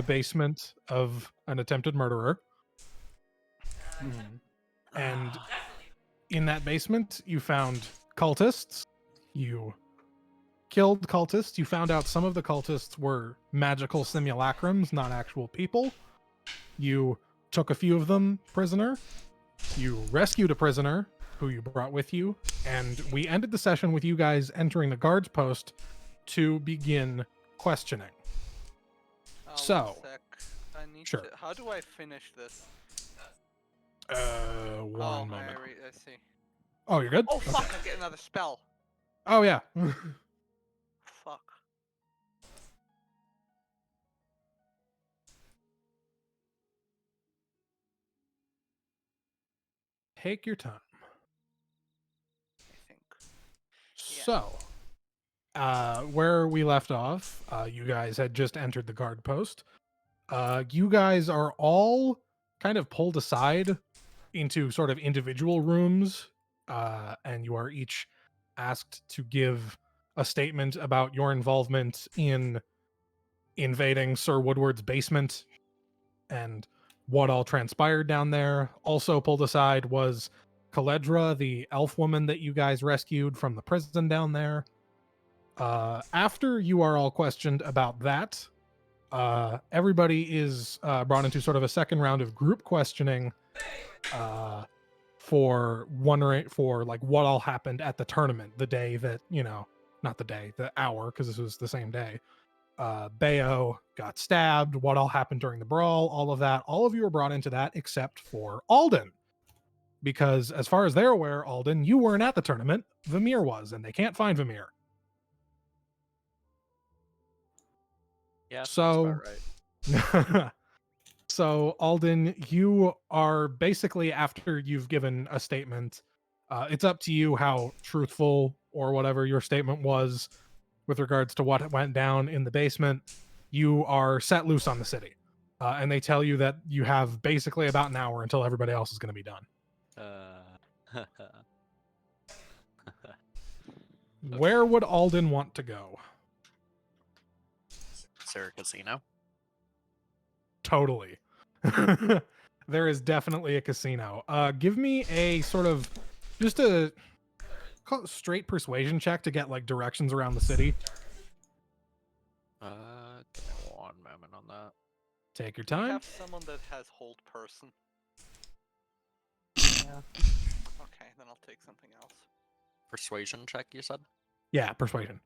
basement of an attempted murderer. And in that basement, you found cultists. You killed cultists. You found out some of the cultists were magical simulacrums, not actual people. You took a few of them prisoner. You rescued a prisoner who you brought with you. And we ended the session with you guys entering the guard's post to begin questioning. So, one sec. I need sure. to, how do I finish this? One moment. I see. Oh, you're good? Oh fuck! I get another spell. Oh, yeah. Fuck. Take your time. I think. So, where we left off, you guys had just entered the guard post. You guys are all kind of pulled aside into sort of individual rooms, and you are each asked to give a statement about your involvement in invading Sir Woodward's basement and what all transpired down there. Also pulled aside was Caledra, the elf woman that you guys rescued from the prison down there. After you are all questioned about that, everybody is brought into sort of a second round of group questioning for wondering for like what all happened at the tournament, the day that, not the day, the hour, because this was the same day. Bayo got stabbed, what all happened during the brawl, all of that. All of you were brought into that except for Alden. Because as far as they're aware, Alden, you weren't at the tournament. Vamir was, and they can't find Vamir. Yeah, so that's about right. So Alden, you are basically, after you've given a statement, it's up to you how truthful or whatever your statement was with regards to what went down in the basement. You are set loose on the city, and they tell you that you have basically about an hour until everybody else is going to be done. Where would Alden want to go? Is there a casino? Totally. There is definitely a casino. Give me a sort of just a straight persuasion check to get like directions around the city. Give me one moment on that. Take your Do you time. have someone that has hold person? Yeah. Okay, then I'll take something else. Persuasion check, you said? Yeah, persuasion.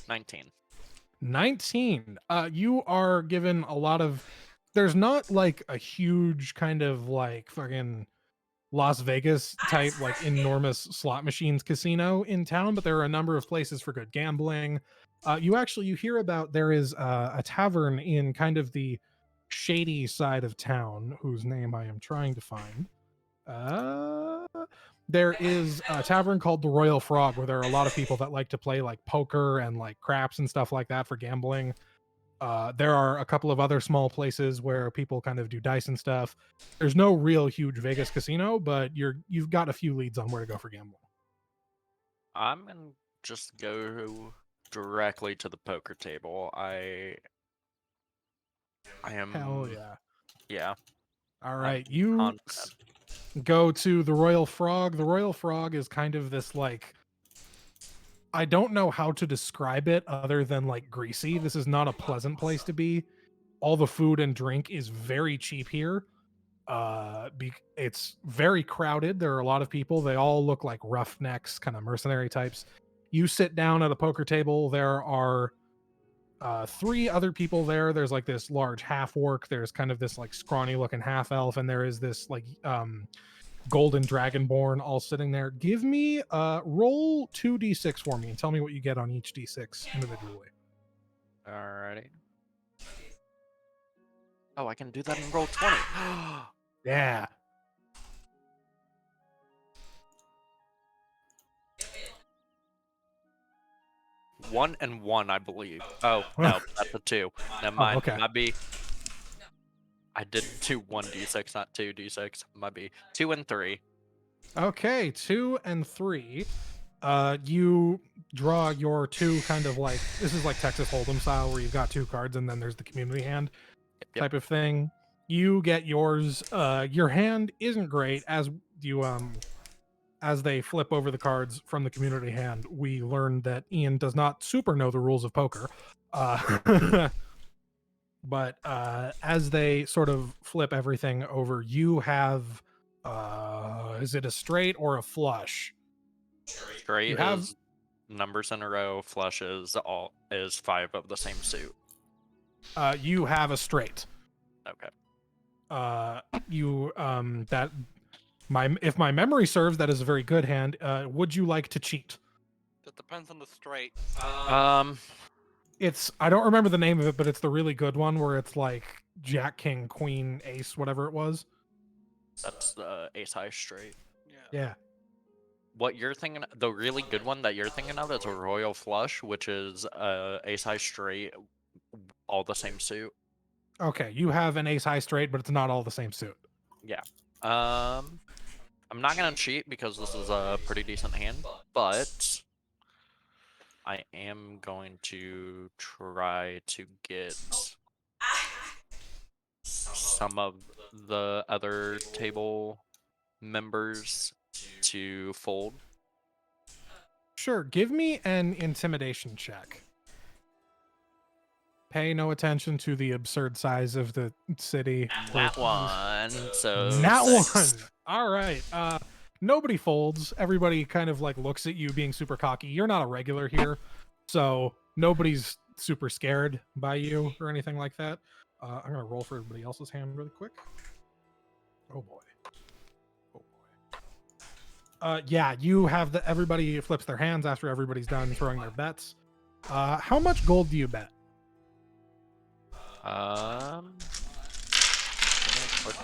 19. 19. You are given a lot of. There's not like a huge kind of like fucking Las Vegas type like enormous slot machines casino in town, but there are a number of places for good gambling. You hear about there is a tavern in kind of the shady side of town whose name I am trying to find. There is a tavern called the Royal Frog where there are a lot of people that like to play like poker and like craps and stuff like that for gambling. There are a couple of other small places where people kind of do dice and stuff. There's no real huge Vegas casino, but you've got a few leads on where to go for gambling. I'm gonna just go directly to the poker table. I am. Hell yeah. Yeah. All right, you go to the Royal Frog. The Royal Frog is kind of this like, I don't know how to describe it other than like greasy. This is not a pleasant place to be. All the food and drink is very cheap here. It's very crowded. There are a lot of people. They all look like roughnecks, kind of mercenary types. You sit down at a poker table. There are 3 other people there. There's like this large half orc. There's kind of this like scrawny looking half elf, and there is this like golden dragonborn all sitting there. Give me roll 2d6 for me and tell me what you get on each d6 individually. Alrighty. Oh, I can do that in roll 20. Yeah. One and one, I believe. Oh, no, that's a 2. Never mind. Okay. Might be. I did 2 1d6, not 2d6. Might be 2 and 3. Okay, 2 and 3. You draw your two kind of like, this is like Texas Hold'em style where you've got two cards and then there's the community hand Yep. type of thing. You get yours. Your hand isn't great as you as they flip over the cards from the community hand. We learned that Ian does not super know the rules of poker. But as they sort of flip everything over, you have is it a straight or a flush? Straight You have is numbers in a row. Flush is 5 of the same suit. you have a straight. Okay. You that my if my memory serves, that is a very good hand. Would you like to cheat? That depends on the straight. It's I don't remember the name of it, but it's the really good one where it's like Jack, King, Queen, Ace, whatever it was. That's the ace high straight. Yeah. Yeah. What you're thinking, the really good one that you're thinking of is a royal flush, which is ace high straight, all the same suit. Okay, you have an ace high straight, but it's not all the same suit. Yeah. I'm not gonna cheat because this is a pretty decent hand, but I am going to try to get some of the other table members to fold. Sure, give me an intimidation check. Pay no attention to the absurd size of the city. That one. So That 6. one. All right. Nobody folds. Everybody kind of like looks at you being super cocky. You're not a regular here, so nobody's super scared by you or anything like that. I'm gonna roll for everybody else's hand really quick. Oh boy. Oh boy. Yeah, you have everybody flips their hands after everybody's done throwing their bets. How much gold do you bet?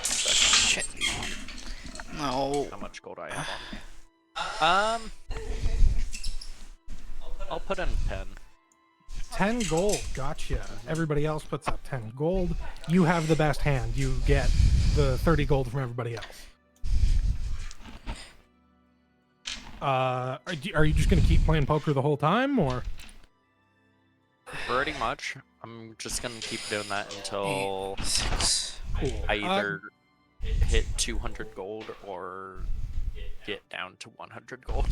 Shit. No. How much gold I have on me? I'll put in 10. 10 gold. Gotcha. Everybody else puts up 10 gold. You have the best hand. You get the 30 gold from everybody else. Are you just going to keep playing poker the whole time, or? Pretty much. I'm just gonna keep doing that until 6. Cool. I either hit 200 gold or get down to 100 gold.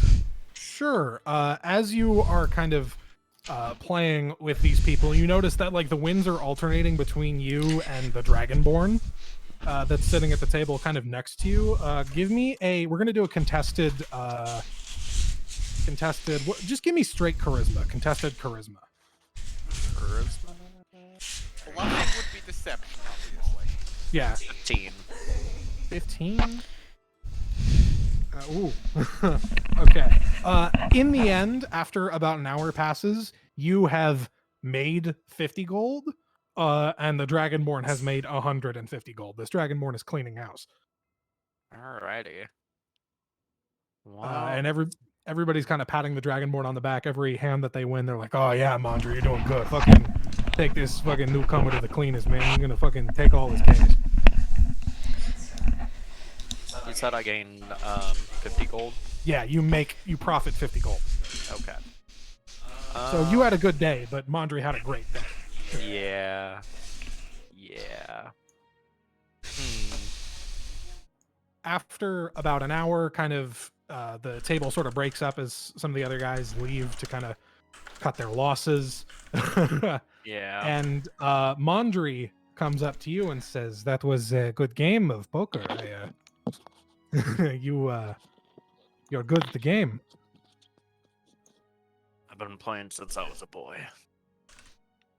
Sure. As you are kind of playing with these people, you notice that like the winds are alternating between you and the Dragonborn that's sitting at the table kind of next to you. Give me we're going to do a contested, just give me straight charisma, contested charisma. Charisma? Bluffing would be deception, obviously. Yeah. 15. 15? Ooh. Okay. In the end, after about an hour passes, you have made 50 gold, and the Dragonborn has made 150 gold. This Dragonborn is cleaning house. Alrighty. Wow. And everybody's kind of patting the Dragonborn on the back. Every hand that they win, they're like, "Oh yeah, Mondre, you're doing good. Fucking take this fucking newcomer to the cleanest, man. You're gonna fucking take all his cash." You said I gained 50 gold? Yeah, you profit 50 gold. Okay. So you had a good day, but Mondre had a great day. Yeah. Yeah. After about an hour, kind of the table sort of breaks up as some of the other guys leave to kind of cut their losses. Yeah. And Mondre comes up to you and says, "That was a good game of poker. You're good at the game." I've been playing since I was a boy.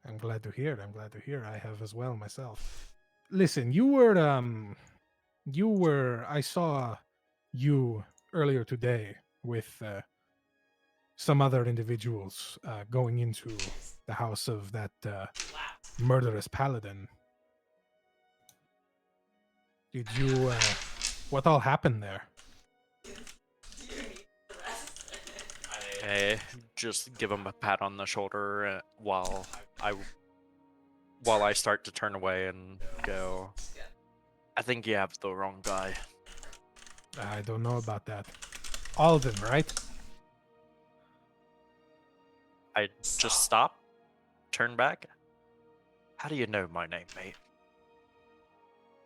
I'm glad to hear. I have as well myself. Listen, I saw you earlier today with some other individuals going into the house of that murderous paladin. Did you, what all happened there? I just give him a pat on the shoulder while I start to turn away and go, "I think you have the wrong guy." I don't know about that. Alden, right? I just stop, turn back. How do you know my name, mate?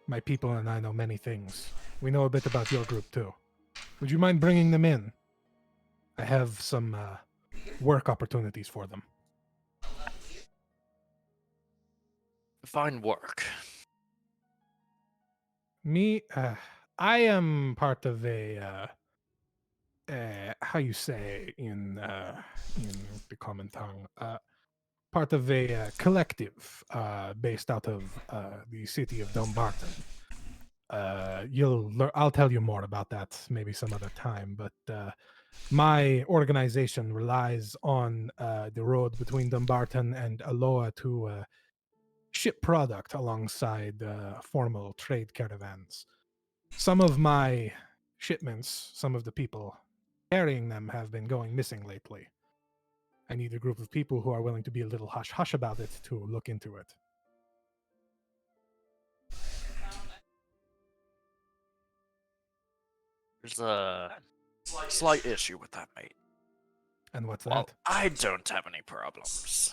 My people and I know many things. We know a bit about your group too. Would you mind bringing them in? I have some work opportunities for them. Fine work. Me, I am part of a how you say in the common tongue, part of a collective based out of the city of Dumbarton. I'll tell you more about that maybe some other time, but my organization relies on the road between Dumbarton and Aloha to ship product alongside formal trade caravans. Some of my shipments, some of the people carrying them have been going missing lately. I need a group of people who are willing to be a little hush hush about it to look into it. There's a slight issue with that, mate. And what's Well, that? I don't have any problems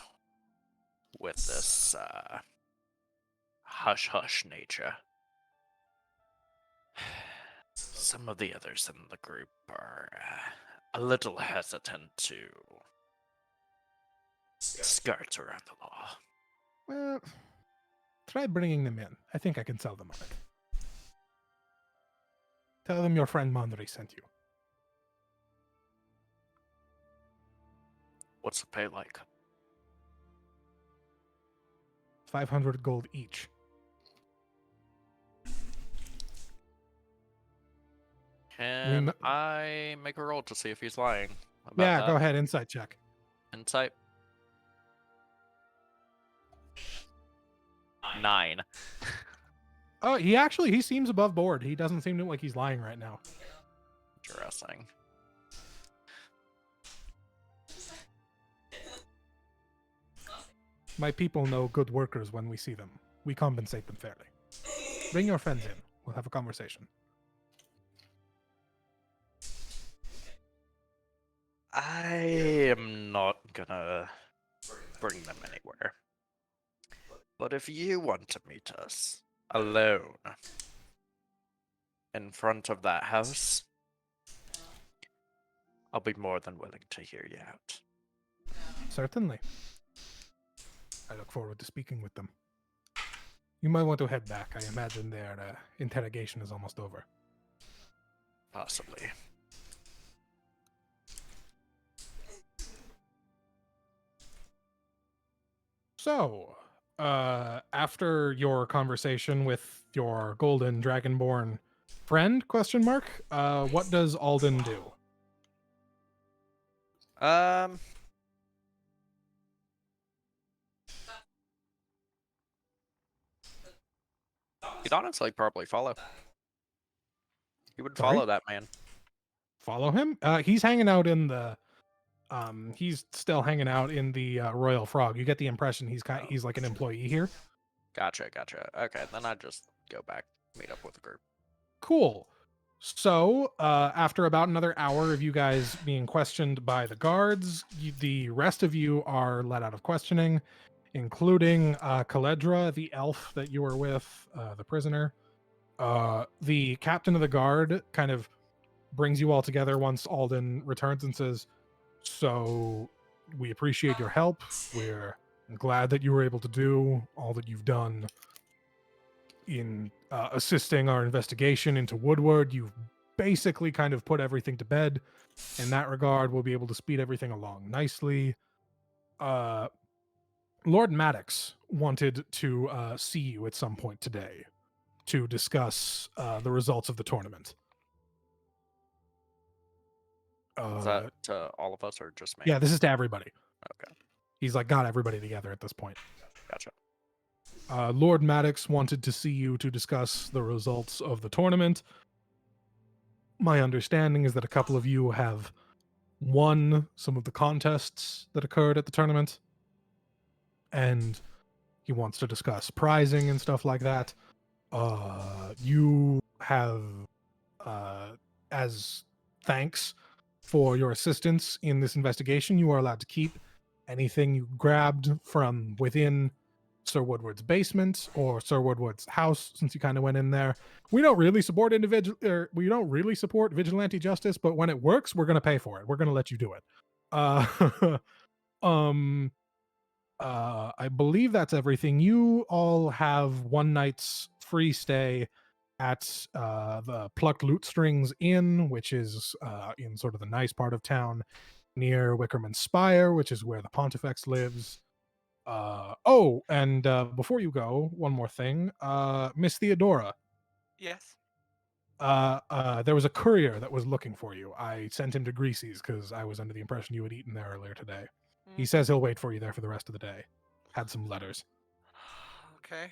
with this hush hush nature. Some of the others in the group are a little hesitant to skirt around the law. Well, try bringing them in. I think I can sell them on it. Tell them your friend Mondri sent you. What's the pay like? 500 gold each. Can I make a roll to see if he's lying about Yeah, that? go ahead. Insight check. Insight. 9. Oh, he seems above board. He doesn't seem like he's lying right now. Interesting. My people know good workers when we see them. We compensate them fairly. Bring your friends in. We'll have a conversation. I am not gonna bring them anywhere. But if you want to meet us alone in front of that house, I'll be more than willing to hear you out. Certainly. I look forward to speaking with them. You might want to head back. I imagine their interrogation is almost over. Possibly. So, after your conversation with your golden dragonborn friend, question mark, what does Alden do? He'd honestly probably follow. He would Sorry? follow that man. Follow him? He's hanging out in the he's still hanging out in the Royal Frog. You get the impression he's like an employee here. Gotcha. Okay, then I'd just go back, meet up with the group. Cool. So, after about another hour of you guys being questioned by the guards, the rest of you are let out of questioning, including Caledra, the elf that you were with, the prisoner. The captain of the guard kind of brings you all together once Alden returns and says, "So, we appreciate your help. We're glad that you were able to do all that you've done in assisting our investigation into Woodward. You've basically kind of put everything to bed. In that regard, we'll be able to speed everything along nicely. Lord Maddox wanted to see you at some point today to discuss the results of the tournament." Is that to all of us or just me? Yeah, this is to everybody. Okay. He's like got everybody together at this point. Gotcha. Lord Maddox wanted to see you to discuss the results of the tournament. My understanding is that a couple of you have won some of the contests that occurred at the tournament, and he wants to discuss prizing and stuff like that. You have, as thanks for your assistance in this investigation, you are allowed to keep anything you grabbed from within Sir Woodward's basement or Sir Woodward's house, since you kind of went in there. We don't really support vigilante justice, but when it works, we're going to pay for it. We're going to let you do it. um I believe that's everything. You all have one night's free stay at the Plucked Lutestrings Inn, which is in sort of the nice part of town near Wickerman Spire, which is where the Pontifex lives. And before you go, one more thing. Miss Theodora, Yes. there was a courier that was looking for you. I sent him to Greasy's because I was under the impression you had eaten there earlier today. He says he'll wait for you there for the rest of the day. Had some letters. Okay.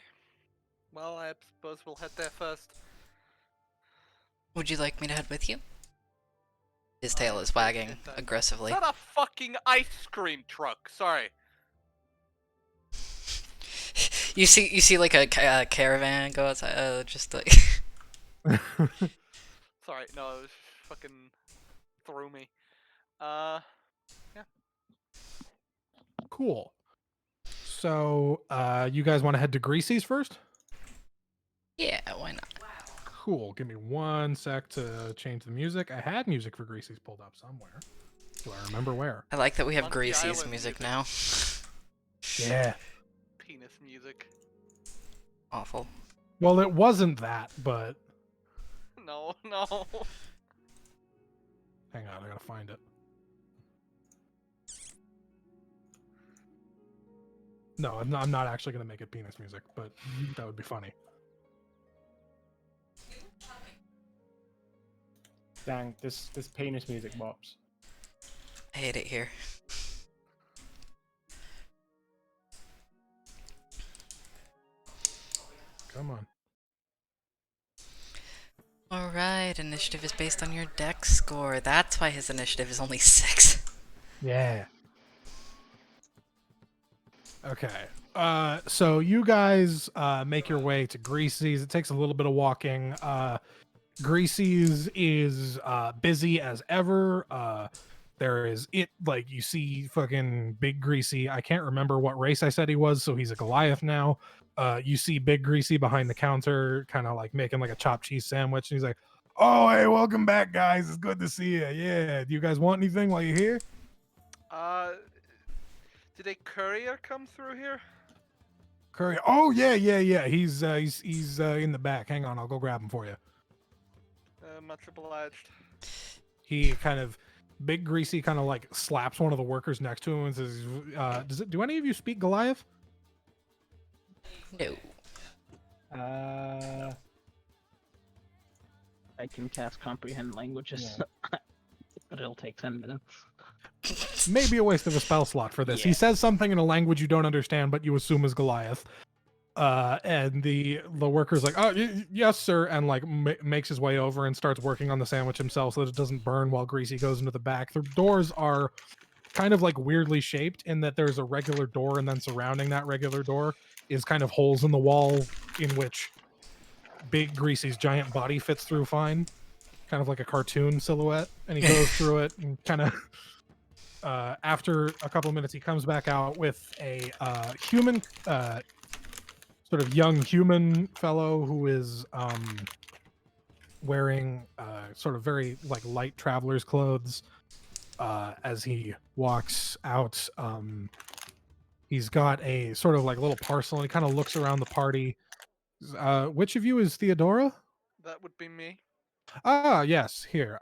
Well, I suppose we'll head there first. Would you like me to head with you? His tail is wagging aggressively. It's not a fucking ice cream truck. Sorry. You see like a caravan go outside, just like. Sorry, no, it was fucking threw me. Cool. So, you guys want to head to Greasy's first? Yeah, why not? Cool. Give me one sec to change the music. I had music for Greasy's pulled up somewhere. Do I remember where? I like that we have Monkey Greasy's Island music music. now. Yeah. Penis music. Awful. Well, it wasn't that, but No, no. hang on, I gotta find it. No, I'm not actually gonna make it penis music, but that would be funny. Dang, this penis music bops. I hate it here. Come on. Alright, initiative is based on your dex score. That's why his initiative is only 6. Yeah. Okay. So you guys make your way to Greasy's. It takes a little bit of walking. Greasy's is busy as ever. There is you see fucking Big Greasy. I can't remember what race I said he was, so he's a Goliath now. You see Big Greasy behind the counter, kind of like making like a chopped cheese sandwich, and he's like, "Oh, hey, welcome back, guys. It's good to see you. Yeah, do you guys want anything while you're here?" Did a courier come through here? Curry. Oh yeah. He's in the back. Hang on, I'll go grab him for you. Much obliged. He kind of Big Greasy kind of like slaps one of the workers next to him and says, do any of you speak Goliath?" No. I can cast comprehend languages, but it'll take 10 minutes. Maybe a waste of a spell slot for this. Yeah. He says something in a language you don't understand, but you assume is Goliath. And the worker's like, "Oh, yes, sir," and like makes his way over and starts working on the sandwich himself so that it doesn't burn while Greasy goes into the back. The doors are kind of like weirdly shaped in that there's a regular door, and then surrounding that regular door is kind of holes in the wall in which Big Greasy's giant body fits through fine, kind of like a cartoon silhouette, and he goes through it and kind of after a couple of minutes he comes back out with a human sort of young human fellow who is wearing sort of very like light traveler's clothes. As he walks out, he's got a sort of like little parcel, and he kind of looks around the party. Which of you is Theodora? That would be me. Ah, yes. Here,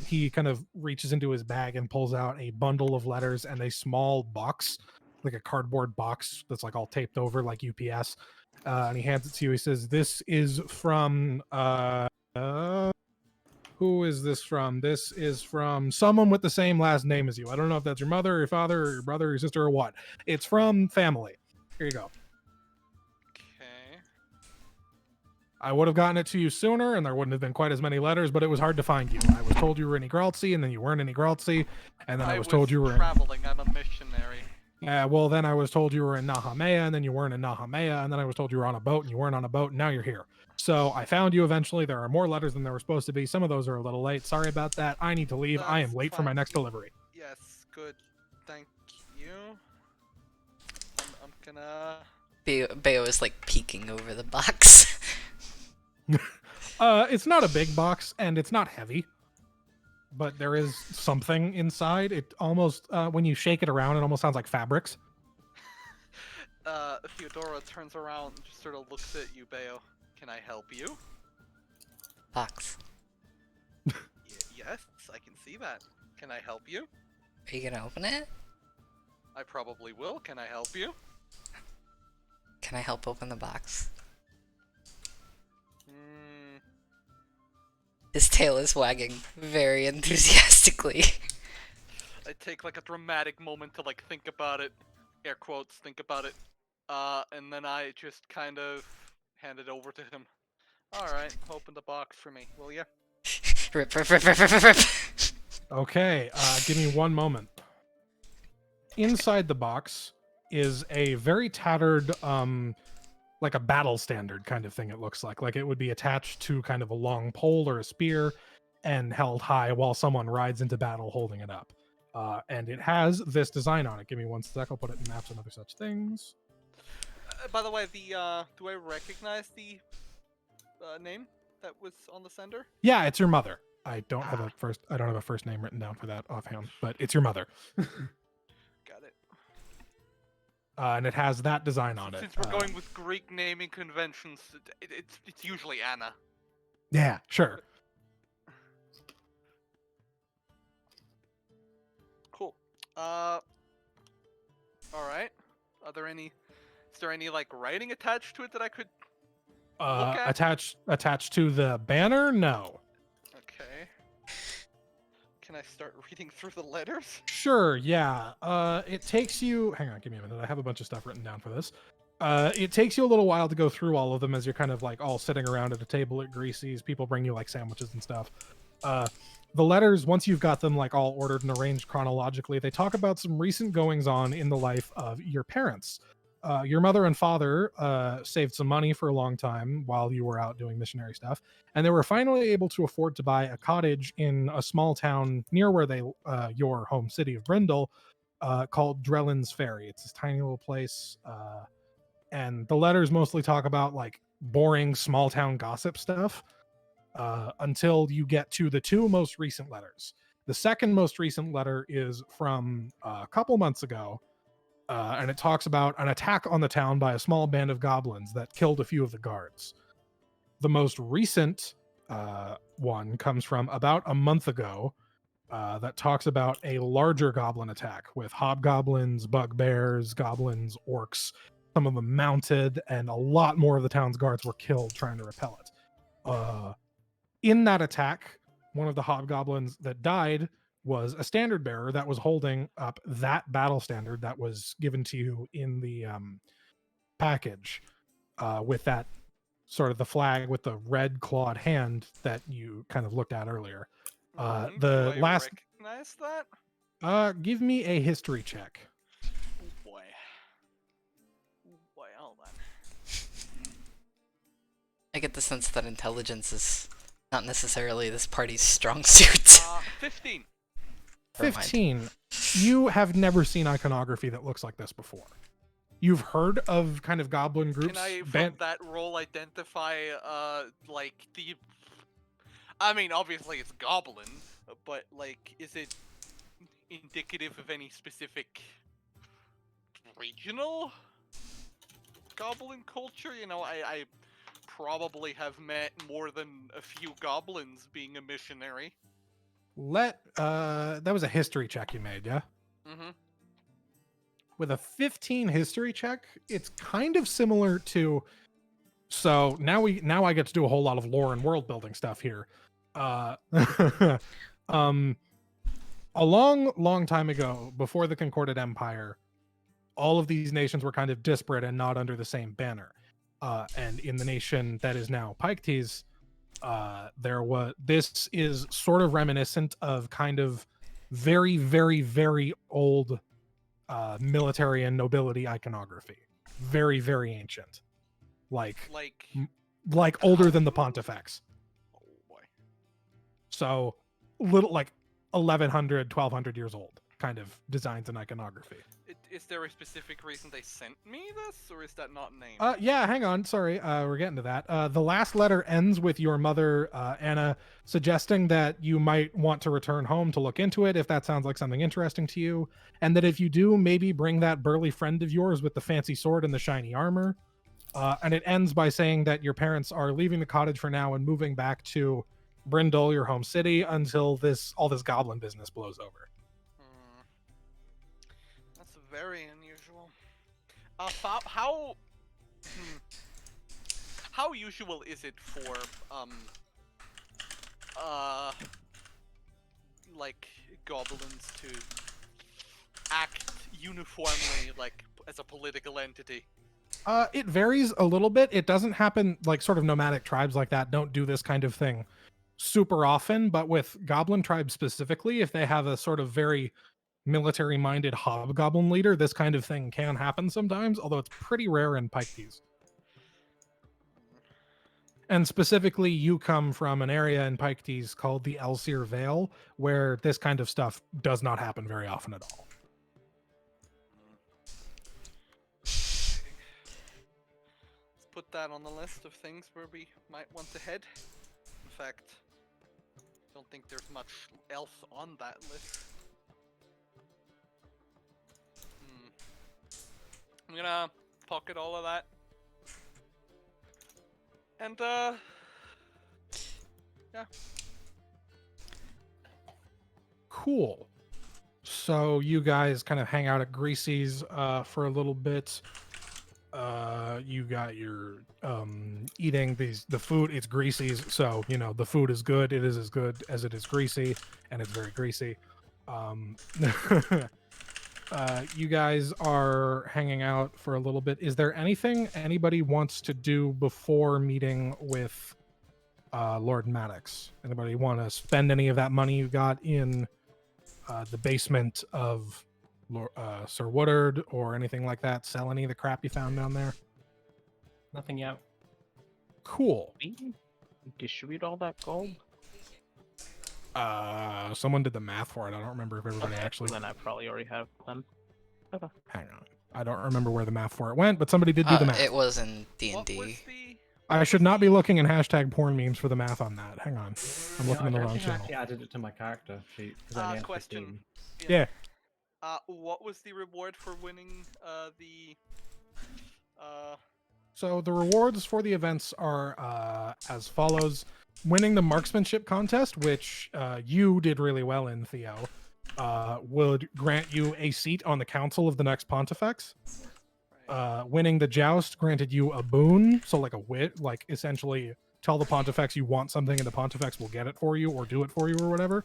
he kind of reaches into his bag and pulls out a bundle of letters and a small box, like a cardboard box that's like all taped over like UPS. And he hands it to you. He says, "This is from who is this from? This is from someone with the same last name as you. I don't know if that's your mother, or your father, or your brother, or your sister, or what. It's from family. Here you go." Okay. I would have gotten it to you sooner, and there wouldn't have been quite as many letters, but it was hard to find you. I was told you were in Igraltsi, and then you weren't in Igraltsi, and then I was told you were in... traveling. I'm a missionary. well, then I was told you were in Nahamea, and then you weren't in Nahamea, and then I was told you were on a boat, and you weren't on a boat, and now you're here. So I found you eventually. There are more letters than there were supposed to be. Some of those are a little late. Sorry about that. I need to leave. I am That's late for my fine. next delivery. Yes, good. Thank you. Gonna. Bayo is like peeking over the box. It's not a big box and it's not heavy, but there is something inside. It almost, when you shake it around, it almost sounds like fabrics. Theodora turns around and just sort of looks at you, Bayo. Can I help you? Box. Yes, I can see that. Can I help you? Are you gonna open it? I probably will. Can I help you? Can I help open the box? His tail is wagging very enthusiastically. I take like a dramatic moment to like think about it. Air quotes, think about it. And then I just kind of hand it over to him. Alright, open the box for me, will ya? Rip, rip, rip, rip, rip, rip, rip. Okay, give me one moment. Inside the box is a very tattered, like a battle standard kind of thing, it looks like. Like it would be attached to kind of a long pole or a spear and held high while someone rides into battle holding it up. And it has this design on it. Give me one sec, I'll put it in maps and other such things. By the way, do I recognize the name that was on the sender? Yeah, it's your mother. I don't have a first name written down for that offhand, but it's your mother. Got it. And it has that design on it. Since we're going with Greek naming conventions, it's usually Anna. Yeah, sure. Cool. All right. Is there any like writing attached to it that I could look at? Attached to the banner? No. Okay. Can I start reading through the letters? Sure, yeah. It takes you... Hang on, give me a minute. I have a bunch of stuff written down for this. It takes you a little while to go through all of them as you're kind of like all sitting around at a table at Greasy's. People bring you like sandwiches and stuff. The letters, once you've got them like all ordered and arranged chronologically, they talk about some recent goings on in the life of your parents. Your mother and father saved some money for a long time while you were out doing missionary stuff, and they were finally able to afford to buy a cottage in a small town near where your home city of Brindle, called Drellin's Ferry. It's this tiny little place, and the letters mostly talk about like boring small town gossip stuff until you get to the two most recent letters. The second most recent letter is from a couple months ago. And it talks about an attack on the town by a small band of goblins that killed a few of the guards. The most recent one comes from about a month ago that talks about a larger goblin attack with hobgoblins, bugbears, goblins, orcs, some of them mounted, and a lot more of the town's guards were killed trying to repel it. In that attack, one of the hobgoblins that died was a standard bearer that was holding up that battle standard that was given to you in the package, with that sort of the flag with the red clawed hand that you kind of looked at earlier. Do I Last recognize that? give me a history check. Oh boy. Oh boy, hold on. I get the sense that intelligence is not necessarily this party's strong suit. 15. 15. You have never seen iconography that looks like this before. You've heard of kind of goblin groups. Can I, from that role, identify, like, the... I mean, obviously it's goblin, but, like, is it indicative of any specific regional goblin culture? You know, I probably have met more than a few goblins being a missionary. That was a history check you made, yeah? Mm-hmm. With a 15 history check, it's kind of similar to... So now I get to do a whole lot of lore and world building stuff here. A long time ago, before the Concorded Empire, all of these nations were kind of disparate and not under the same banner. And in the nation that is now Piketes, this is sort of reminiscent of kind of very, very, very old military and nobility iconography. Very, very ancient. Like older than the Pontifex. Oh boy. So little like 1100, 1200 years old. kind of designs and iconography. Is there a specific reason they sent me this, or is that not named? Yeah, hang on. Sorry, we're getting to that. The last letter ends with your mother, Anna, suggesting that you might want to return home to look into it if that sounds like something interesting to you, and that if you do, maybe bring that burly friend of yours with the fancy sword and the shiny armor. And it ends by saying that your parents are leaving the cottage for now and moving back to Brindle, your home city, until all this goblin business blows over. That's very unusual. How how usual is it for like goblins to act uniformly like as a political entity? It varies a little bit. It doesn't happen like sort of nomadic tribes like that don't do this kind of thing super often, but with goblin tribes specifically, if they have a sort of very military minded hobgoblin leader, this kind of thing can happen sometimes, although it's pretty rare in Piketies. And specifically, you come from an area in Piketies called the Elsyr Vale, where this kind of stuff does not happen very often at all. Put that on the list of things where we might want to head. In fact, don't think there's much else on that list. I'm gonna pocket all of that. And yeah. Cool. So you guys kind of hang out at Greasy's for a little bit. You got your eating the food. It's Greasy's, so you know the food is good. It is as good as it is greasy, and it's very greasy. You guys are hanging out for a little bit. Is there anything anybody wants to do before meeting with Lord Maddox? Anybody want to spend any of that money you got in the basement of Sir Woodard or anything like that? Sell any of the crap you found down there? Nothing yet. Cool. We distribute all that gold? Someone did the math for it. I don't remember if everybody actually. Then I probably already have them. Okay. Hang on. I don't remember where the math for it went, but somebody did do the math. It was in What D&D. was the... I should not be looking in hashtag porn memes for the math on that. Hang on. I'm looking in the I wrong think I channel. actually added it to my character sheet. 'Cause I only had Question. 15. Yeah. What was the reward for winning So the rewards for the events are as follows. Winning the marksmanship contest, which you did really well in, Theo, would grant you a seat on the council of the next Pontifex. Winning the joust granted you a boon, so like a wit, like essentially tell the Pontifex you want something and the Pontifex will get it for you or do it for you or whatever.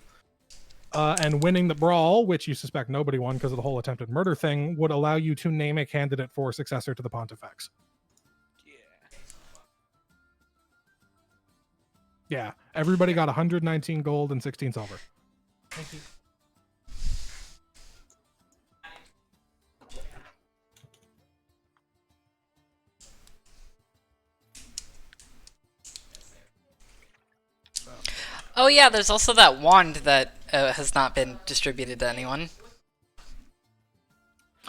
And winning the brawl, which you suspect nobody won because of the whole attempted murder thing, would allow you to name a candidate for successor to the Pontifex. Yeah, everybody got 119 gold and 16 silver. Thank you. Oh yeah, there's also that wand that has not been distributed to anyone.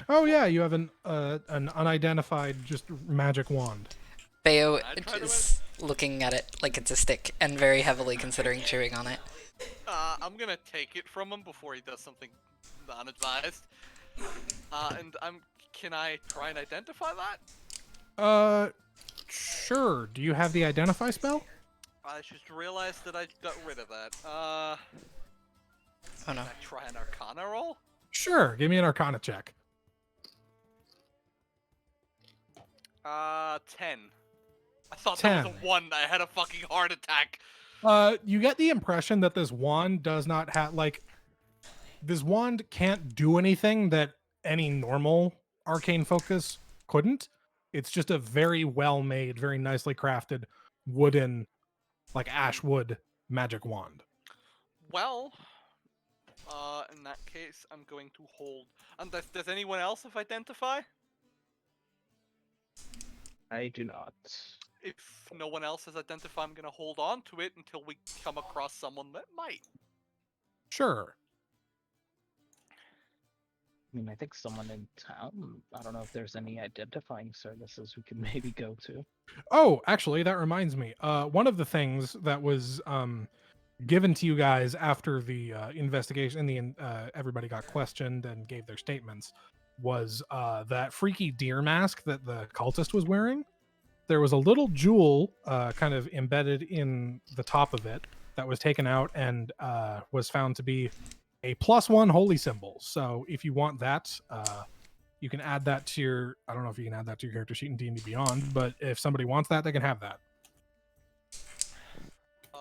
Oh yeah, you have an unidentified just magic wand. Bayo I tried to is looking at it like it's a stick and very heavily considering chewing on it. I'm gonna take it from him before he does something unadvised. Can I try and identify that? Sure. Do you have the identify spell? I just realized that I got rid of that. Oh no. Can I try an Arcana roll? Sure. Give me an Arcana check. 10. I thought 10. that was a 1. I had a fucking heart attack. You get the impression that this wand does not have, like, this wand can't do anything that any normal arcane focus couldn't. It's just a very well made, very nicely crafted wooden, like ash wood magic wand. Well, in that case, I'm going to hold. And does anyone else have identify? I do not. If no one else has identify, I'm gonna hold on to it until we come across someone that might. Sure. mean, I think someone in town. I don't know if there's any identifying services we could maybe go to. Oh, actually, that reminds me. One of the things that was given to you guys after the investigation, everybody got questioned and gave their statements, was that freaky deer mask that the cultist was wearing. There was a little jewel kind of embedded in the top of it that was taken out and was found to be a +1 holy symbol. So if you want that, you can add that to your. I don't know if you can add that to your character sheet in D&D Beyond, but if somebody wants that, they can have that.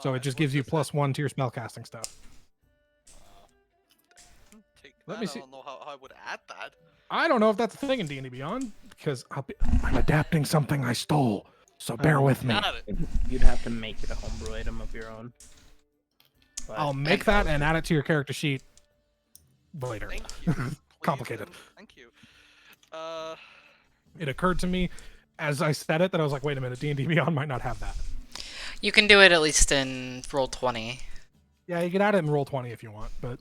So it just gives you +1 to your spellcasting stuff. Let me see. I don't know how I would add that. I don't know if that's a thing in D&D Beyond because I'm adapting something I stole. So bear with me. Got it. You'd have to make it a homebrew item of your own. But I'll make that and add it to your character sheet later. Thank you. Please Complicated. and thank you. It occurred to me as I said it that I was like, wait a minute, D&D Beyond might not have that. You can do it at least in Roll20. Yeah, you can add it in Roll20 if you want, but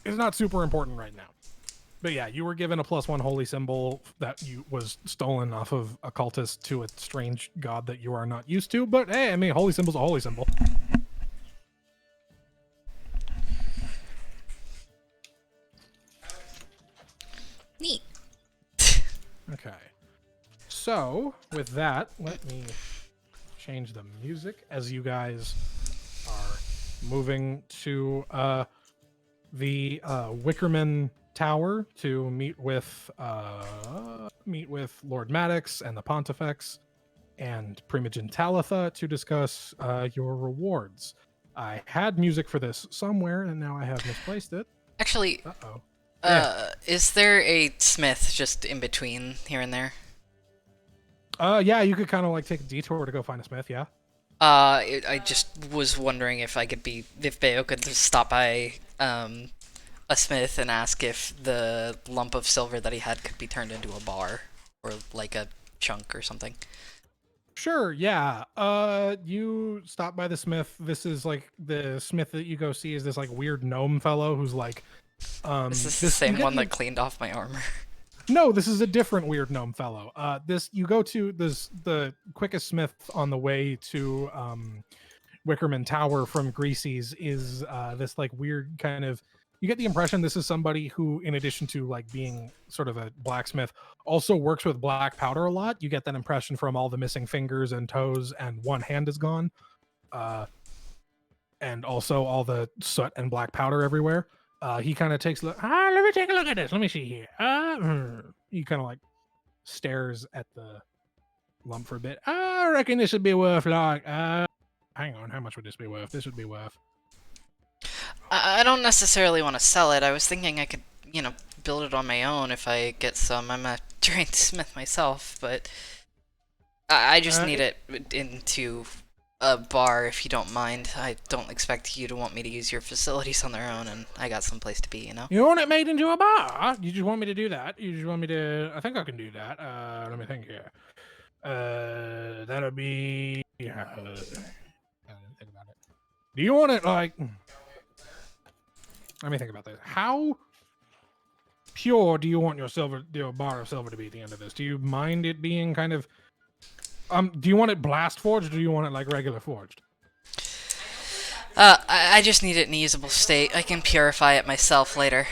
it's not super important right now. But yeah, you were given a +1 holy symbol that was stolen off of a cultist to a strange god that you are not used to. But hey, I mean, holy symbol's a holy symbol. Neat. Okay. So, with that, let me change the music as you guys are moving to the Wickerman Tower to meet with Lord Maddox and the Pontifex and Primogen Talitha to discuss your rewards. I had music for this somewhere, and now I have misplaced it. Actually, Uh-oh. is there a smith just in between here and there? Yeah, you could kind of like take a detour to go find a smith, yeah. I just was wondering if Bayo could just stop by a smith and ask if the lump of silver that he had could be turned into a bar or like a chunk or something. Sure, yeah. You stop by the smith. This is like the smith that you go see is this like weird gnome fellow who's like Is this the same one that cleaned off my armor? No, this is a different weird gnome fellow. You go to the quickest smith on the way to Wickerman Tower from Greasy's is this like weird kind of. You get the impression this is somebody who, in addition to like being sort of a blacksmith, also works with black powder a lot. You get that impression from all the missing fingers and toes, and one hand is gone, and also all the soot and black powder everywhere. He kind of takes a look. Let me take a look at this. Let me see here. He kind of like stares at the lump for a bit. I reckon this would be worth like. Hang on, how much would this be worth? This would be worth. I don't necessarily want to sell it. I was thinking I could, build it on my own if I get some. I'm a trained smith myself, but I just need it into a bar if you don't mind. I don't expect you to want me to use your facilities on their own, and I got some place to be, You want it made into a bar? You just want me to do that? You just want me to... I think I can do that. Let me think here. That'll be... I didn't think about it. Do you want it like... Let me think about this. How pure do you want your bar of silver to be at the end of this? Do you mind it being kind of... do you want it blast forged, or do you want it like regular forged? I just need it in a usable state. I can purify it myself later.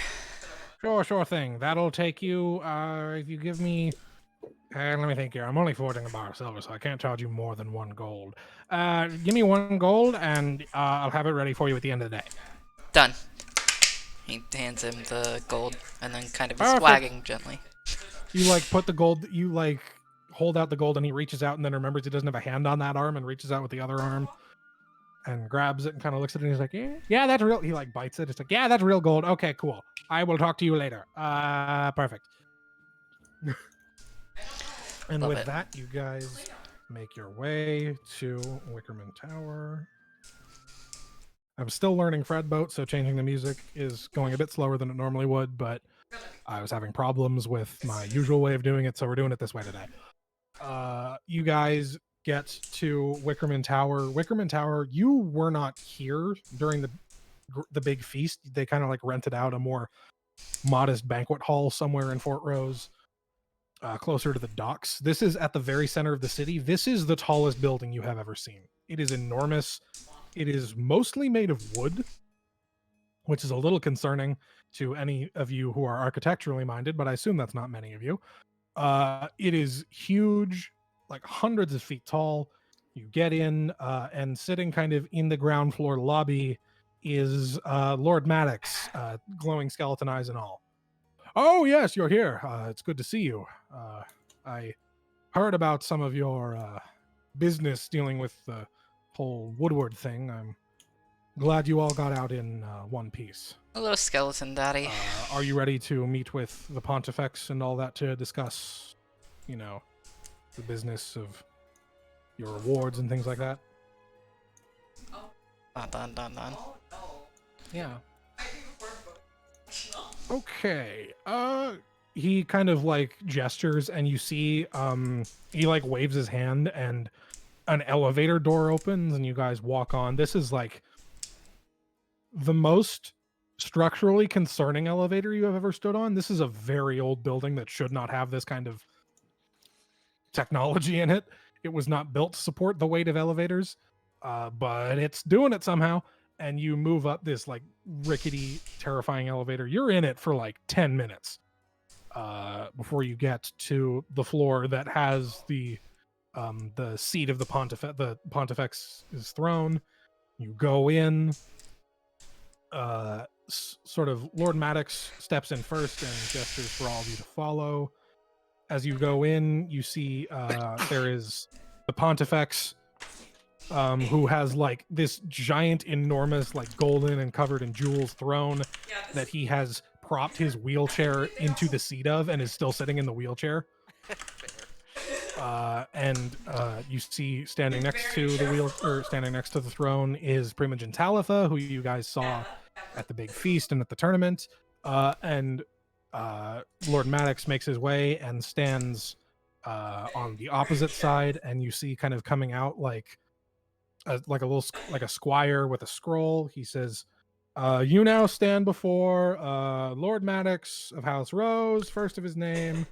Sure thing. That'll take you, if you give me... let me think here. I'm only forging a bar of silver, so I can't charge you more than 1 gold. Give me 1 gold, and I'll have it ready for you at the end of the day. Done. He hands him the gold, and then kind of is Perfect. wagging gently. You like put the gold... You like hold out the gold, and he reaches out and then remembers he doesn't have a hand on that arm and reaches out with the other arm and grabs it and kind of looks at it and he's like, yeah, that's real. He like bites it. It's like, yeah, that's real gold. Okay, cool. I will talk to you later. Perfect. And Love with it. that, you guys make your way to Wickerman Tower. I'm still learning Fredboat, so changing the music is going a bit slower than it normally would, but I was having problems with my usual way of doing it, so we're doing it this way today. You guys get to Wickerman Tower. Wickerman Tower, you were not here during the big feast. They kind of like rented out a more modest banquet hall somewhere in Fort Rose, closer to the docks. This is at the very center of the city. This is the tallest building you have ever seen. It is enormous. It is mostly made of wood, which is a little concerning to any of you who are architecturally minded, but I assume that's not many of you. It is huge, like hundreds of feet tall. You get in, and sitting kind of in the ground floor lobby is Lord Maddox, glowing skeleton eyes and all. Oh, yes, you're here. It's good to see you. I heard about some of your business dealing with the whole Woodward thing. I'm glad you all got out in one piece. Hello, skeleton daddy. Are you ready to meet with the Pontifex and all that to discuss, the business of your rewards and things like that? Dun. Yeah. Okay. He kind of like gestures, and you see he like waves his hand, and an elevator door opens and you guys walk on. This is like the most structurally concerning elevator you have ever stood on. This is a very old building that should not have this kind of technology in it. It was not built to support the weight of elevators, but it's doing it somehow. And you move up this like rickety, terrifying elevator. You're in it for like 10 minutes before you get to the floor that has the seat of the Pontifex's throne. You go in. Sort of Lord Maddox steps in first and gestures for all of you to follow. As you go in, you see there is the Pontifex, who has like this giant, enormous, like golden and covered in jewels throne that he has propped his wheelchair into the seat of and is still sitting in the wheelchair. And you see standing next to the throne is Primogen Talitha, who you guys saw at the big feast and at the tournament. And Lord Maddox makes his way and stands on the opposite side, and you see kind of coming out like a squire with a scroll. He says, "You now stand before Lord Maddox of House Rose, first of his name,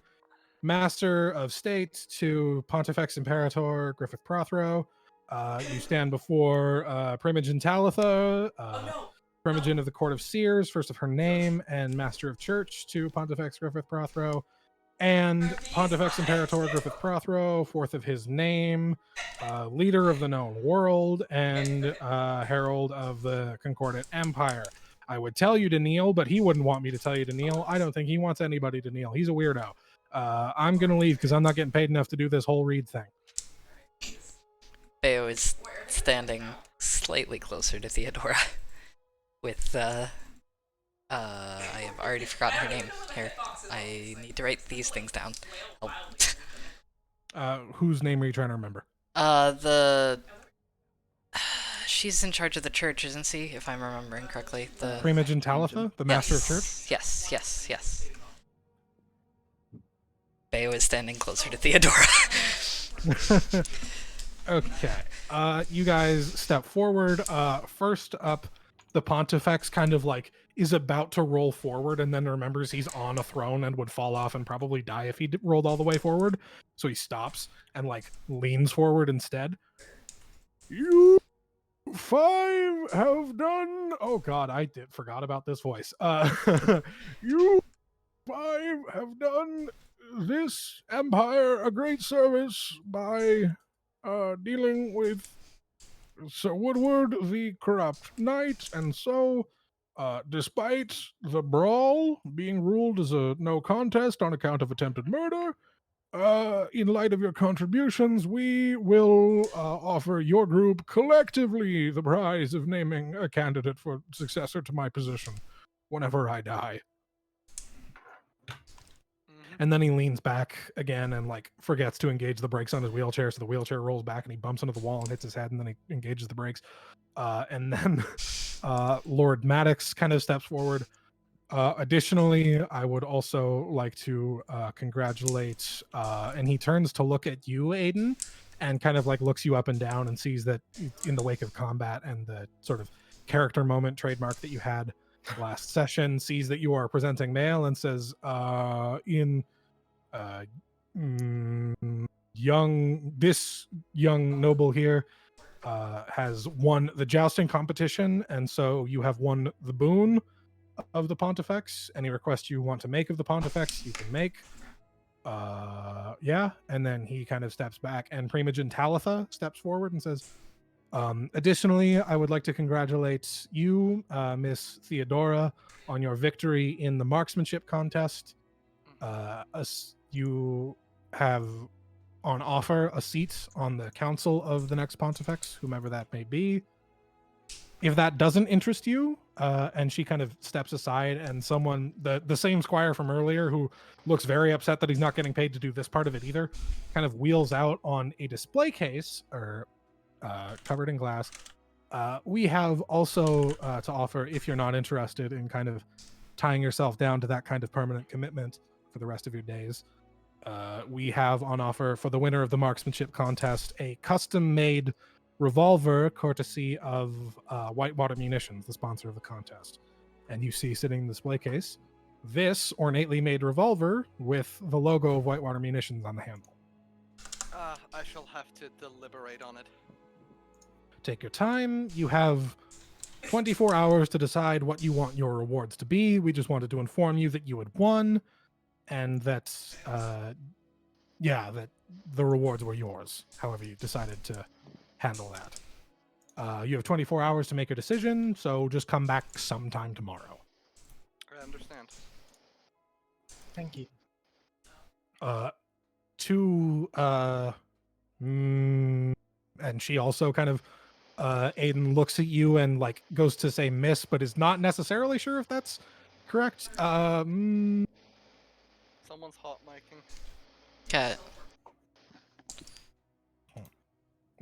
Master of State to Pontifex Imperator Griffith Prothero. You stand before Primogen Talitha, Primogen of the Court of Seers, first of her name, and Master of Church to Pontifex Griffith Prothero, and Pontifex Imperator Griffith Prothero, fourth of his name, leader of the known world, and herald of the Concordant Empire. I would tell you to kneel, but he wouldn't want me to tell you to kneel. I don't think he wants anybody to kneel. He's a weirdo. I'm gonna leave because I'm not getting paid enough to do this whole read thing." Theo is standing slightly closer to Theodora with, I have already forgotten her name. Here, I need to write these things down. Whose name are you trying to remember? She's in charge of the church, isn't she? If I'm remembering correctly. The Primogen Talitha, the Master of Church? Yes. Theo is standing closer to Theodora. Okay. You guys step forward. First up, the Pontifex kind of like is about to roll forward and then remembers he's on a throne and would fall off and probably die if he rolled all the way forward. So he stops and like leans forward instead. "You 5 have done..." Oh God, I forgot about this voice. "You 5 have done this empire a great service by dealing with Sir Woodward, the corrupt knight, and so, despite the brawl being ruled as a no contest on account of attempted murder, in light of your contributions, we will offer your group collectively the prize of naming a candidate for successor to my position whenever I die." And then he leans back again and like forgets to engage the brakes on his wheelchair, so the wheelchair rolls back and he bumps into the wall and hits his head, and then he engages the brakes. And then Lord Maddox kind of steps forward. Additionally, I would also like to congratulate, and he turns to look at you, Aiden, and kind of like looks you up and down and sees that in the wake of combat and the sort of character moment trademark that you had, last session, sees that you are presenting mail and says, this young noble here has won the jousting competition, and so you have won the boon of the Pontifex. Any request you want to make of the Pontifex, you can make. Yeah, and then he kind of steps back, and Primogen Talitha steps forward and says, additionally, I would like to congratulate you, Miss Theodora, on your victory in the marksmanship contest. You have on offer a seat on the council of the next Pontifex, whomever that may be. If that doesn't interest you, and she kind of steps aside, and someone, the same squire from earlier, who looks very upset that he's not getting paid to do this part of it either, kind of wheels out on a display case, or covered in glass. We have also to offer, if you're not interested in kind of tying yourself down to that kind of permanent commitment for the rest of your days, we have on offer for the winner of the marksmanship contest a custom-made revolver courtesy of Whitewater Munitions, the sponsor of the contest. And you see sitting in the display case this ornately made revolver with the logo of Whitewater Munitions on the handle. I shall have to deliberate on it. Take your time. You have 24 hours to decide what you want your rewards to be. We just wanted to inform you that you had won, and that that the rewards were yours, however you decided to handle that. You have 24 hours to make a decision, so just come back sometime tomorrow. I understand. Thank you. And she also kind of Aiden looks at you and like goes to say miss, but is not necessarily sure if that's correct. Someone's hot micing. Cat.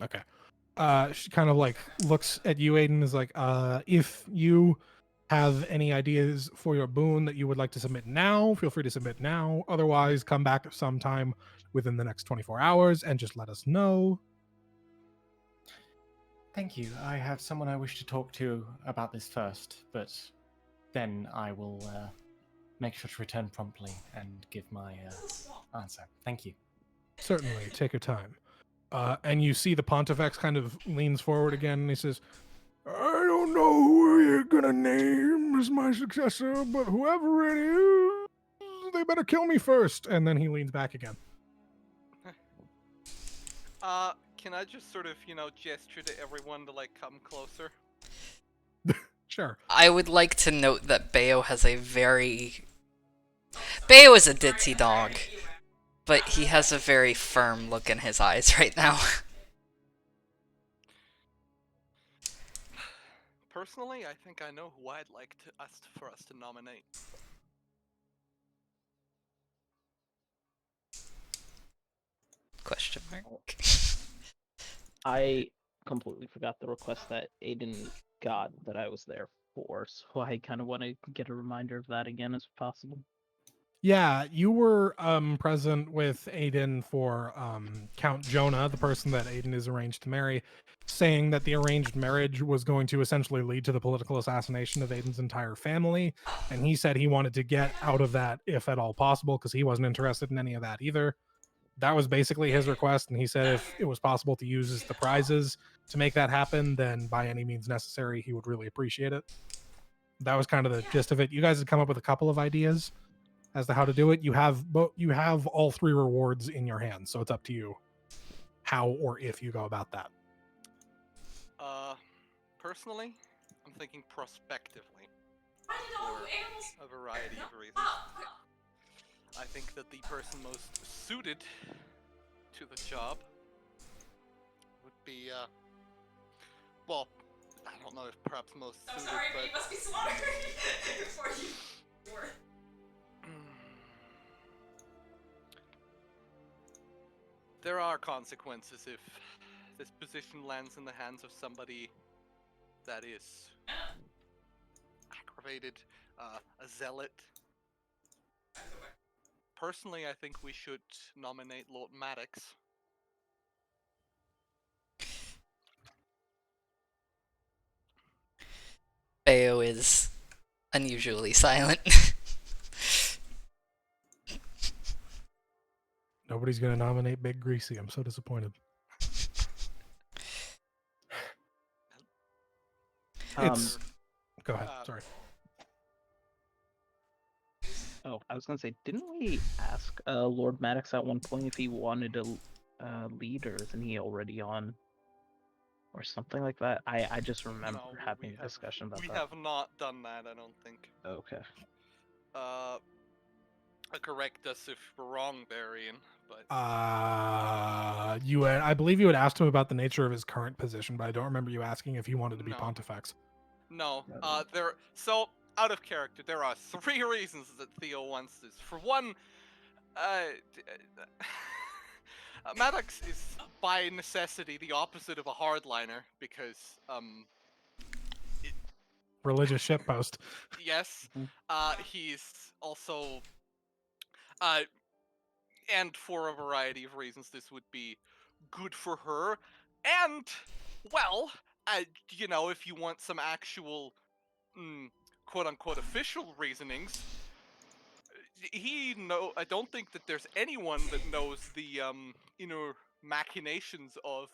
Okay. She kind of like looks at you, Aiden, is like, if you have any ideas for your boon that you would like to submit now, feel free to submit now. Otherwise, come back sometime within the next 24 hours and just let us know. Thank you. I have someone I wish to talk to about this first, but then I will make sure to return promptly and give my answer. Thank you. Certainly, take your time. And you see the Pontifex kind of leans forward again, and he says, I don't know who you're gonna name as my successor, but whoever it is, they better kill me first. And then he leans back again. Can I just sort of, gesture to everyone to, like, come closer? Sure. I would like to note that Bayo has a very... Bayo is a ditzy dog, but he has a very firm look in his eyes right now. Personally, I think I know who I'd like for us to nominate. Question mark. I completely forgot the request that Aiden got that I was there for, so I kind of want to get a reminder of that again as possible. Yeah, you were present with Aiden for Count Jonah, the person that Aiden is arranged to marry, saying that the arranged marriage was going to essentially lead to the political assassination of Aiden's entire family. And he said he wanted to get out of that if at all possible, because he wasn't interested in any of that either. That was basically his request. And he said if it was possible to use the prizes to make that happen, then by any means necessary, he would really appreciate it. That was kind of the gist of it. You guys had come up with a couple of ideas as to how to do it. You have all three rewards in your hands, so it's up to you how or if you go about that. Personally, I'm thinking prospectively for a variety of reasons. I think that the person most suited to the job would be, well, I don't know if perhaps most suited, but... you must be smarter before you were. There are consequences if this position lands in the hands of somebody that is aggravated, a zealot. Personally, I think we should nominate Lord Maddox. Bayo is unusually silent. Nobody's gonna nominate Big Greasy. I'm so disappointed. It's. Go ahead. Sorry. Oh, I was gonna say, didn't we ask Lord Maddox at one point if he wanted to lead, or isn't he already on, or something like that? I just remember No, having a discussion about we that. have not done that, I don't think. Okay. Correct us if we're wrong there, Ian, but... You had, I believe you had asked him about the nature of his current position, but I don't remember you asking if he wanted to be No. Pontifex. No, so, out of character, there are 3 reasons that Theo wants this. For one, Maddox is, by necessity, the opposite of a hardliner, because, Religious shitpost. yes, he's also, and for a variety of reasons, this would be good for her, and, well, you know, if you want some actual, quote-unquote official reasonings, I don't think that there's anyone that knows the, inner machinations of,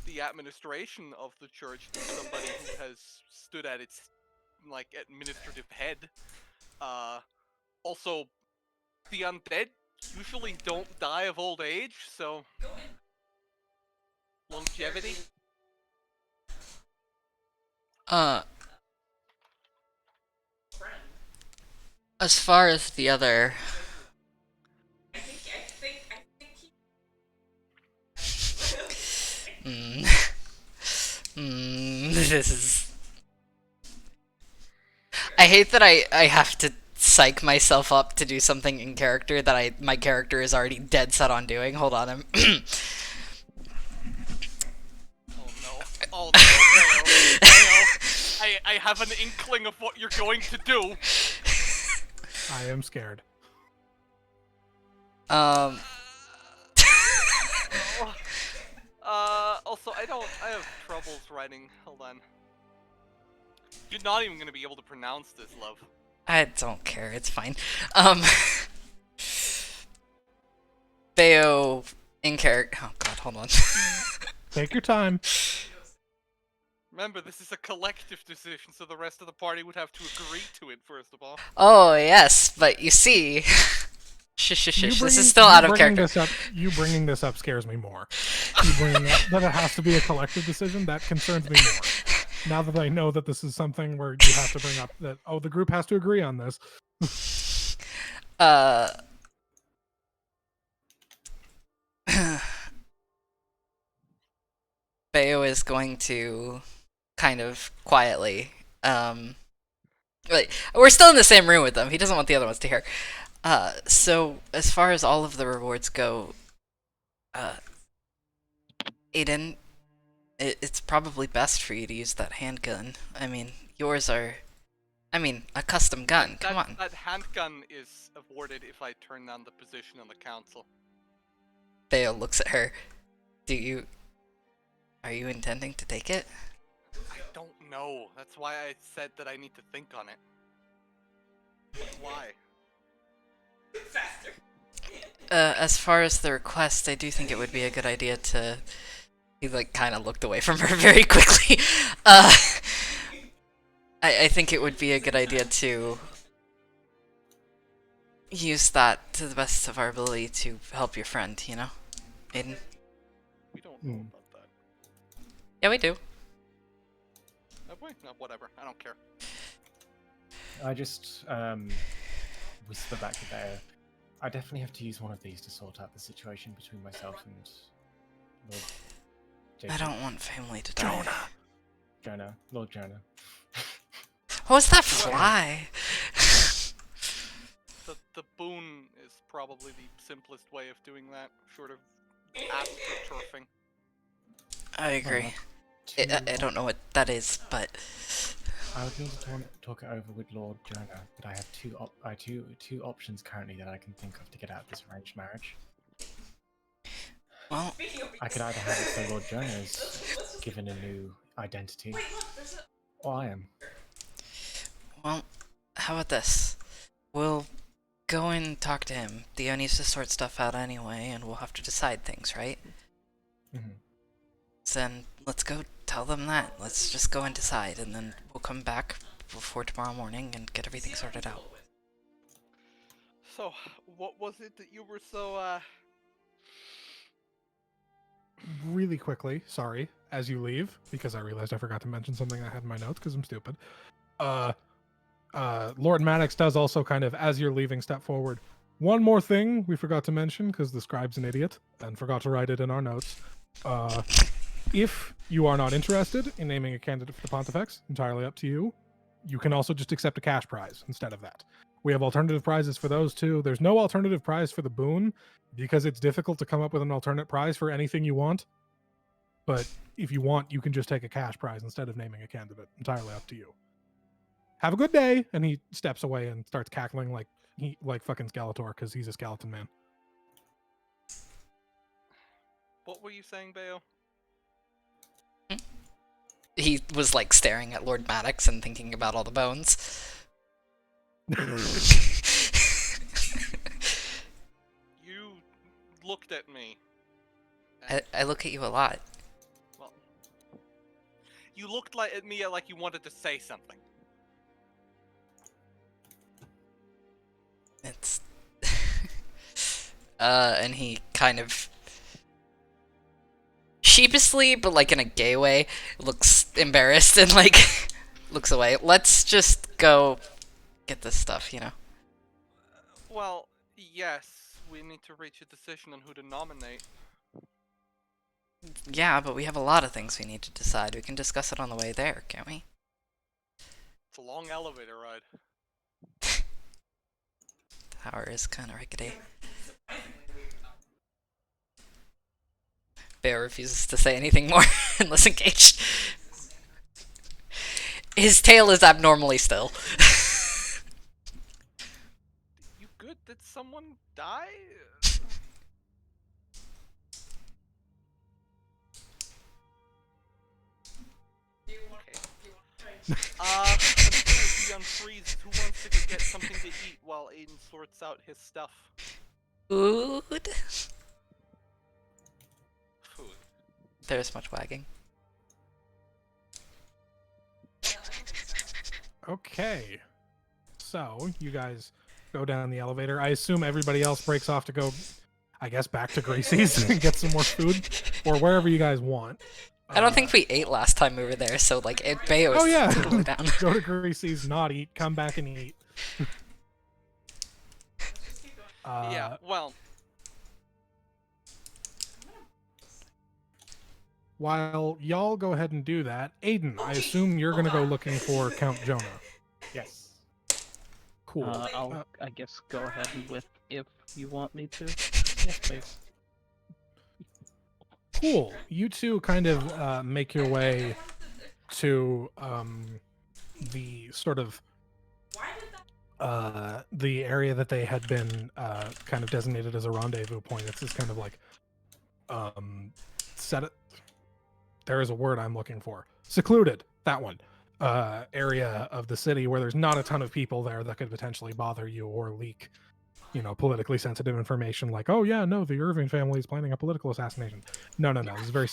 the administration of the church than somebody who has stood at its, like, administrative head. Also, the undead usually don't die of old age, so... longevity? As far as the other... I think this is... I hate that I have to psych myself up to do something in character that my character is already dead set on doing. Hold on, I'm... Oh no, Leo. I have an inkling of what you're going to do. I am scared. Also, I have troubles writing, hold on. You're not even gonna be able to pronounce this, love. I don't care, it's fine. Theo in character... Oh god, hold on. Take your time. Remember, this is a collective decision, so the rest of the party would have to agree to it, first of all. Oh, yes, but you see... Shush. This is still out of character. You bringing this up scares me more. You bringing up that it has to be a collective decision, that concerns me more. Now that I know that this is something where you have to bring up that, oh, the group has to agree on this. Bayo is going to kind of quietly, like, we're still in the same room with them. He doesn't want the other ones to hear. So as far as all of the rewards go, Aiden, it's probably best for you to use that handgun. I mean, yours are, a custom gun. Come on. That handgun is awarded if I turn down the position on the council. Bayo looks at her. Are you intending to take it? I don't know. That's why I said that I need to think on it. Why? faster. As far as the request, I do think it would be a good idea to... He, like, kind of looked away from her very quickly. I think it would be a good idea to use that to the best of our ability to help your friend, you know? Aiden? We don't know about that. Yeah, we do. No, wait, no, whatever. I don't care. I just whisper back to Bear. I definitely have to use one of these to sort out the situation between myself and Lord Jacob. I don't want family to die. Lord Jonah. What was that fly? The boon is probably the simplest way of doing that, short of astroturfing. I agree. I don't know what that is, but... I would need to talk it over with Lord Jonah, but I have two options currently that I can think of to get out of this arranged marriage. Well, I could either have it so Lord Jonah is given a new identity, Well, I am. Well, how about this? We'll go and talk to him. Theo needs to sort stuff out anyway, and we'll have to decide things, right? Mm-hmm. Then let's go tell them that. Let's just go and decide, and then we'll come back before tomorrow morning and get everything sorted out. So, what was it that you were so, Really quickly, sorry, as you leave, because I realized I forgot to mention something I had in my notes because I'm stupid. Lord Maddox does also kind of, as you're leaving, step forward. One more thing we forgot to mention, because the scribe's an idiot and forgot to write it in our notes. If you are not interested in naming a candidate for the Pontifex, entirely up to you. You can also just accept a cash prize instead of that. We have alternative prizes for those too. There's no alternative prize for the boon because it's difficult to come up with an alternate prize for anything you want. But if you want, you can just take a cash prize instead of naming a candidate. Entirely up to you. Have a good day. And he steps away and starts cackling like fucking Skeletor because he's a skeleton man. what were you saying, Bayo? He was like staring at Lord Maddox and thinking about all the bones. You looked at me. I look at you a lot. Well, you looked at me like you wanted to say something. It's and he kind of sheepishly, but like in a gay way, looks embarrassed and like looks away. Let's just go get this stuff, you know. Well, yes, we need to reach a decision on who to nominate. Yeah, but we have a lot of things we need to decide. We can discuss it on the way there, can't we? It's a long elevator ride. Tower is kind of rickety. Bear refuses to say anything more unless engaged. His tail is abnormally still. You good? Did someone die? Until he unfreezes, who wants to go get something to eat while Aiden sorts out his stuff? Food? Food. There's much wagging. Okay. So, you guys go down the elevator. I assume everybody else breaks off to go, I guess, back to Gracie's and get some more food, or wherever you guys want. I don't think we ate last time we were there, so like Bayo is Oh yeah, totally down. go to Gracie's, not eat, come back and eat. Yeah, well, While y'all go ahead and do that, Aiden, I assume you're gonna go looking for Count Jonah. Yes. Cool. I'll, I guess, go ahead with if you want me to. Yes, please. Cool. You two kind of make your way to the sort of the area that they had been kind of designated as a rendezvous point. It's this kind of like set it. There is a word I'm looking for. Secluded. That one. Area of the city where there's not a ton of people there that could potentially bother you or leak, politically sensitive information like, oh yeah, no, the Irving family is planning a political assassination. No. This is very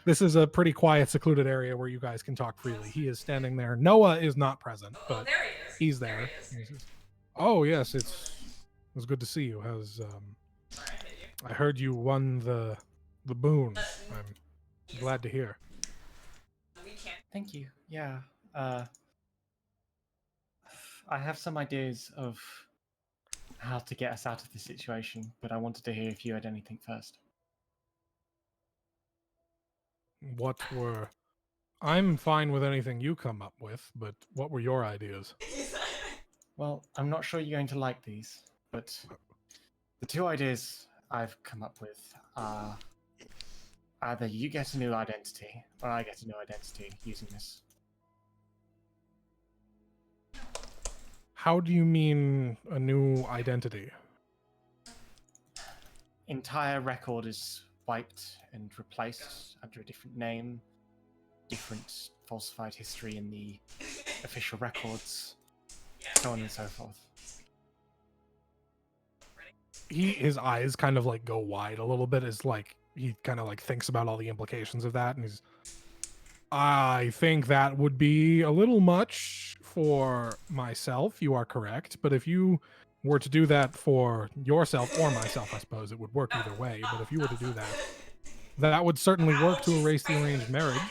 this is a pretty quiet, secluded area where you guys can talk freely. He is standing there. Noah is not present, but there he is. he's there. Oh yes, it was good to see you. How's Sorry, I hit you. I heard you won the boon. I'm glad to hear. We can't. Thank you. Yeah. I have some ideas of how to get us out of this situation, but I wanted to hear if you had anything first. What were I'm fine with anything you come up with, but what were your ideas? Well, I'm not sure you're going to like these, but the two ideas I've come up with are either you get a new identity, or I get a new identity using this. How do you mean a new identity? Entire record is wiped and replaced under a different name. different falsified history in the official records, so on and so forth. His eyes kind of like go wide a little bit as like he kind of like thinks about all the implications of that, and I think that would be a little much for myself. You are correct, but if you were to do that for yourself or myself, I suppose it would work either way. But if you were to do that, that would certainly work to erase the arranged marriage.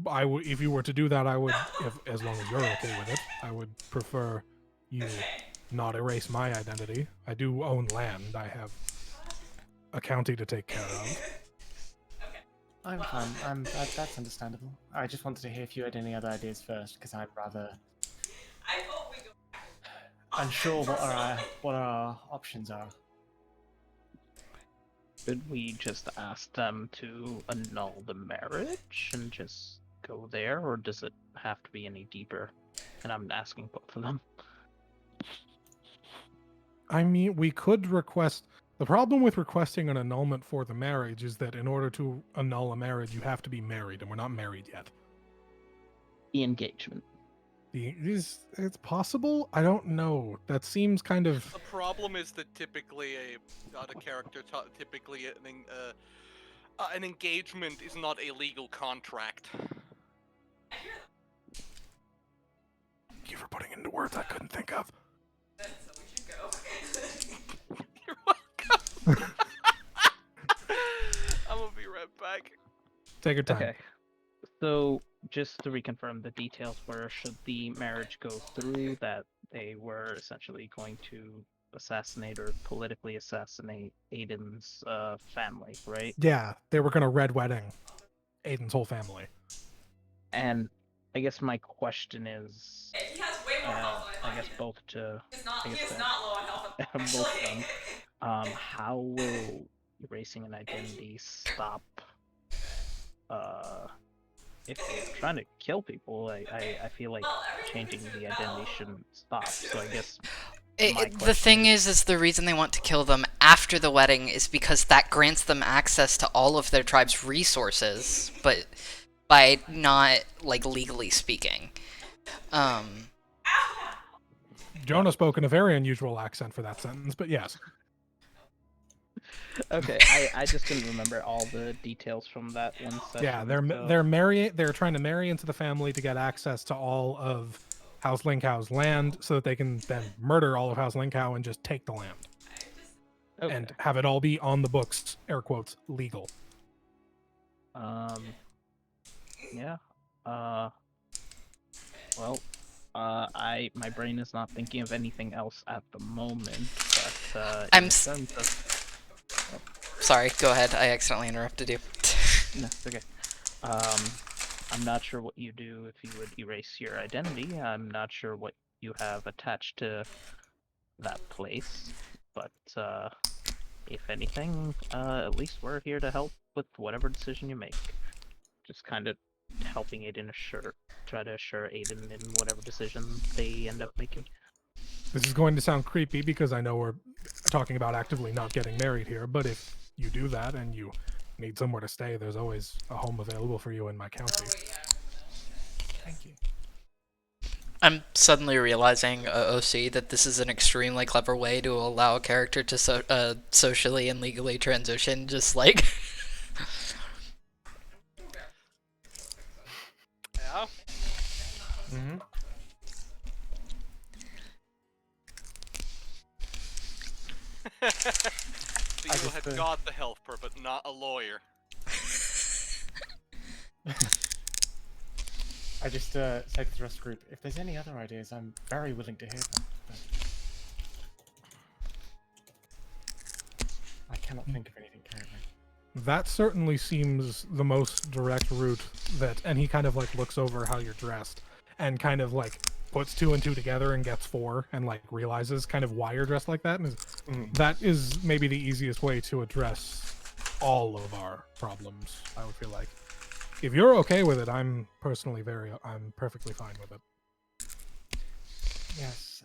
If you were to do that, I would, as long as you're okay with it, I would prefer you not erase my identity. I do own land. I have a county to take care of. I'm fine. That's understandable. I just wanted to hear if you had any other ideas first, because I'm rather unsure what our options are. Should we just ask them to annul the marriage and just go there, or does it have to be any deeper? And I'm asking both of them. I mean, we could request. The problem with requesting an annulment for the marriage is that in order to annul a marriage, you have to be married, and we're not married yet. The engagement. It's possible? I don't know. That seems kind of. The problem is that typically typically an engagement is not a legal contract. Thank you for putting into words I couldn't think of. So we should go. You're welcome. I'm gonna be right back. Take your time. Okay. So, just to reconfirm, the details were, should the marriage go through, that they were essentially going to assassinate or politically assassinate Aiden's family, right? Yeah, they were gonna red wedding Aiden's whole family. And I guess my question is, He has way more health than I I guess thought both to he did. He is that- not low on health, both of actually. them, how will erasing an identity stop? If they're trying to kill people, I feel like changing the identity shouldn't stop. So I guess The thing is the reason they want to kill them after the wedding is because that grants them access to all of their tribe's resources, but by not, like, legally speaking. Jonah spoke in a very unusual accent for that sentence, but yes. okay, I just couldn't remember all the details from that one session. Yeah, so- they're trying to marry into the family to get access to all of House Linkow's land so that they can then murder all of House Linkow and just take the land. Okay. And have it all be on the books, air quotes, legal. Yeah. Well, my brain is not thinking of anything else at the moment, but I'm in s- terms of Sorry, go ahead. I accidentally interrupted you. no, it's okay. I'm not sure what you do if you would erase your identity. I'm not sure what you have attached to that place, but if anything, at least we're here to help with whatever decision you make. Just kind of helping Aiden try to assure Aiden in whatever decision they end up making. This is going to sound creepy because I know we're talking about actively not getting married here, but if you do that and you need somewhere to stay, there's always a home available for you in my county. Thank you. I'm suddenly realizing, OC, that this is an extremely clever way to allow a character to socially and legally transition, just like... Yeah. Mm-hmm. So you had got the health per, but not a lawyer. I just said to the rest of the group, if there's any other ideas, I'm very willing to hear them. But I cannot think of anything currently. That certainly seems the most direct route and he kind of like looks over how you're dressed and kind of like puts 2 and 2 together and gets 4 and like realizes kind of why you're dressed like that. And that is maybe the easiest way to address all of our problems, I would feel like. If you're okay with it, I'm perfectly fine with it. Yes.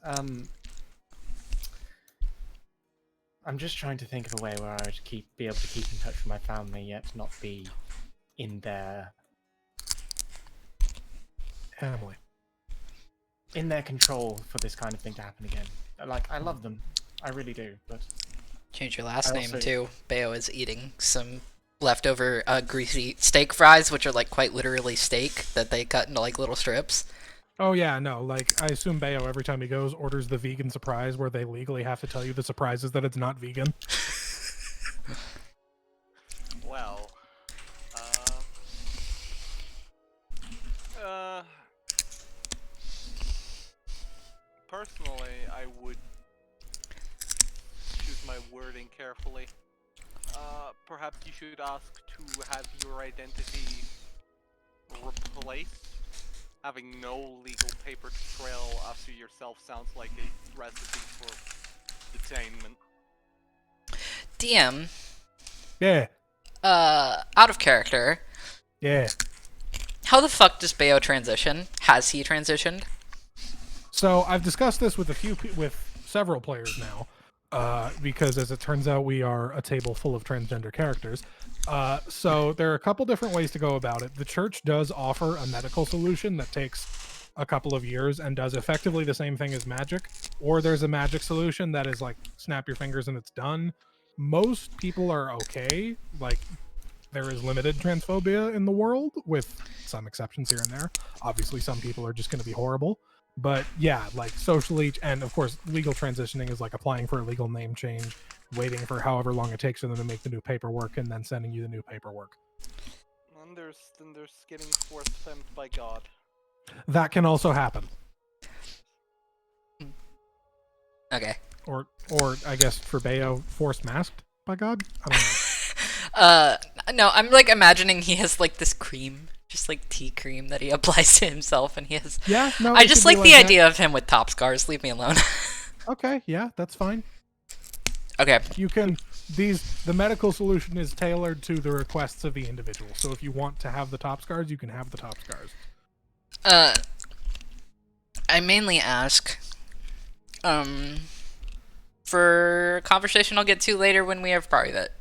I'm just trying to think of a way where I would be able to keep in touch with my family, yet not be in their Family. control for this kind of thing to happen again. Like, I love them, I really do, but Change your last I name also- too. Bayo is eating some leftover greasy steak fries, which are like quite literally steak that they cut into like little strips. Oh yeah, no, like I assume Bayo every time he goes orders the vegan surprise where they legally have to tell you the surprise is that it's not vegan. Well, personally, I would choose my wording carefully. Perhaps you should ask to have your identity replaced. Having no legal paper trail after yourself sounds like a recipe for detainment. DM, Yeah, out of character. yeah. How the fuck does Bayo transition? Has he transitioned? So I've discussed this with with several players now, because as it turns out, we are a table full of transgender characters. So there are a couple different ways to go about it. The church does offer a medical solution that takes a couple of years and does effectively the same thing as magic, or there's a magic solution that is like snap your fingers and it's done. Most people are okay. Like, there is limited transphobia in the world, with some exceptions here and there. Obviously, some people are just going to be horrible. But yeah, like socially, and of course, legal transitioning is like applying for a legal name change, waiting for however long it takes for them to make the new paperwork, and then sending you the new paperwork. And there's getting force femmed by God. That can also happen. Okay. Or I guess for Bayo, forced masked by God? I don't know. No, I'm like imagining he has like this cream, just like tea cream that he applies to himself, and he has. Yeah, no. I it just could be like the that. idea of him with top scars. Leave me alone. Okay, yeah, that's fine. Okay. You can the medical solution is tailored to the requests of the individual. So if you want to have the top scars, you can have the top scars. I mainly ask, for a conversation I'll get to later when we have private.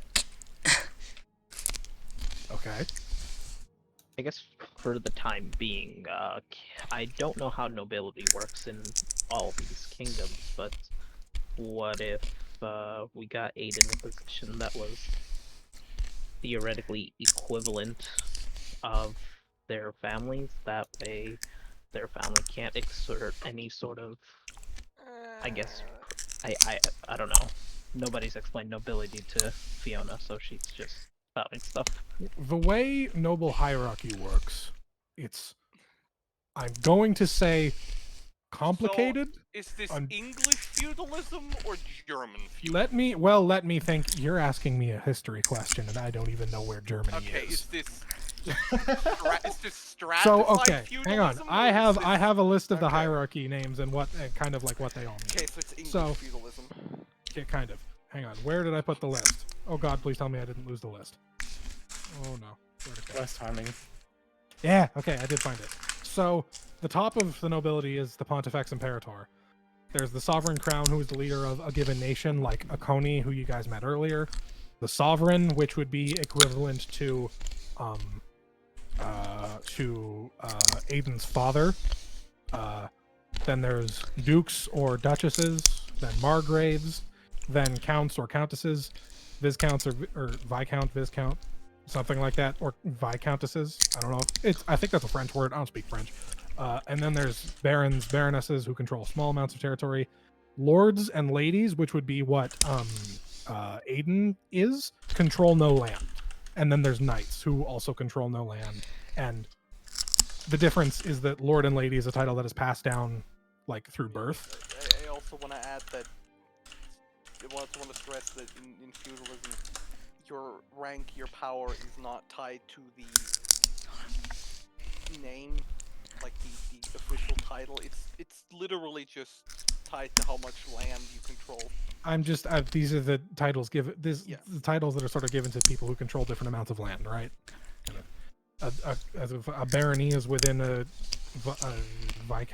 Okay. I guess for the time being, I don't know how nobility works in all these kingdoms, but what if we got Aid in a position that was theoretically equivalent of their families? That way, their family can't exert any sort of, I guess, I don't know. Nobody's explained nobility to Fiona, so she's just spouting stuff. The way noble hierarchy works, I'm going to say complicated. Is this I'm- English feudalism or German feudalism? Let me think. You're asking me a history question, and I don't even know where Germany Okay, is. is this is this stratified So okay, hang on. feudalism, I or is this... have a list of the Okay. hierarchy names and kind of like what they all mean. Okay, so it's English So- feudalism. Yeah, kind of. Hang on. Where did I put the list? Oh God, please tell me I didn't lose the list. Oh no. Where'd it go? worst timing. Yeah, okay, I did find it. So, the top of the nobility is the Pontifex Imperator. There's the Sovereign Crown, who is the leader of a given nation, like Akoni, who you guys met earlier. The Sovereign, which would be equivalent to Aiden's father. Then there's dukes or duchesses, then margraves, then counts or countesses, viscounts or viscount, viscount, something like that, or viscountesses. I don't know. I think that's a French word. I don't speak French. And then there's barons, baronesses who control small amounts of territory, lords and ladies, which would be what Aiden is, control no land. And then there's knights who also control no land. And the difference is that lord and lady is a title that is passed down like through birth. I also want to add that I also want to stress that in feudalism, your rank, your power is not tied to the name, like the official title. It's literally just tied to how much land you control. I'm just these are the titles given. Yeah. The titles that are sort of given to people who control different amounts of land, right? A barony is within a viscounty, What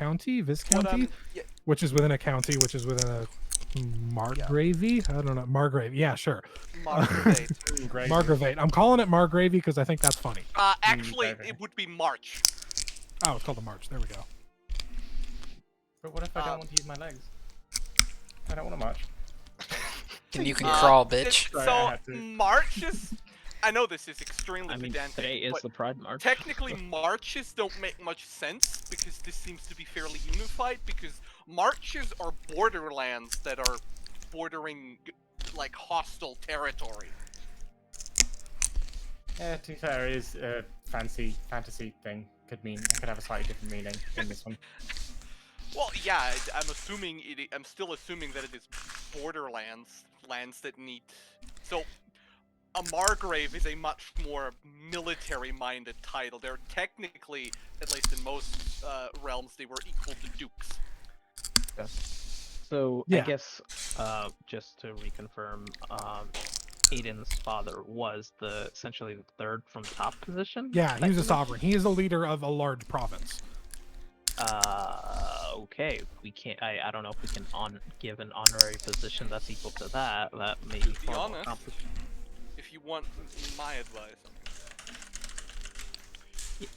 viscounty, yeah, which is within a county, which is within a Margravy? I don't know. Margrave. Yeah, sure. Margravate. Gravy. Margravate. I'm calling it Margravy because I think that's funny. Actually, gravy. it would be March. Oh, it's called the March. There we go. But what if I don't want to use my legs? I don't want to march. And you can crawl, it's- bitch. Sorry, I So had to. marches. I know this is extremely I mean, pedantic, today is but the Pride March. technically marches don't make much sense because this seems to be fairly unified. Because marches are borderlands that are bordering like hostile territory. Yeah, to be fair, it is a fantasy thing. Could have a slightly different meaning in this one. Well, yeah, I'm assuming I'm still assuming that it is borderlands, lands that need. So, a Margrave is a much more military-minded title. They're technically, at least in most realms, they were equal to dukes. So Yeah. I guess just to reconfirm, Aiden's father was essentially the third from top position. Yeah, that he's a you sovereign. He is a leader of a large province. Okay, we can't. I don't know if we can give an honorary position that's equal to that. That may To be be far more honest, complicated. if you want my advice on it,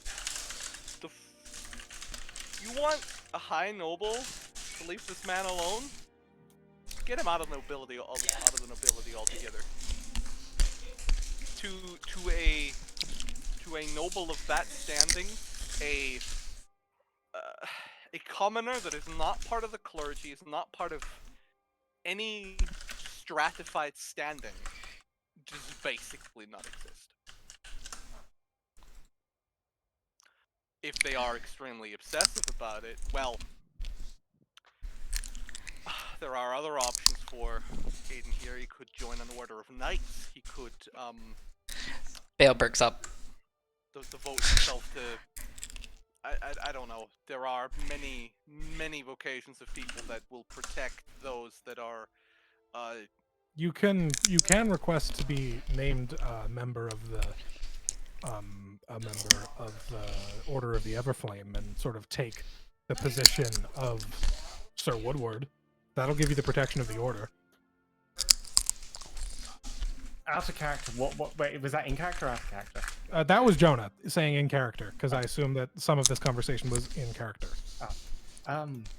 you want a high noble to leave this man alone? Get him out of nobility, out of the nobility altogether. To a noble of that standing, a commoner that is not part of the clergy, is not part of any stratified standing, does basically not exist. If they are extremely obsessive about it, well, there are other options for Aiden here. He could join an order of knights. He could Bale perks up. devote himself to. I don't know. There are many vocations of people that will protect those that are. You can request to be named a member of the Order of the Everflame and sort of take the position of Sir Woodward. That'll give you the protection of the order. Out of character. Wait, was that in character or out of character? That was Jonah saying in character, because I assume that some of this conversation was in character.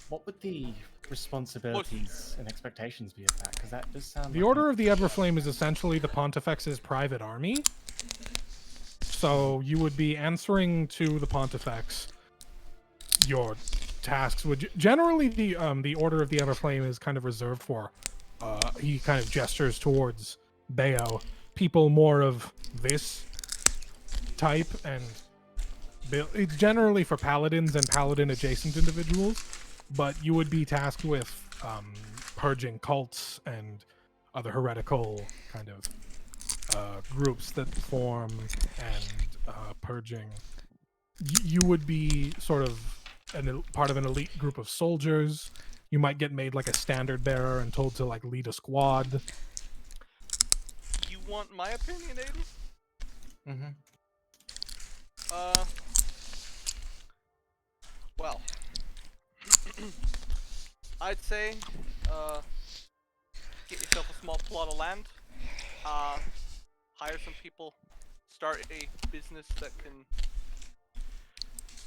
What would the responsibilities and expectations be of that? Because that does sound. The Order of the Everflame is essentially the Pontifex's private army. So you would be answering to the Pontifex. Your tasks would generally the Order of the Everflame is kind of reserved for. He kind of gestures towards Bayo, people more of this type, and it's generally for paladins and paladin adjacent individuals. But you would be tasked with purging cults and other heretical kind of groups that form, and purging. You would be sort of part of an elite group of soldiers. You might get made like a standard bearer and told to like lead a squad. You want my opinion, Aiden? Mm-hmm. Well, I'd say, get yourself a small plot of land, hire some people, start a business that can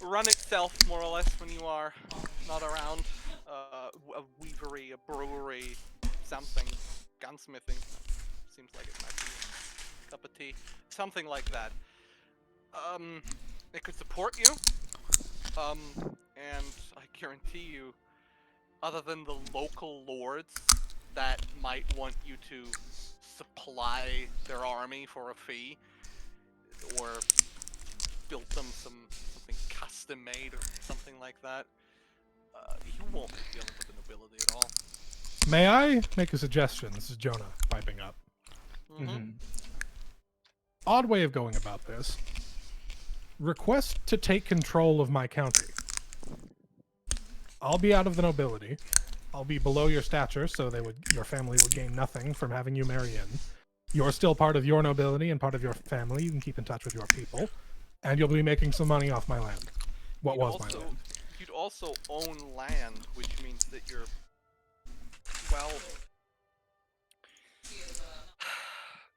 run itself more or less when you are not around, a weavery, a brewery, something, gunsmithing, seems like it might be a cup of tea, something like that. It could support you, and I guarantee you, other than the local lords that might want you to supply their army for a fee, or build them something custom made or something like that, you won't be dealing with the nobility at all. May I make a suggestion? This is Jonah piping up. Mm-hmm. Odd way of going about this. Request to take control of my county. I'll be out of the nobility. I'll be below your stature, so your family would gain nothing from having you marry in. You're still part of your nobility and part of your family. You can keep in touch with your people, and you'll be making some money off my land. What was my land? You'd also own land, which means that well,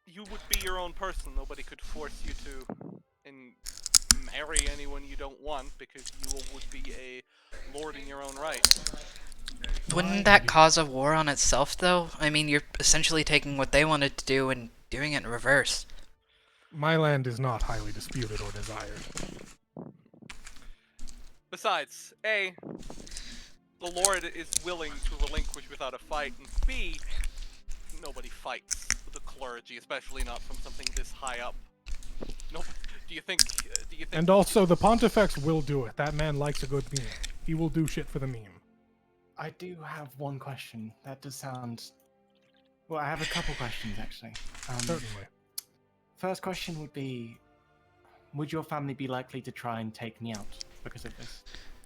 you would be your own person. Nobody could force you to marry anyone you don't want because you would be a lord in your own right. Wouldn't that cause a war on itself, though? I mean, you're essentially taking what they wanted to do and doing it in reverse. My land is not highly disputed or desired. Besides, A, the lord is willing to relinquish without a fight, and B, nobody fights the clergy, especially not from something this high up. No, do you think? And also, the Pontifex will do it. That man likes a good meme. He will do shit for the meme. I do have one question. That does sound... Well, I have a couple questions, actually. Certainly. First question would be, would your family be likely to try and take me out because of this?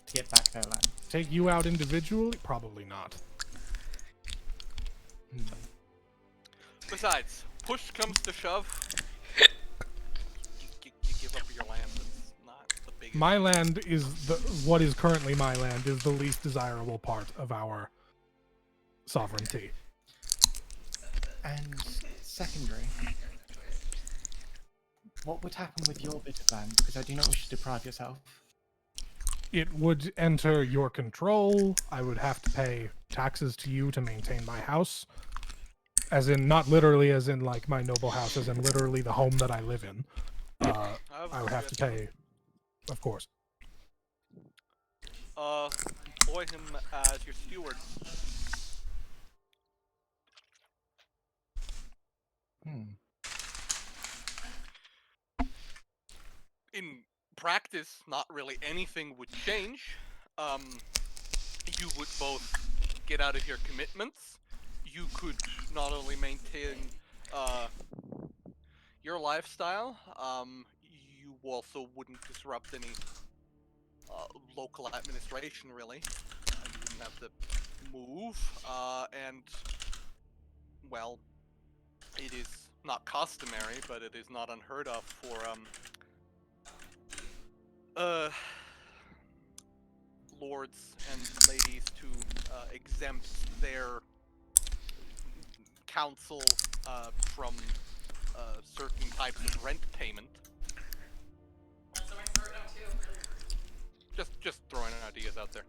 To get back their land? Take you out individually? Probably not. Besides, push comes to shove, you give up your land. It's not the biggest. My land is what is currently my land is the least desirable part of our sovereignty. And secondary, what would happen with your bit of land? Because I do not wish to deprive yourself. It would enter your control. I would have to pay taxes to you to maintain my house. As in, not literally as in like my noble house, as in literally the home that I live in. I would have to pay, of course. Employ him as your steward. In practice, not really anything would change. You would both get out of your commitments. You could not only maintain your lifestyle, you also wouldn't disrupt any local administration, really. You wouldn't have to move, and, well, it is not customary, but it is not unheard of for, lords and ladies to exempt their council from certain types of rent payment. That's what my throat now too. Just throwing ideas out there.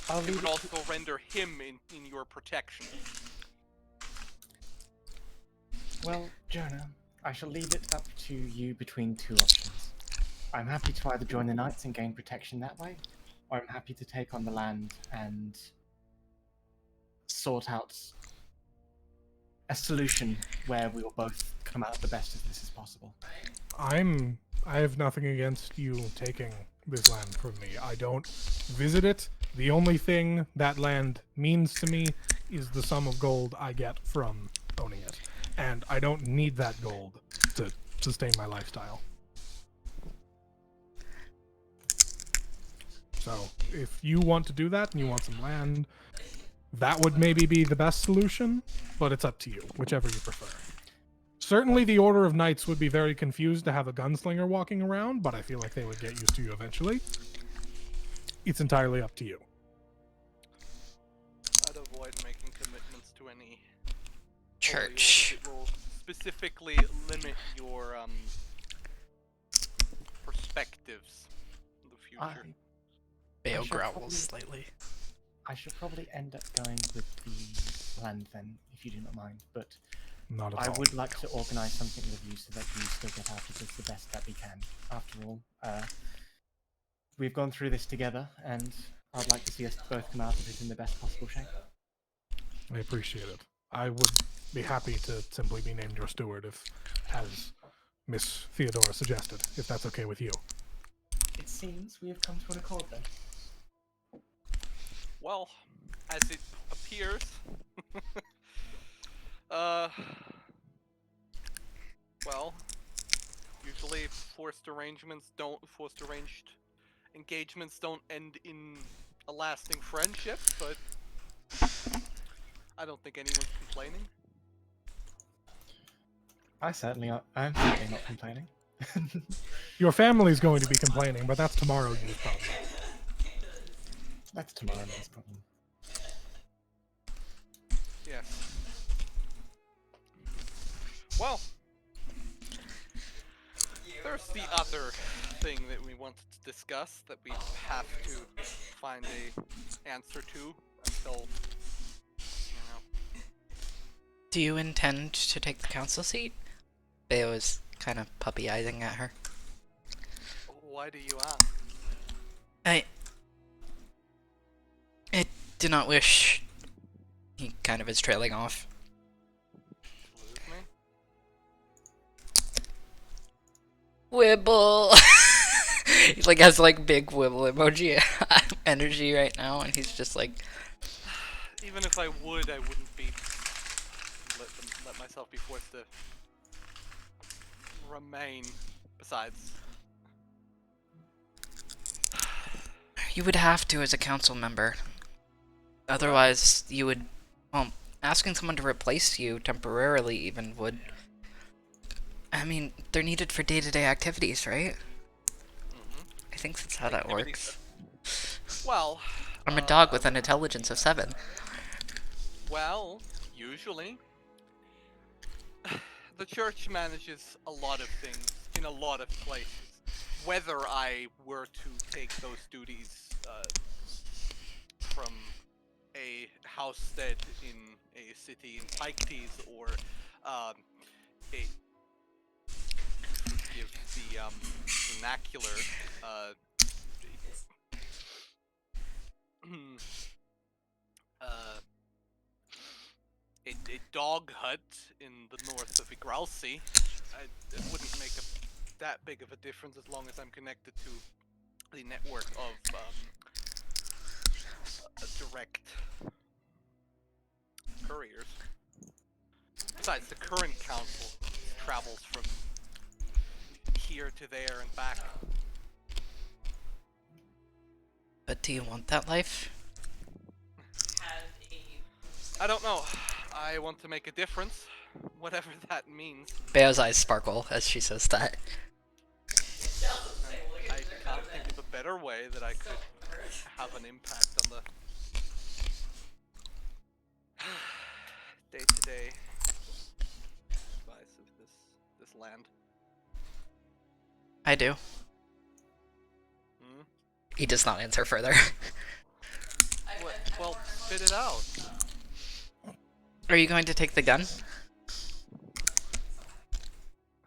It would also render him in your protection. Well, Jonah, I shall leave it up to you between two options. I'm happy to either join the Knights and gain protection that way, or I'm happy to take on the land and sort out a solution where we will both come out the best of this as possible. I have nothing against you taking this land from me. I don't visit it. The only thing that land means to me is the sum of gold I get from owning it. And I don't need that gold to sustain my lifestyle. So, if you want to do that and you want some land, that would maybe be the best solution, but it's up to you, whichever you prefer. Certainly the Order of Knights would be very confused to have a gunslinger walking around, but I feel like they would get used to you eventually. It's entirely up to you. I'd avoid making commitments to any Church. It will specifically limit your perspectives in the future. Bale should growls probably- slightly. I should probably end up going with the land then, if you do not mind, but Not at I all. would like to organise something with you so that you still get out of this the best that we can. After all, we've gone through this together, and I'd like to see us both come out of it in the best possible shape. I appreciate it. I would be happy to simply be named your steward if, as Miss Theodora suggested, if that's okay with you. It seems we have come to an accord then. Well, as it appears, well, usually forced arranged engagements don't end in a lasting friendship, but I don't think anyone's complaining. I'm certainly not complaining. Your family's going to be complaining, but that's tomorrow's news problem. That's tomorrow's problem. Yes. Well, there's the other thing that we wanted to discuss that we have to find a answer to until, you know. Do you intend to take the council seat? Beo is kind of puppy-eying at her. Why do you ask? I do not wish... He kind of is trailing off. Lose me? Wibble! He like has like big wibble emoji energy right now, and he's just like... Even if I would, I wouldn't be let myself be forced to remain. Besides, You would have to as a council member. Otherwise, you would... Well, asking someone to replace you temporarily even would... I mean, they're needed for day-to-day activities, right? I think that's how that works. well, I'm a dog with an intelligence of 7. well, usually, the church manages a lot of things in a lot of places. Whether I were to take those duties from a housestead in a city in Piketees or a give the vernacular a dog hut in the north of Igralsi, it wouldn't make that big of a difference as long as I'm connected to the network of direct couriers. Besides, the current council travels from here to there and back. But do you want that life? I don't know. I want to make a difference, whatever that means. Beo's eyes sparkle as she says that. I can't think of a better way that I could have an impact on the day-to-day advice of this land. I do. Hmm? He does not answer further. Well, spit it out. Are you going to take the gun?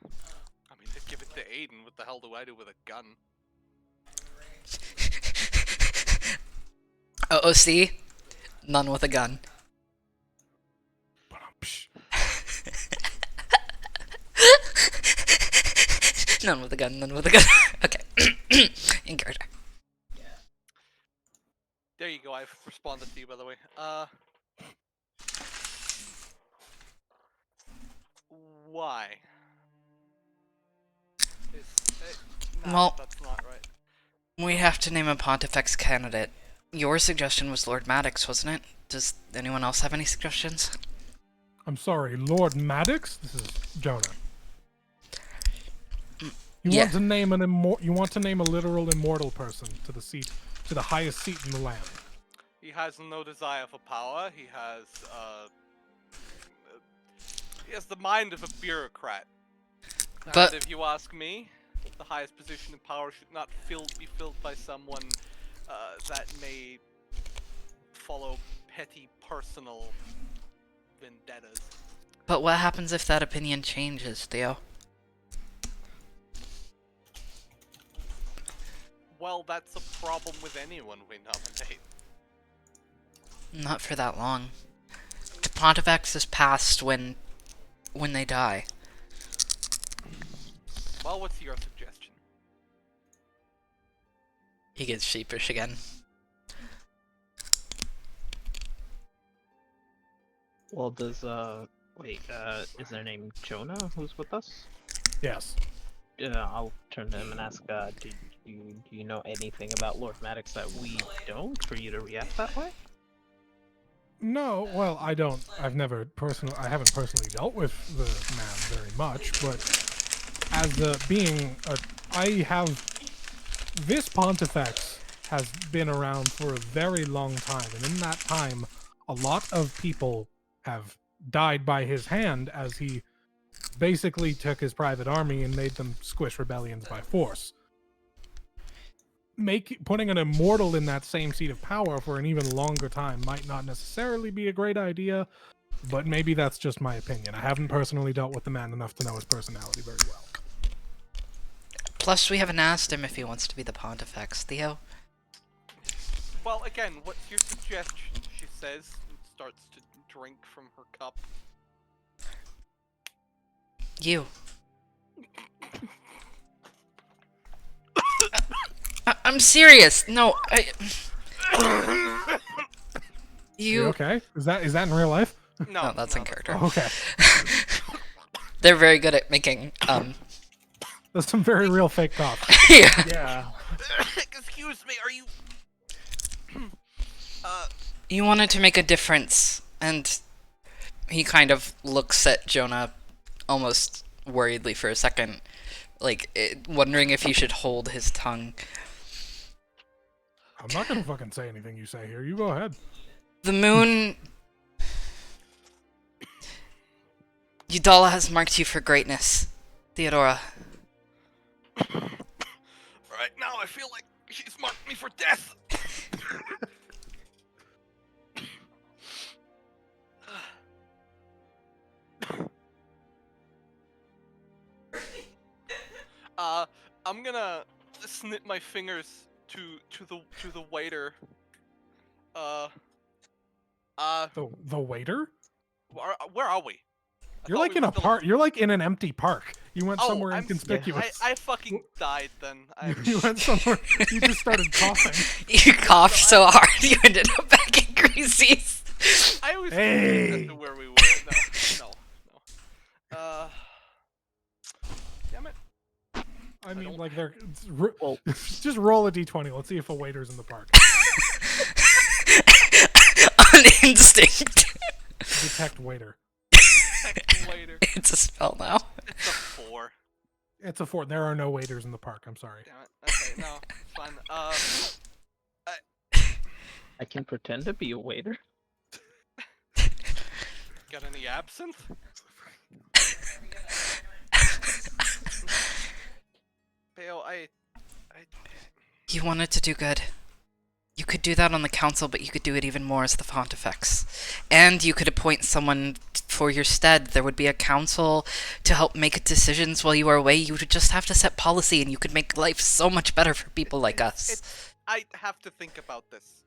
I mean, I'd give it to Aiden. What the hell do I do with a gun? OOC? None with a gun. None with a gun, none with a gun. Okay. Encourage. There you go, I've responded to you, by the way. Why? No, Well- that's not right. We have to name a Pontifex candidate. Your suggestion was Lord Maddox, wasn't it? Does anyone else have any suggestions? I'm sorry, Lord Maddox? This is Jonah. You Yeah. want to name you want to name a literal immortal person to the seat, to the highest seat in the land. He has no desire for power. He has the mind of a bureaucrat. But- And if you ask me, the highest position in power should not be filled by someone that may follow petty personal vendettas. But what happens if that opinion changes, Theo? Well, that's a problem with anyone we nominate. Not for that long. The Pontifex is passed when they die. Well, what's your suggestion? He gets sheepish again. Well, does wait, is their name Jonah who's with us? Yes. I'll turn to him and ask, do you know anything about Lord Maddox that we don't, for you to react that way? No, well, I don't. I haven't personally dealt with the man very much, but as I have this Pontifex has been around for a very long time, and in that time, a lot of people have died by his hand as he basically took his private army and made them squish rebellions by force. Putting an immortal in that same seat of power for an even longer time might not necessarily be a great idea, but maybe that's just my opinion. I haven't personally dealt with the man enough to know his personality very well. Plus, we haven't asked him if he wants to be the Pontifex. Theo? Well, again, what's your suggestion? She says and starts to drink from her cup. You. I'm serious. No, You okay? Is that in real life? No, that's in character. Oh, okay. They're very good at making, That's some very real fake talk. yeah. Yeah. Excuse me, are you... You wanted to make a difference, and he kind of looks at Jonah almost worriedly for a second, like, wondering if he should hold his tongue. I'm not gonna fucking say anything you say here. You go ahead. The moon... Udala has marked you for greatness, Theodora. Right now, I feel like she's marked me for death. I'm gonna snip my fingers to the waiter. The waiter? Where are we? You're like in a park. You're like in an empty park. You went Oh, somewhere I'm- inconspicuous. I fucking died then. You went somewhere. You just started coughing. You coughed so hard you ended up back in Greasy's. I was Hey. confused as to where we were. No. Damn it. I mean, don't- like they're Well- just roll a d20. Let's see if a waiter's in the park. On instinct. Detect waiter. Later. It's a spell now. It's a 4. It's a 4. There are no waiters in the park. I'm sorry. Damn it. Okay, no, it's fine. I can pretend to be a waiter. Got any absinthe? Bale, You wanted to do good. You could do that on the council, but you could do it even more as the Pontifex. And you could appoint someone for your stead. There would be a council to help make decisions while you are away. You would just have to set policy, and you could make life so much better for people like us. I have to think about this.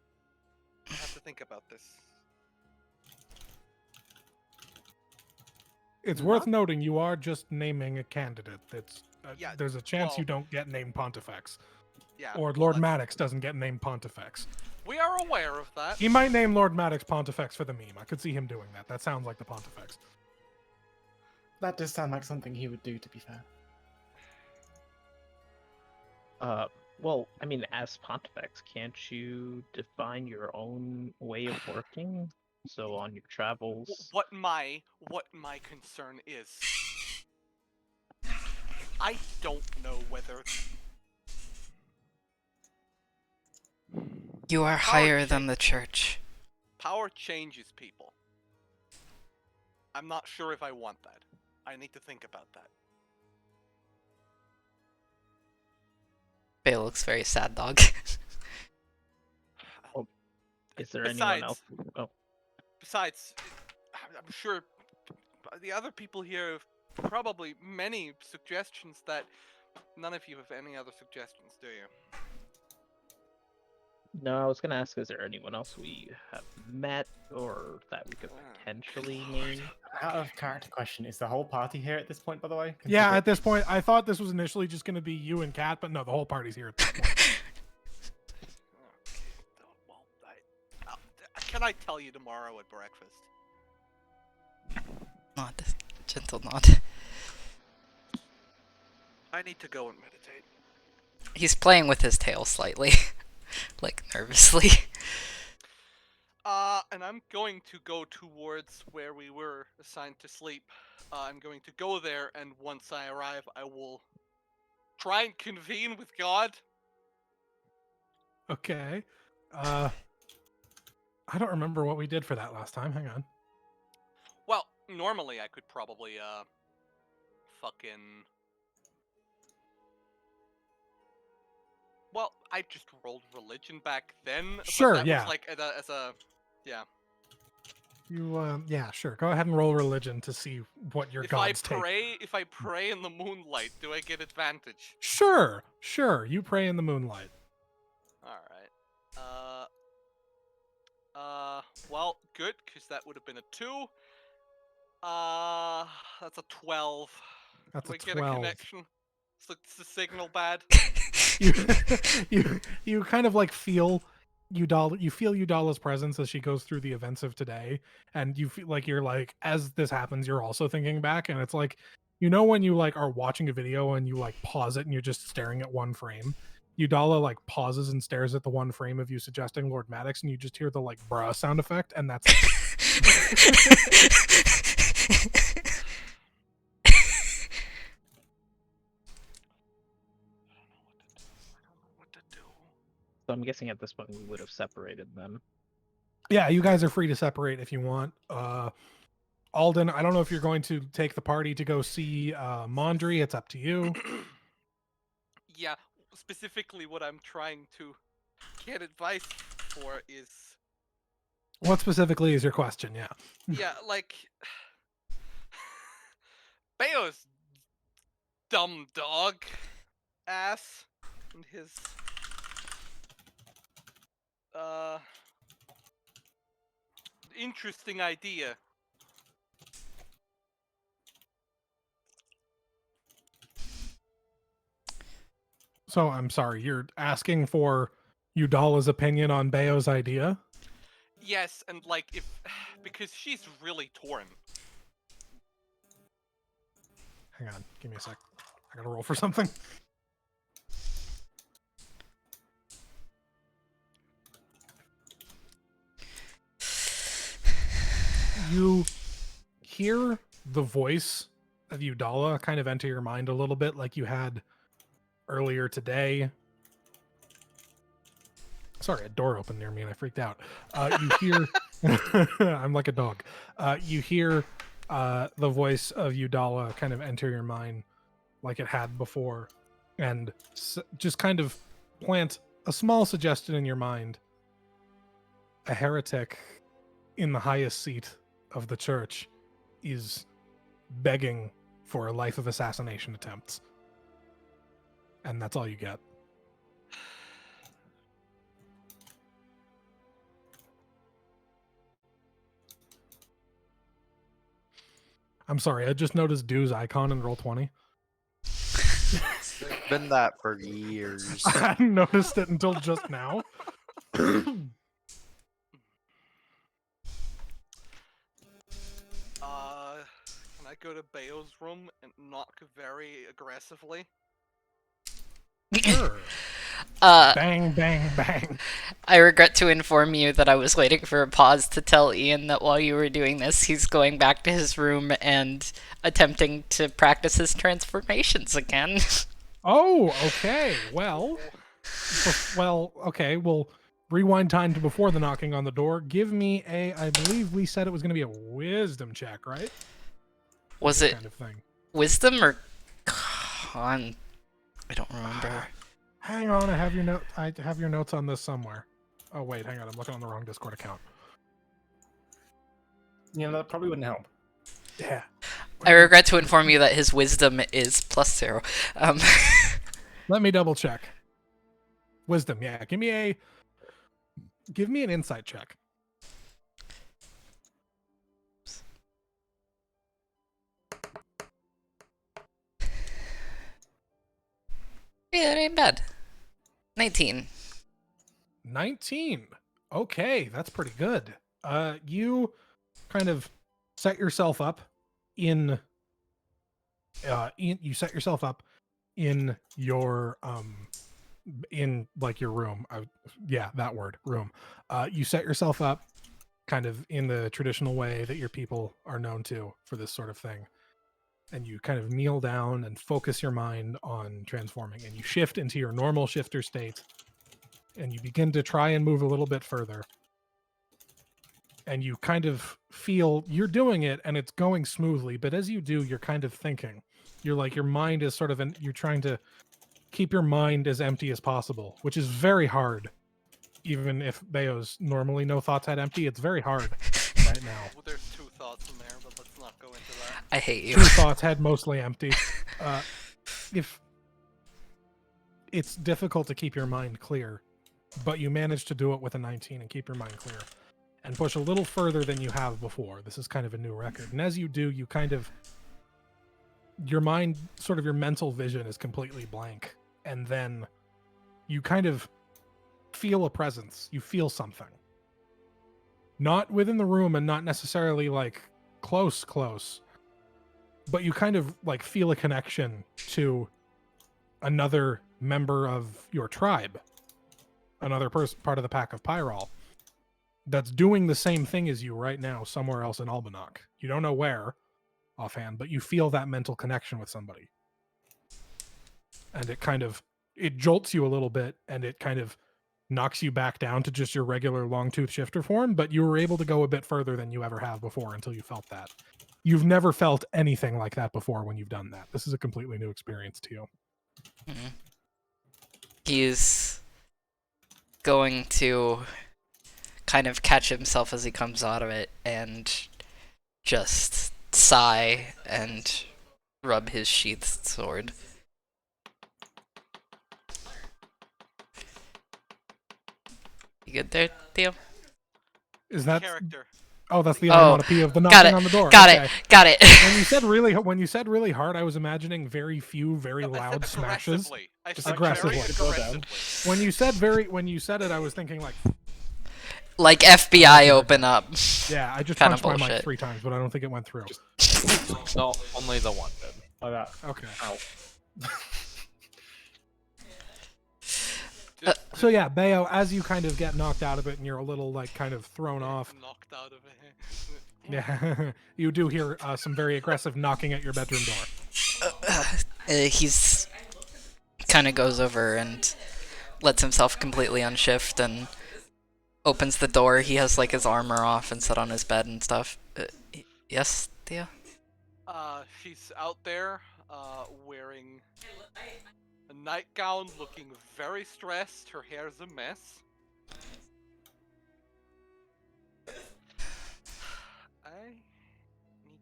It's worth noting you are just naming a candidate. That's Yeah, there's a chance you well- don't get named Pontifex, Yeah. or well, Lord that's- Maddox doesn't get named Pontifex. We are aware of that. He might name Lord Maddox Pontifex for the meme. I could see him doing that. That sounds like the Pontifex. That does sound like something he would do, to be fair. Well, I mean, as Pontifex, can't you define your own way of working? So on your travels, What my concern is. I don't know whether You are Power higher than the church. power changes people. I'm not sure if I want that. I need to think about that. Bale looks very sad, dog. is there anyone Besides- else? Oh, Besides, I'm sure the other people here have probably many suggestions that none of you have any other suggestions, do you? no, I was gonna ask, is there anyone else we have met or that we could potentially name? Out of character question, is the whole party here at this point, by the way? Yeah, Consider- at this point, I thought this was initially just going to be you and Kat, but no, the whole party's here at this point. Well, can I tell you tomorrow at breakfast? Nod. Gentle nod. I need to go and meditate. He's playing with his tail slightly. Like, nervously. And I'm going to go towards where we were assigned to sleep. I'm going to go there, and once I arrive, I will try and convene with God. Okay. I don't remember what we did for that last time. Hang on. Well, normally I could probably fucking. Well, I just rolled religion back then. Sure, But that yeah. was like as a yeah. You yeah, sure. Go ahead and roll religion to see what your gods take. If I pray in the moonlight, do I get advantage? Sure. You pray in the moonlight. All right. Well, good, because that would have been a 2. That's a 12. That's Do a I get 12. a connection? Is the signal bad? you you kind of like feel Udala's presence as she goes through the events of today, and you feel like you're like, as this happens, you're also thinking back, and it's like, when you like are watching a video and you like pause it and you're just staring at one frame. Udala like pauses and stares at the one frame of you suggesting Lord Maddox, and you just hear the like bruh sound effect, and that's So I'm guessing at this point we would have separated them. Yeah, you guys are free to separate if you want. Alden, I don't know if you're going to take the party to go see Mondry. It's up to you. Yeah, specifically what I'm trying to get advice for is... What specifically is your question? Yeah. Yeah, like... Bayo's dumb dog ass and his... interesting idea. So I'm sorry, you're asking for Udala's opinion on Bayo's idea? Yes, and like if... because she's really torn. Hang on, give me a sec. I gotta roll for something. You hear the voice of Udala kind of enter your mind a little bit, like you had earlier today. Sorry, a door opened near me and I freaked out. You hear... I'm like a dog. You hear the voice of Udala kind of enter your mind like it had before, and just kind of plant a small suggestion in your mind. A heretic in the highest seat of the church is begging for a life of assassination attempts. And that's all you get. I'm sorry, I just noticed Dew's icon in Roll20. Been that for years. I hadn't noticed it until just now. Can I go to Bayo's room and knock very aggressively? Sure. Uh, Bang, bang, bang. I regret to inform you that I was waiting for a pause to tell Ian that while you were doing this, he's going back to his room and attempting to practice his transformations again. Oh, okay. Well, okay. We'll rewind time to before the knocking on the door. Give me I believe we said it was going to be a wisdom check, right? Was This it kind of thing. wisdom or con? I don't remember. Hang on, I have your notes on this somewhere. Oh wait, hang on, I'm looking on the wrong Discord account. Yeah, that probably wouldn't help. Yeah. I regret to inform you that his wisdom is +0. Let me double check. Wisdom, yeah. Give me an insight check. Yeah, it ain't bad. 19. 19. Okay, that's pretty good. You kind of set yourself up in you set yourself up in your in like your room. Yeah, that word, room. You set yourself up kind of in the traditional way that your people are known to for this sort of thing. And you kind of kneel down and focus your mind on transforming, and you shift into your normal shifter state, and you begin to try and move a little bit further. And you kind of feel you're doing it and it's going smoothly, but as you do, you're kind of thinking. You're like, your mind is sort of, you're trying to keep your mind as empty as possible, which is very hard. Even if Bayo's normally no thoughts had empty, it's very hard right now. Well, there's 2 thoughts in there, but let's not go into that. I hate you. 2 thoughts had mostly empty. If it's difficult to keep your mind clear, but you manage to do it with a 19 and keep your mind clear and push a little further than you have before. This is kind of a new record. And as you do, you kind of, your mind, sort of your mental vision is completely blank. And then you kind of feel a presence. You feel something. Not within the room and not necessarily like close, but you kind of like feel a connection to another member of your tribe, another part of the pack of Pyrol that's doing the same thing as you right now somewhere else in Albanach. You don't know where offhand, but you feel that mental connection with somebody. And it jolts you a little bit, and it kind of knocks you back down to just your regular long tooth shifter form, but you were able to go a bit further than you ever have before until you felt that. You've never felt anything like that before when you've done that. This is a completely new experience to you. Mm-hmm. He's going to kind of catch himself as he comes out of it and just sigh and rub his sheathed sword. You good there, Theo? Is that Character. Oh, that's the Oh, onomatopoeia of the got knocking it, on the door. Got Okay. it. Got it. When you said really hard, I was imagining very few, very No, I said loud smashes. aggressively. I Just said aggressively. very Go down. aggressively. When you said it, I was thinking like, Like FBI open up. yeah, I just Kinda punched my mic bullshit. 3 times, but I don't think it went through. No, only the one did. Like that. Okay. Ow. So yeah, Bayo, as you kind of get knocked out of it and you're a little like kind of thrown off, Knocked out of it. yeah, you do hear some very aggressive knocking at your bedroom door. He's kind of goes over and lets himself completely unshift and opens the door. He has like his armor off and set on his bed and stuff. Yes, Theo? She's out there, wearing a nightgown, looking very stressed. Her hair's a mess. I need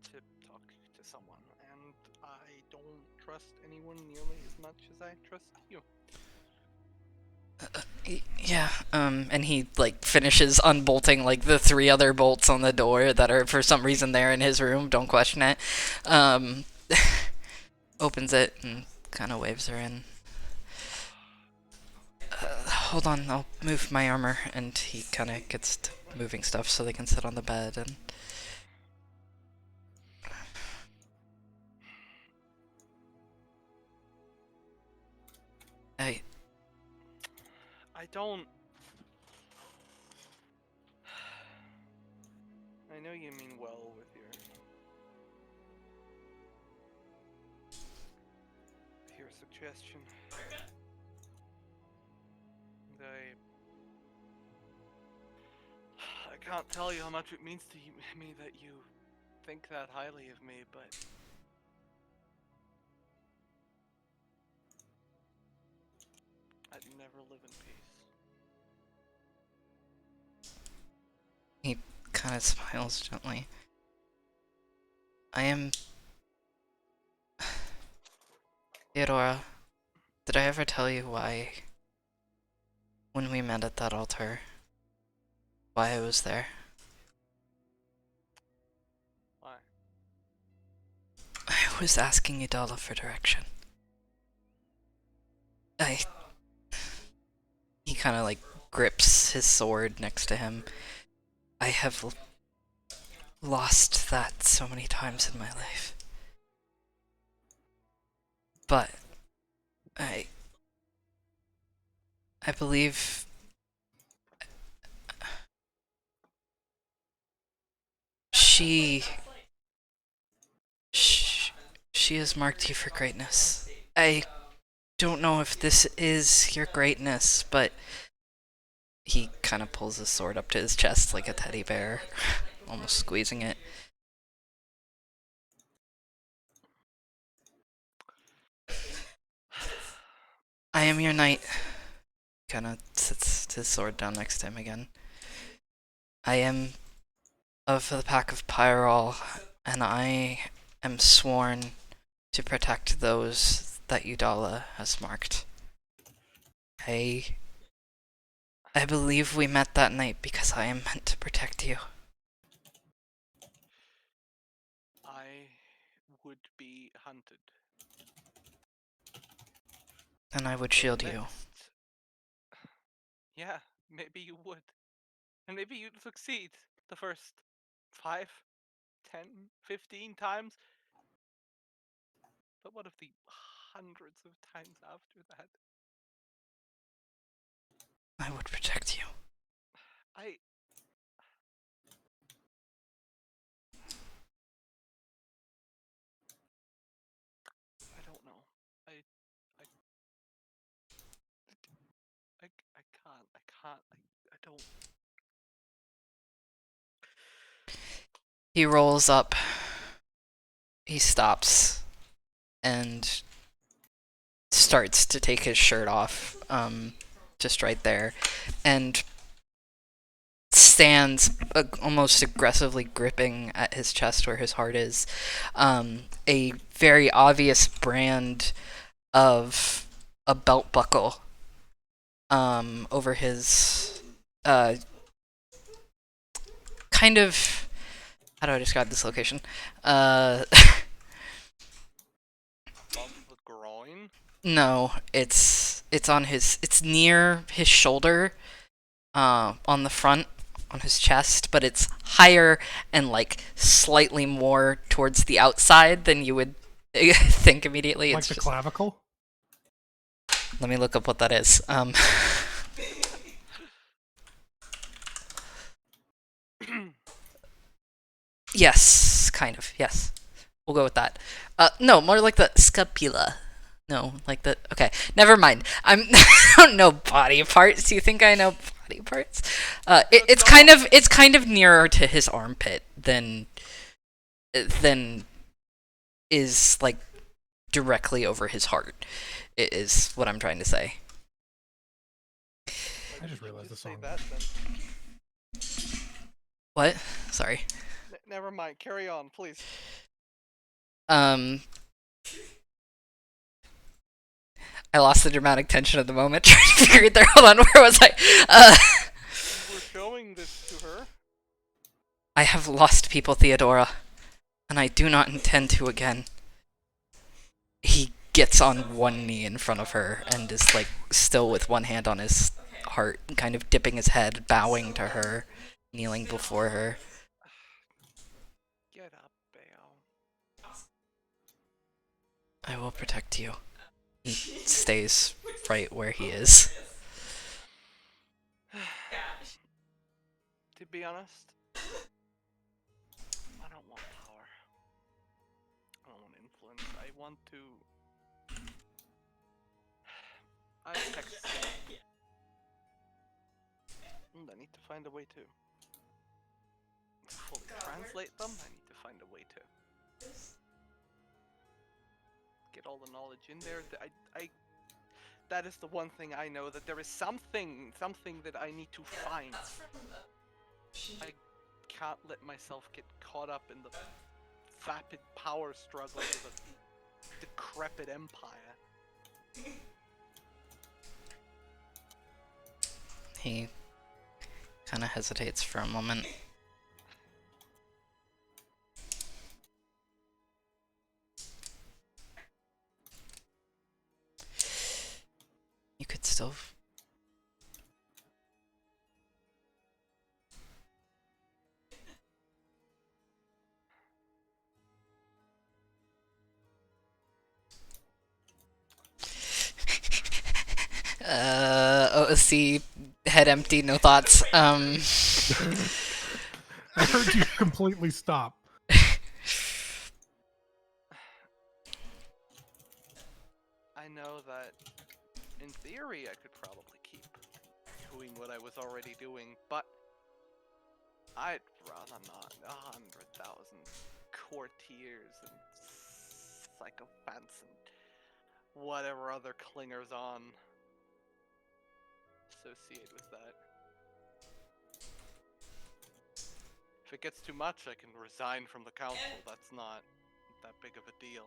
to talk to someone, and I don't trust anyone nearly as much as I trust you. Yeah, and he like finishes unbolting like the 3 other bolts on the door that are for some reason there in his room. Don't question it. Opens it and kind of waves her in. Hold on, I'll move my armor, and he kind of gets to moving stuff so they can sit on the bed and. I don't. I know you mean well with your suggestion. I can't tell you how much it means to me that you think that highly of me, but I'd never live in peace. He kind of smiles gently. I am. Theodora, did I ever tell you why, when we met at that altar, why I was there? Why? I was asking Idala for direction. He kind of like grips his sword next to him. I have lost that so many times in my life. But I believe she has marked you for greatness. don't know if this is your greatness, but he kind of pulls his sword up to his chest like a teddy bear, almost squeezing it. I am your knight. Kind of sits his sword down next to him again. I am of the pack of Pyrol, and I am sworn to protect those that Udala has marked. I believe we met that night because I am meant to protect you. I would be hunted. And I would shield you. Next- Yeah, maybe you would. And maybe you'd succeed the first 5, 10, 15 times. But what of the hundreds of times after that? I would protect you. I don't know. I can't. I don't. He rolls up. He stops and starts to take his shirt off, just right there, and stands almost aggressively gripping at his chest where his heart is. A very obvious brand of a belt buckle over his kind of, how do I describe this location? Above the groin. No, it's on his, it's near his shoulder, on the front, on his chest, but it's higher and like slightly more towards the outside than you would think immediately. Like It's the just, clavicle? let me look up what that is. Yes, kind of. Yes, we'll go with that. No, more like the scapula. No, like the. Okay, never mind. I don't know body parts. You think I know body parts? It's kind of nearer to his armpit than is like directly over his heart. It is what I'm trying to say. I just realized the Say song. that then. What? Sorry. Never mind. Carry on, please. I lost the dramatic tension of the moment. Trying to figure it there. Hold on, where was I? You were showing this to her. I have lost people, Theodora, and I do not intend to again. He gets on one knee in front of her and is like still with one hand on his heart, kind of dipping his head, bowing to her, kneeling before her. Get up, Bale. I will protect you. He stays right where he is. To be honest, I don't want power. I don't want influence. I want to. I text them. And I need to find a way to fully translate them. I need to find a way to get all the knowledge in there. That is the one thing I know, that there is something that I need to find. I can't let myself get caught up in the vapid power struggle of a decrepit empire. He kind of hesitates for a moment. You could still. OC, head empty, no thoughts. I heard you completely stop. I know that in theory I could probably keep doing what I was already doing, but I'd rather not 100,000 courtiers and sycophants and whatever other clingers on associated with that. If it gets too much, I can resign from the council. That's not that big of a deal.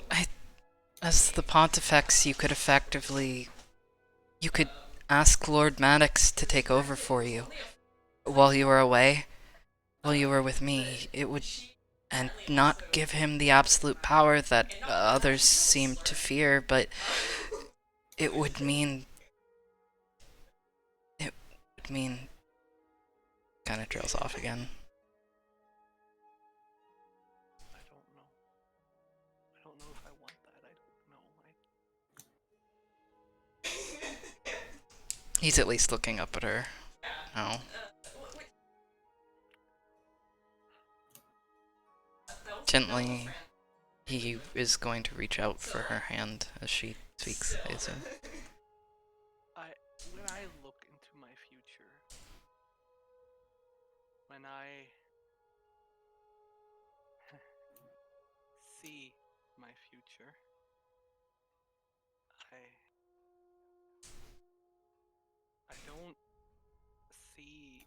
But As the Pontifex, you could ask Lord Maddox to take over for you while you were away, while you were with me. It would, and not give him the absolute power that others seem to fear, but it would mean, kind of trails off again. I don't know. I don't know if I want that. I don't know. He's at least looking up at her. Oh. Gently, he is going to reach out for her hand as she speaks, I assume. When I look into my future, when I see my future, I don't see.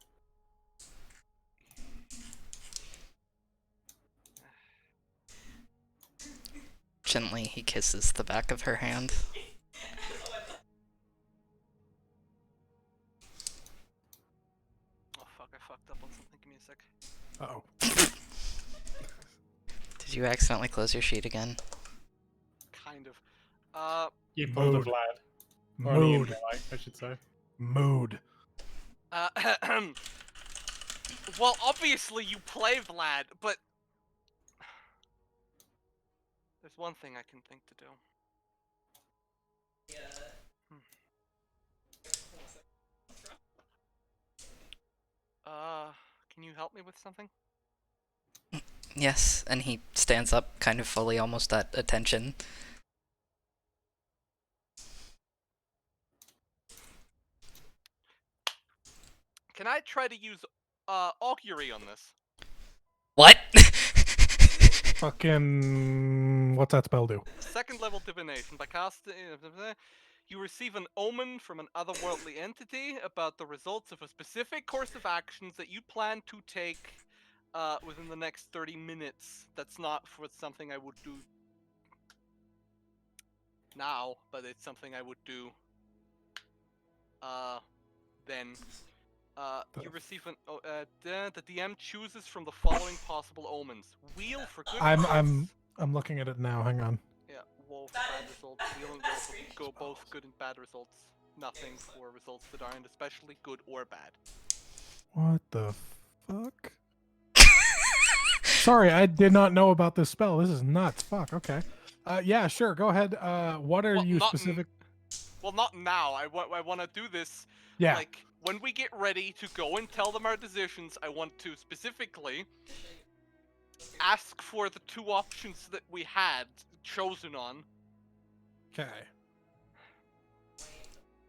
Gently, he kisses the back of her hand. Oh fuck! I fucked up on something. Give me a sec. Uh-oh. Did you accidentally close your sheet again? Kind of. You pulled a Mood. Vlad. Or an Ian Mood. White, I should say. Mood. Well, obviously you play Vlad, but there's one thing I can think to do. Can you help me with something? Yes, and he stands up, kind of fully, almost at attention. Can I try to use augury on this? What? Fucking... What's that spell do? Second level divination. By casting, you receive an omen from an otherworldly entity about the results of a specific course of actions that you plan to take within the next 30 minutes. That's not for something I would do now, but it's something I would do then. You receive an the DM chooses from the following possible omens: wheel for good results. I'm looking at it now. Hang on. Yeah, woe for bad results. Wheel and woe for both good and bad results. Nothing for results that aren't especially good or bad. What the fuck? Sorry, I did not know about this spell. This is nuts. Fuck. Okay. Yeah, sure. Go ahead. What are you specific? Well, not now. I want to do this. Yeah. Like when we get ready to go and tell them our decisions, I want to specifically ask for the two options that we had chosen on. Okay.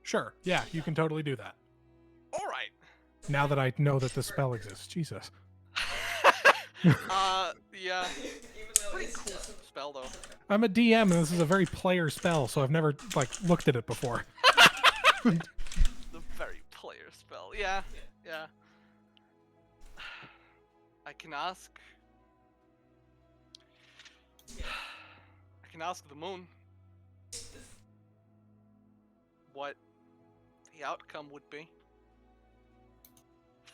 Sure. Yeah, you can totally do that. All right. Now that I know that the spell exists. Jesus. Yeah. Pretty cool spell though. I'm a DM and this is a very player spell, so I've never like looked at it before. The very player spell. Yeah. Yeah. I can ask the moon what the outcome would be.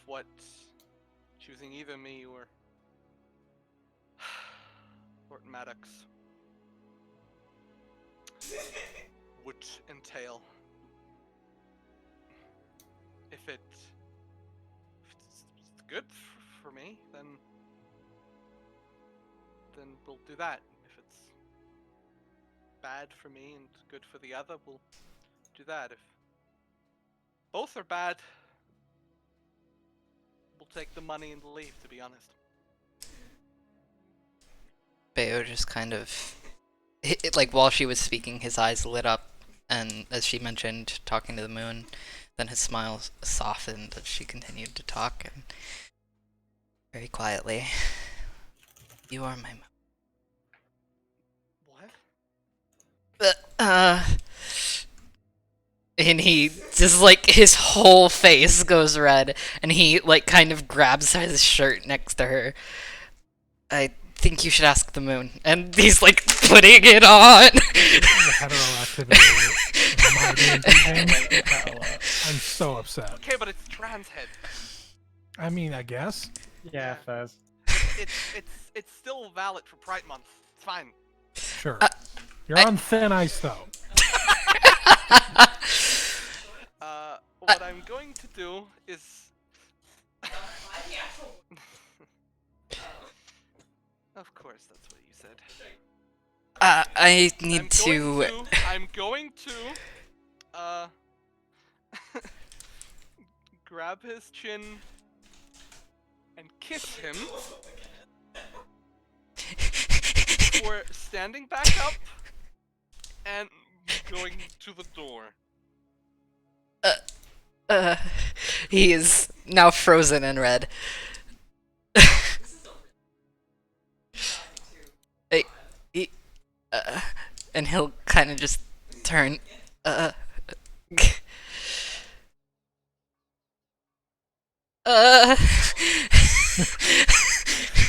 What choosing either me or Lord Maddox would entail. If it's good for me, then we'll do that. If it's bad for me and good for the other, we'll do that. If both are bad, we'll take the money and leave, to be honest. Bayo just kind of like while she was speaking, his eyes lit up, and as she mentioned, talking to the moon, then his smile softened as she continued to talk, and very quietly, "You are my moon." What? And he just like his whole face goes red, and he like kind of grabs his shirt next to her. "I think you should ask the moon," and he's like putting it on. The heteroactivity of my D&D game. I'm so upset. Okay, but it's trans head. I mean, I guess. Yeah, Fez. It's still valid for Pride Month. It's fine. Sure. You're on thin ice, though. What I'm going to do is. Of course, that's what you said. I need I'm going to grab his chin and kiss him for standing back up and going to the door. He is now frozen in red. And he'll kind of just turn. It's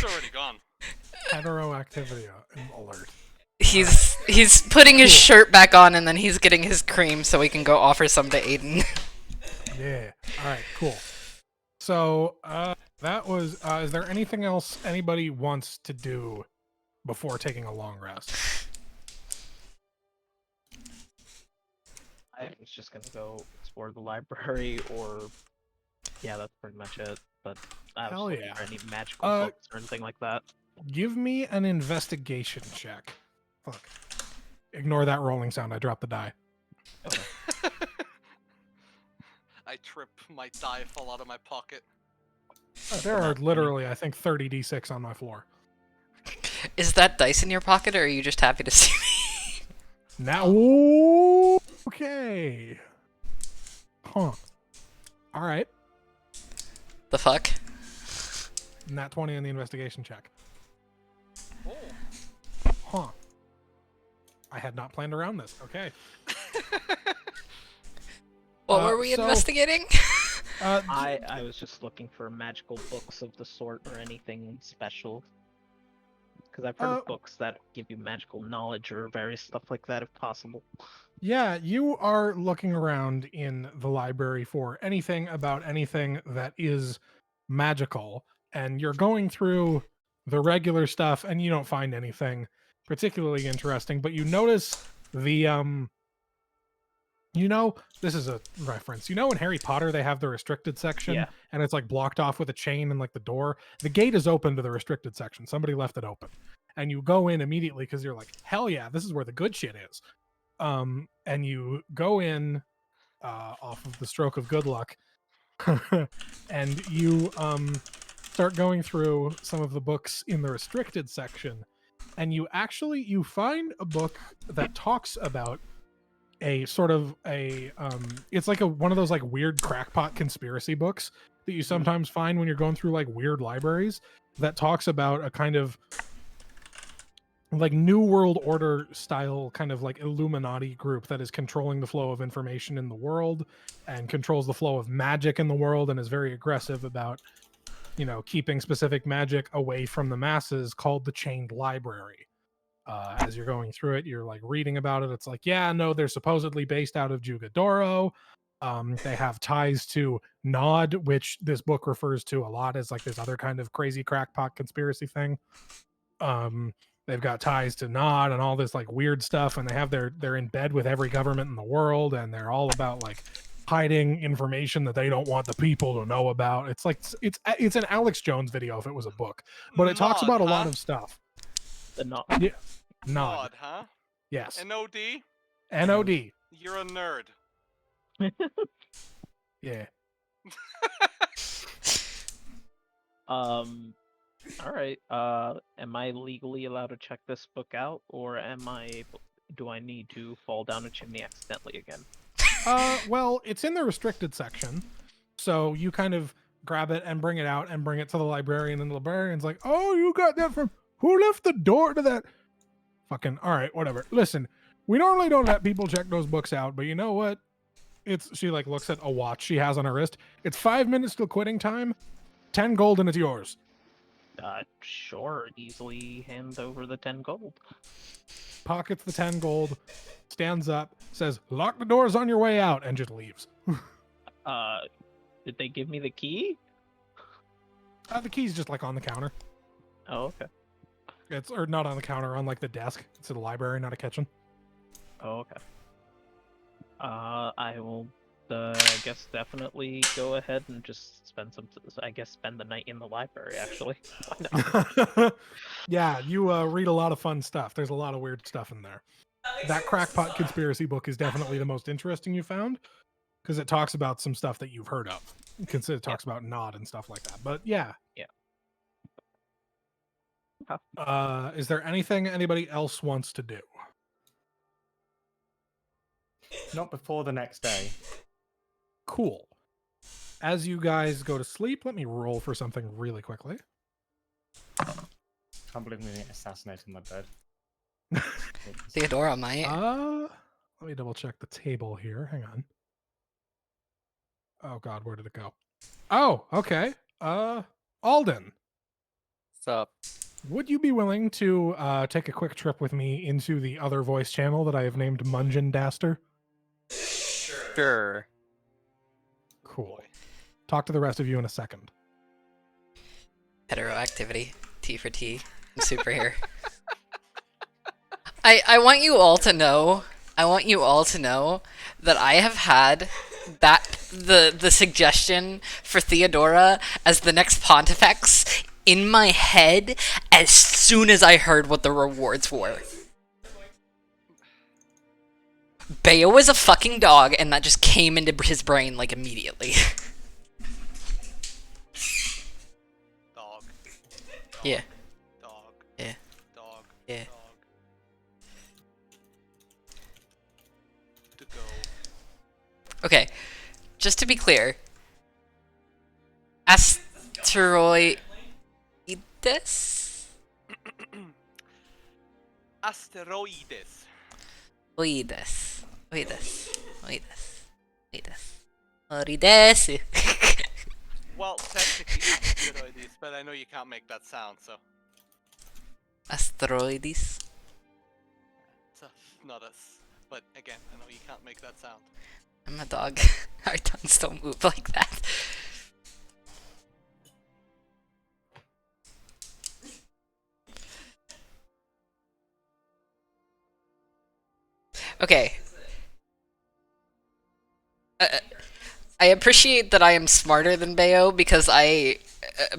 already gone. Heteroactivity alert. He's putting his shirt back on, and then he's getting his cream so he can go offer some to Aiden. Yeah. All right. Cool. So that was. Is there anything else anybody wants to do before taking a long rest? I was just gonna go explore the library, or yeah, that's pretty much it. But I was Hell looking yeah. for any magical books or anything like that. Give me an investigation check. Fuck. Ignore that rolling sound. I dropped the die. Okay. I trip, my die fell out of my pocket. There are literally, I think, 30 d6 on my floor. Is that dice in your pocket, or are you just happy to see me? Now, okay. Huh. All right. The fuck? Nat 20 on the investigation check. Oh. Huh. I had not planned around this. Okay. What were we so- investigating? I was just looking for magical books of the sort or anything special. Because I've heard of books that give you magical knowledge or various stuff like that if possible. Yeah, you are looking around in the library for anything about anything that is magical, and you're going through the regular stuff, and you don't find anything particularly interesting, but you notice the this is a reference. In Harry Potter they have the restricted section, Yeah. and it's like blocked off with a chain and like the door. The gate is open to the restricted section. Somebody left it open. And you go in immediately because you're like, hell yeah, this is where the good shit is. And you go in off of the stroke of good luck, and you start going through some of the books in the restricted section, and you find a book that talks about a sort of it's like one of those like weird crackpot conspiracy books that you sometimes find when you're going through like weird libraries, that talks about a kind of like New World Order style kind of like Illuminati group that is controlling the flow of information in the world and controls the flow of magic in the world, and is very aggressive about keeping specific magic away from the masses, called the Chained Library. As you're going through it, you're like reading about it. It's like, yeah, no, they're supposedly based out of Jugadoro. They have ties to Nod, which this book refers to a lot as like this other kind of crazy crackpot conspiracy thing. They've got ties to Nod and all this like weird stuff, and they're in bed with every government in the world, and they're all about like hiding information that they don't want the people to know about. It's like it's an Alex Jones video if it was a book, but it talks about a lot of stuff. The Nod. Yeah. Nod, huh? Yes. N-O-D? N-O-D. You're a nerd. Yeah. All right. Am I legally allowed to check this book out, or do I need to fall down a chimney accidentally again? Well, it's in the restricted section, so you kind of grab it and bring it out and bring it to the librarian, and the librarian's like, "Oh, you got that from who left the door to that?" Fucking all right, whatever. Listen, we normally don't let people check those books out, but you know what? She like looks at a watch she has on her wrist. It's 5 minutes till quitting time. 10 gold and it's yours. Sure. Easily hand over the 10 gold. Pockets the 10 gold, stands up, says, "Lock the doors on your way out," and just leaves. Did they give me the key? The key's just like on the counter. Oh, okay. It's or not on the counter, on like the desk. It's in the library, not a kitchen. Oh, okay. I will, I guess definitely go ahead and just spend spend the night in the library, actually. Why not? Yeah, you read a lot of fun stuff. There's a lot of weird stuff in there. That crackpot conspiracy book is definitely the most interesting you found, because it talks about some stuff that you've heard of. Because it talks about Nod and stuff like that. But yeah. Yeah. Is there anything anybody else wants to do? Not before the next day. Cool. As you guys go to sleep, let me roll for something really quickly. Can't believe I'm getting assassinated in my bed. Theodora might. Let me double check the table here. Hang on. Oh god, where did it go? Oh, okay. Alden, What's up? would you be willing to take a quick trip with me into the other voice channel that I have named Mungeon Daster? Sure. Cool. Talk to the rest of you in a second. Hetero activity. T for T. I'm super here. I want you all to know. I want you all to know that I have had the suggestion for Theodora as the next Pontifex in my head as soon as I heard what the rewards were. Bayo is a fucking dog, and that just came into his brain like immediately. Dog. Yeah. Dog. Yeah. Dog. Yeah. Dog. To go. Okay, just to be clear, asteroides? Asteroides. Oides. Oides. Oides. Oides. Oides. Well, technically asteroides, but I know you can't make that sound, so Asteroides. it's not us. But again, I know you can't make that sound. I'm a dog. Our tongues don't move like that. Okay. I appreciate that I am smarter than Bayo because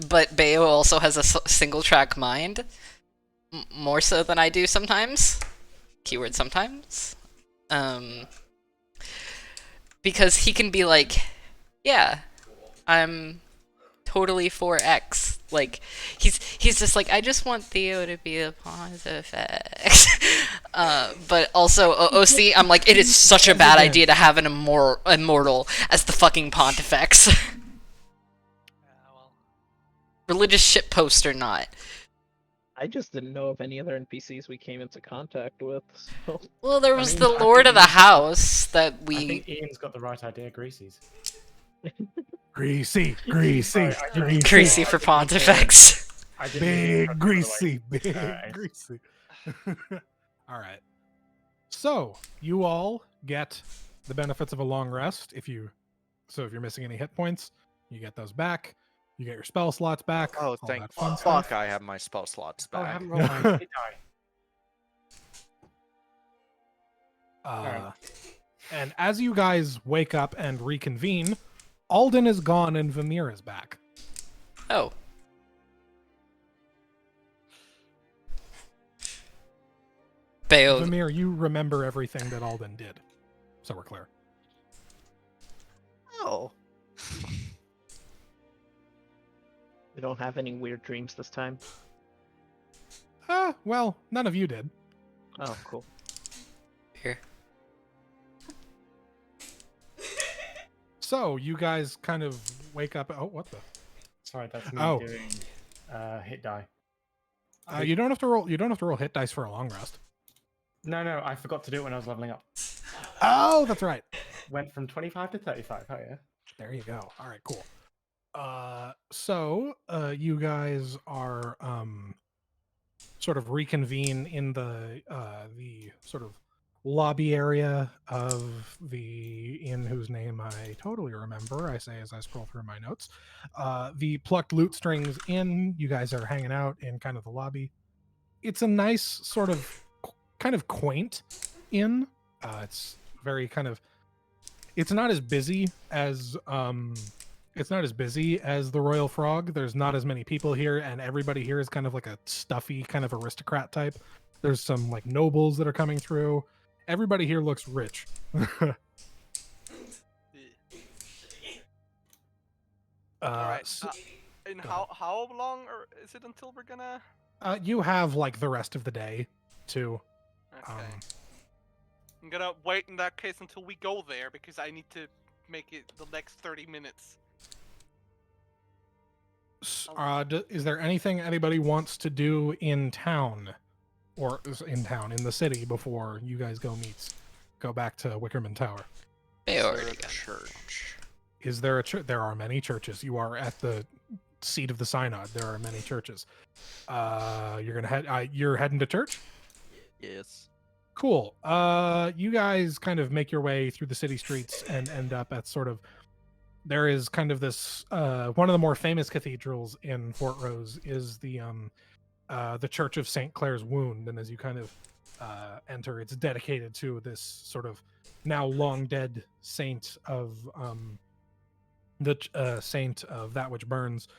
but Bayo also has a single track mind. More so than I do sometimes. Keyword sometimes. Because he can be like, yeah, I'm totally for X. Like, he's just like, I just want Theo to be a positive X. But also, OC, I'm like, it is such a bad idea to have an immortal as the fucking Pontifex. Well. Religious shitpost or not. I just didn't know of any other NPCs we came into contact with. So. Well, there was mean, the I Lord think of the Ian's got- House that I we... think Ian's got the right idea, Greasy's. Greasy. Sorry, I didn't- Greasy for I didn't Pontifex. I didn't mean to Big cut greasy. the Big way. greasy. All right. So, you all get the benefits of a long rest. If you're missing any hit points, you get those back. You get your spell slots back. Oh, all thank that fun fuck! stuff. I have my spell slots Oh, I back. haven't rolled my hit die. Uh, and as you guys wake up and reconvene, Alden is gone and Vamir is back. Oh. Bayo. Vamir, you remember everything that Alden did. So we're clear. Oh. We don't have any weird dreams this time. Well, none of you did. Oh, cool. Here. So you guys kind of wake up. Oh, what the? Sorry, that's me Oh. doing hit die. You don't have to roll. You don't have to roll hit dice for a long rest. No, I forgot to do it when I was leveling up. Oh, that's right. Went from 25 to 35. Oh yeah. There you go. All right, cool. So you guys are sort of reconvene in the sort of lobby area of the inn whose name I totally remember. I say as I scroll through my notes. The Plucked Loot Strings Inn. You guys are hanging out in kind of the lobby. It's a nice sort of kind of quaint inn. It's very kind of. It's not as busy as the Royal Frog. There's not as many people here, and everybody here is kind of like a stuffy kind of aristocrat type. There's some like nobles that are coming through. Everybody here looks rich. Alright. So, And go how long is it until we're gonna? you have like the rest of the day to. Okay. I'm gonna wait in that case until we go there because I need to make it the next 30 minutes. Is there anything anybody wants to do in town, or in the city before you guys go back to Wickerman Tower? They Is there already a got church? Is there a church? There are many churches. You are at the seat of the synod. There are many churches. You're heading to church? Yes. Cool. You guys kind of make your way through the city streets and end up at sort of. There is kind of this one of the more famous cathedrals in Fort Rose is the Church of St. Clair's Wound, and as you kind of enter, it's dedicated to this sort of now long dead saint of saint of that which burns,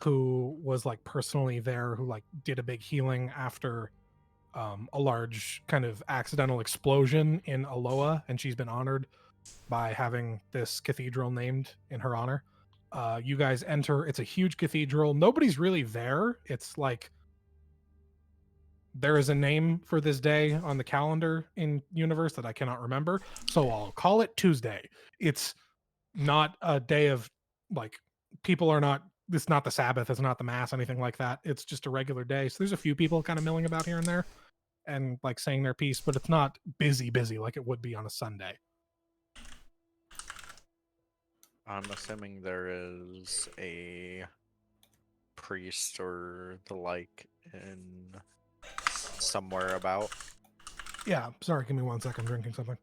who was like personally there, who like did a big healing after a large kind of accidental explosion in Aloha, and she's been honored by having this cathedral named in her honor. You guys enter. It's a huge cathedral. Nobody's really there. It's like there is a name for this day on the calendar in universe that I cannot remember, so I'll call it Tuesday. It's not a day of like people are not. It's not the Sabbath. It's not the Mass. Anything like that. It's just a regular day. So there's a few people kind of milling about here and there, and like saying their piece, but it's not busy like it would be on a Sunday. I'm assuming there is a priest or the like in somewhere about. Yeah, sorry, give me 1 second. I'm drinking something.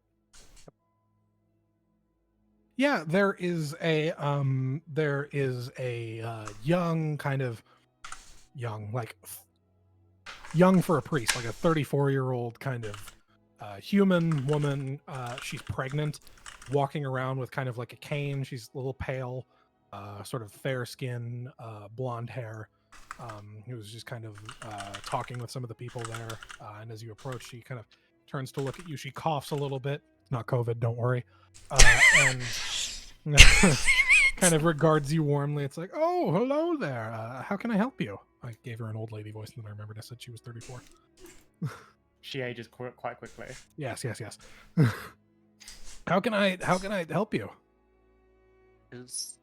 Yeah, there is a young kind of young, like young for a priest, like a 34-year-old kind of human woman. She's pregnant, walking around with kind of like a cane. She's a little pale, sort of fair skin, blonde hair. Who's just kind of talking with some of the people there. And as you approach, she kind of turns to look at you. She coughs a little bit. Not COVID, don't worry. And kind of regards you warmly. It's like, oh, hello there. How can I help you? I gave her an old lady voice, and then I remembered I said she was 34. She ages quite quickly. Yes. How can I help you? Is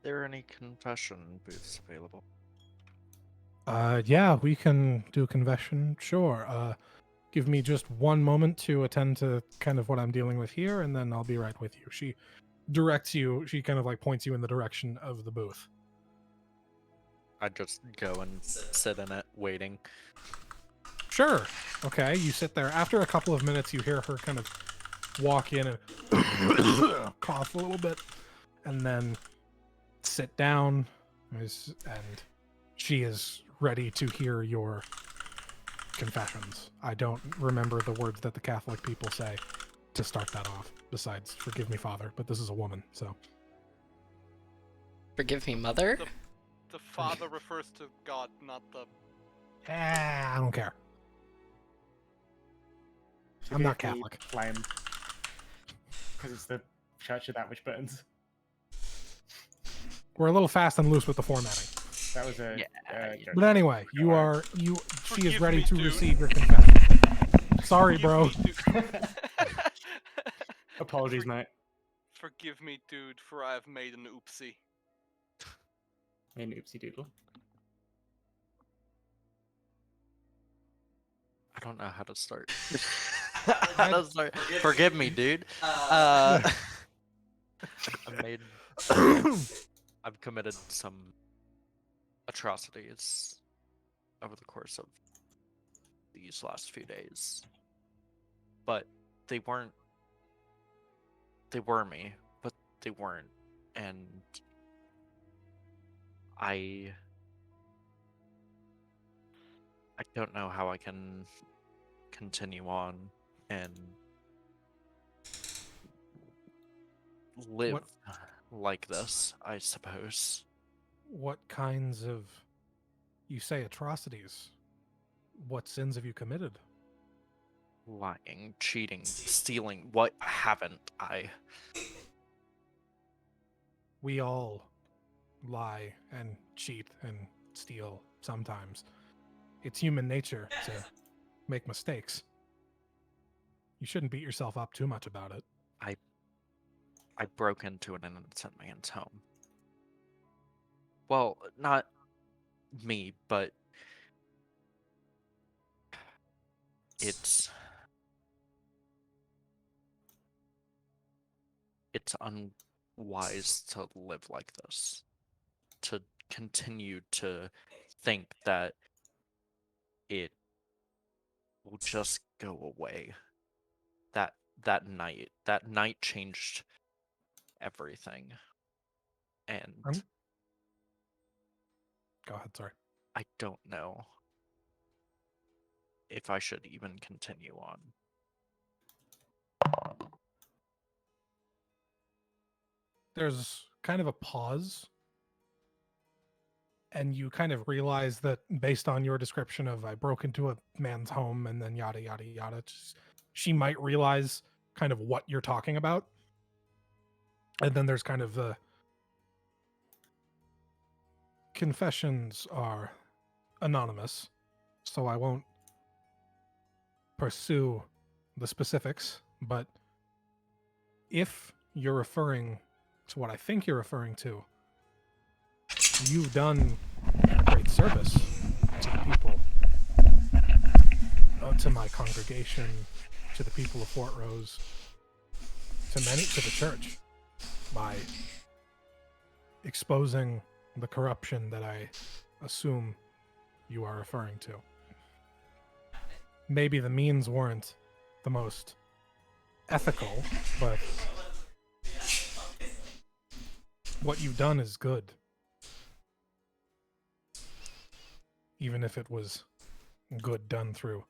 there any confession booths available? Yeah, we can do confession. Sure. Give me just 1 moment to attend to kind of what I'm dealing with here, and then I'll be right with you. She directs you. She kind of like points you in the direction of the booth. I just go and sit in it, waiting. Sure. Okay, you sit there. After a couple of minutes, you hear her kind of walk in and cough a little bit, and then sit down, and she is ready to hear your confessions. I don't remember the words that the Catholic people say to start that off, besides "Forgive me, Father," but this is a woman, so... Forgive me, Mother? The father refers to God, not the... I don't care. I'm not Catholic. Flame. Because it's the Church of that which burns. We're a little fast and loose with the formatting. That was a. Yeah, joke. But anyway, she is Forgive ready me, to dude. receive your confession. Sorry, Forgive bro. me, dude. Apologies, mate. Forgive me, dude, for I have made an oopsie. An oopsie doodle. I don't know how to start. How to start? Forgive me, dude. I made. I've committed some atrocities over the course of these last few days, but they weren't. They were me, but they weren't, and I don't know how I can continue on and live What- like this, I suppose. What kinds of, you say, atrocities? What sins have you committed? Lying, cheating, stealing. What haven't I? We all lie and cheat and steal sometimes. It's human nature to make mistakes. You shouldn't beat yourself up too much about it. I broke into an innocent man's home. Well, not me, but it's unwise to live like this. To continue to think that it will just go away. That night changed everything. And Go ahead, sorry. I don't know if I should even continue on. There's kind of a pause, and you kind of realize that based on your description of I broke into a man's home and then yada yada yada, she might realize kind of what you're talking about. And then there's kind of the confessions are anonymous, so I won't pursue the specifics, but if you're referring to what I think you're referring to, you've done great service to the people, to my congregation, to the people of Fort Rose, to the church, by exposing the corruption that I assume you are referring to. Maybe the means weren't the most ethical, but what you've done is good. Even if it was good done through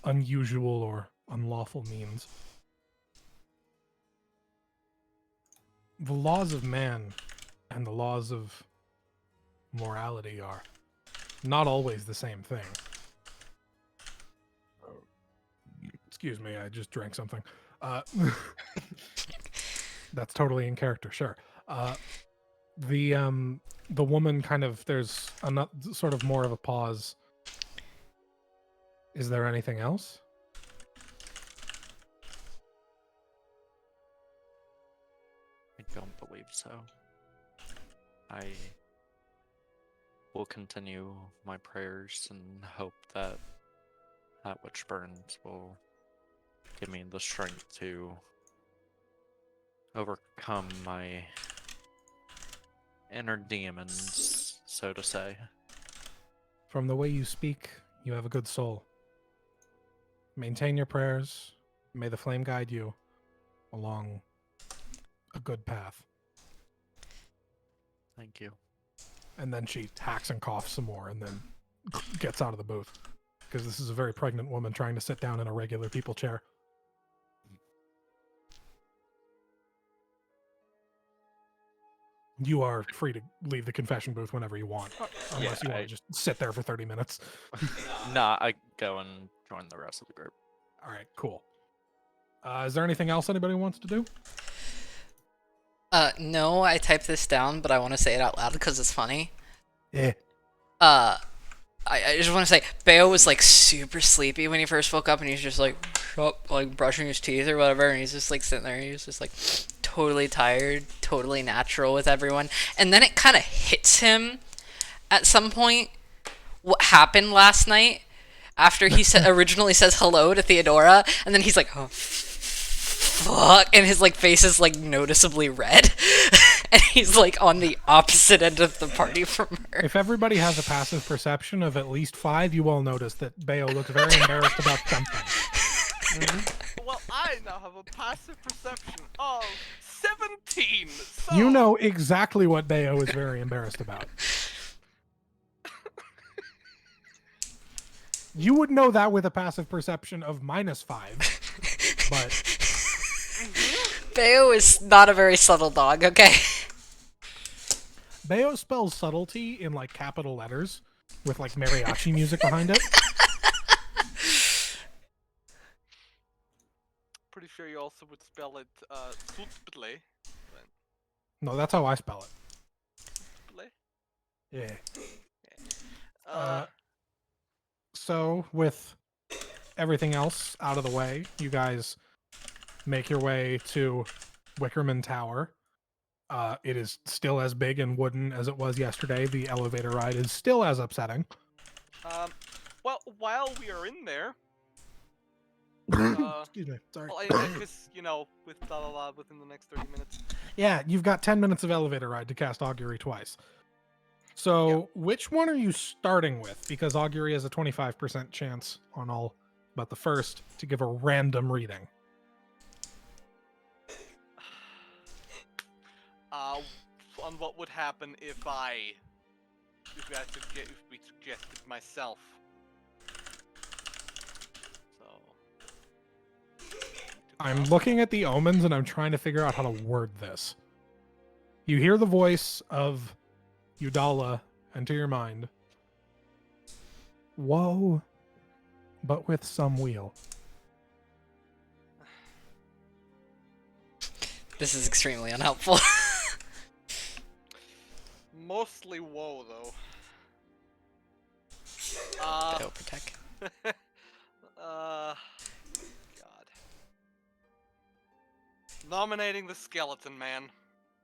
unusual or unlawful means. The laws of man and the laws of morality are not always the same thing. Excuse me, I just drank something. That's totally in character, sure. The woman kind of, there's sort of more of a pause. Is there anything else? I don't believe so. I will continue my prayers and hope that that which burns will give me the strength to overcome my inner demons, so to say. From the way you speak, you have a good soul. Maintain your prayers. May the flame guide you along a good path. Thank you. And then she hacks and coughs some more and then gets out of the booth. Because this is a very pregnant woman trying to sit down in a regular people chair. You are free to leave the confession booth whenever you want. Unless you want to just sit there for 30 minutes. Nah, I go and join the rest of the group. All right, cool. Is there anything else anybody wants to do? No, I typed this down, but I want to say it out loud because it's funny. Eh. I just want to say, Bayo was like super sleepy when he first woke up, and he's just like brushing his teeth or whatever, and he's just like sitting there, and he's just like totally tired, totally natural with everyone, and then it kind of hits him at some point what happened last night after he originally says hello to Theodora, and then he's like, oh fuck, and his like face is like noticeably red. And he's like on the opposite end of the party from her. If everybody has a passive perception of at least 5, you will notice that Bayo looks very embarrassed about something. Well, I now have a passive perception of 17. So... You know exactly what Bayo is very embarrassed about. You would know that with a passive perception of -5, but Bayo is not a very subtle dog, okay? Bayo spells subtlety in like capital letters with like mariachi music behind it. Pretty sure you also would spell it Sutble. No, that's how I spell Sutble? it. Yeah. So with everything else out of the way, you guys make your way to Wickerman Tower. It is still as big and wooden as it was yesterday. The elevator ride is still as upsetting. Well, while we are in there, Excuse me. Sorry. because you know, with within the next 30 minutes. Yeah, you've got 10 minutes of elevator ride to cast Augury twice. So, Yeah. which one are you starting with? Because Augury has a 25% chance on all but the first to give a random reading. On what would happen if we suggested myself. So. I'm looking at the omens and I'm trying to figure out how to word this. You hear the voice of Udala enter your mind. Woe, but with some wheel. This is extremely unhelpful. Mostly woe, though. Bayo protect. God. Nominating the skeleton man.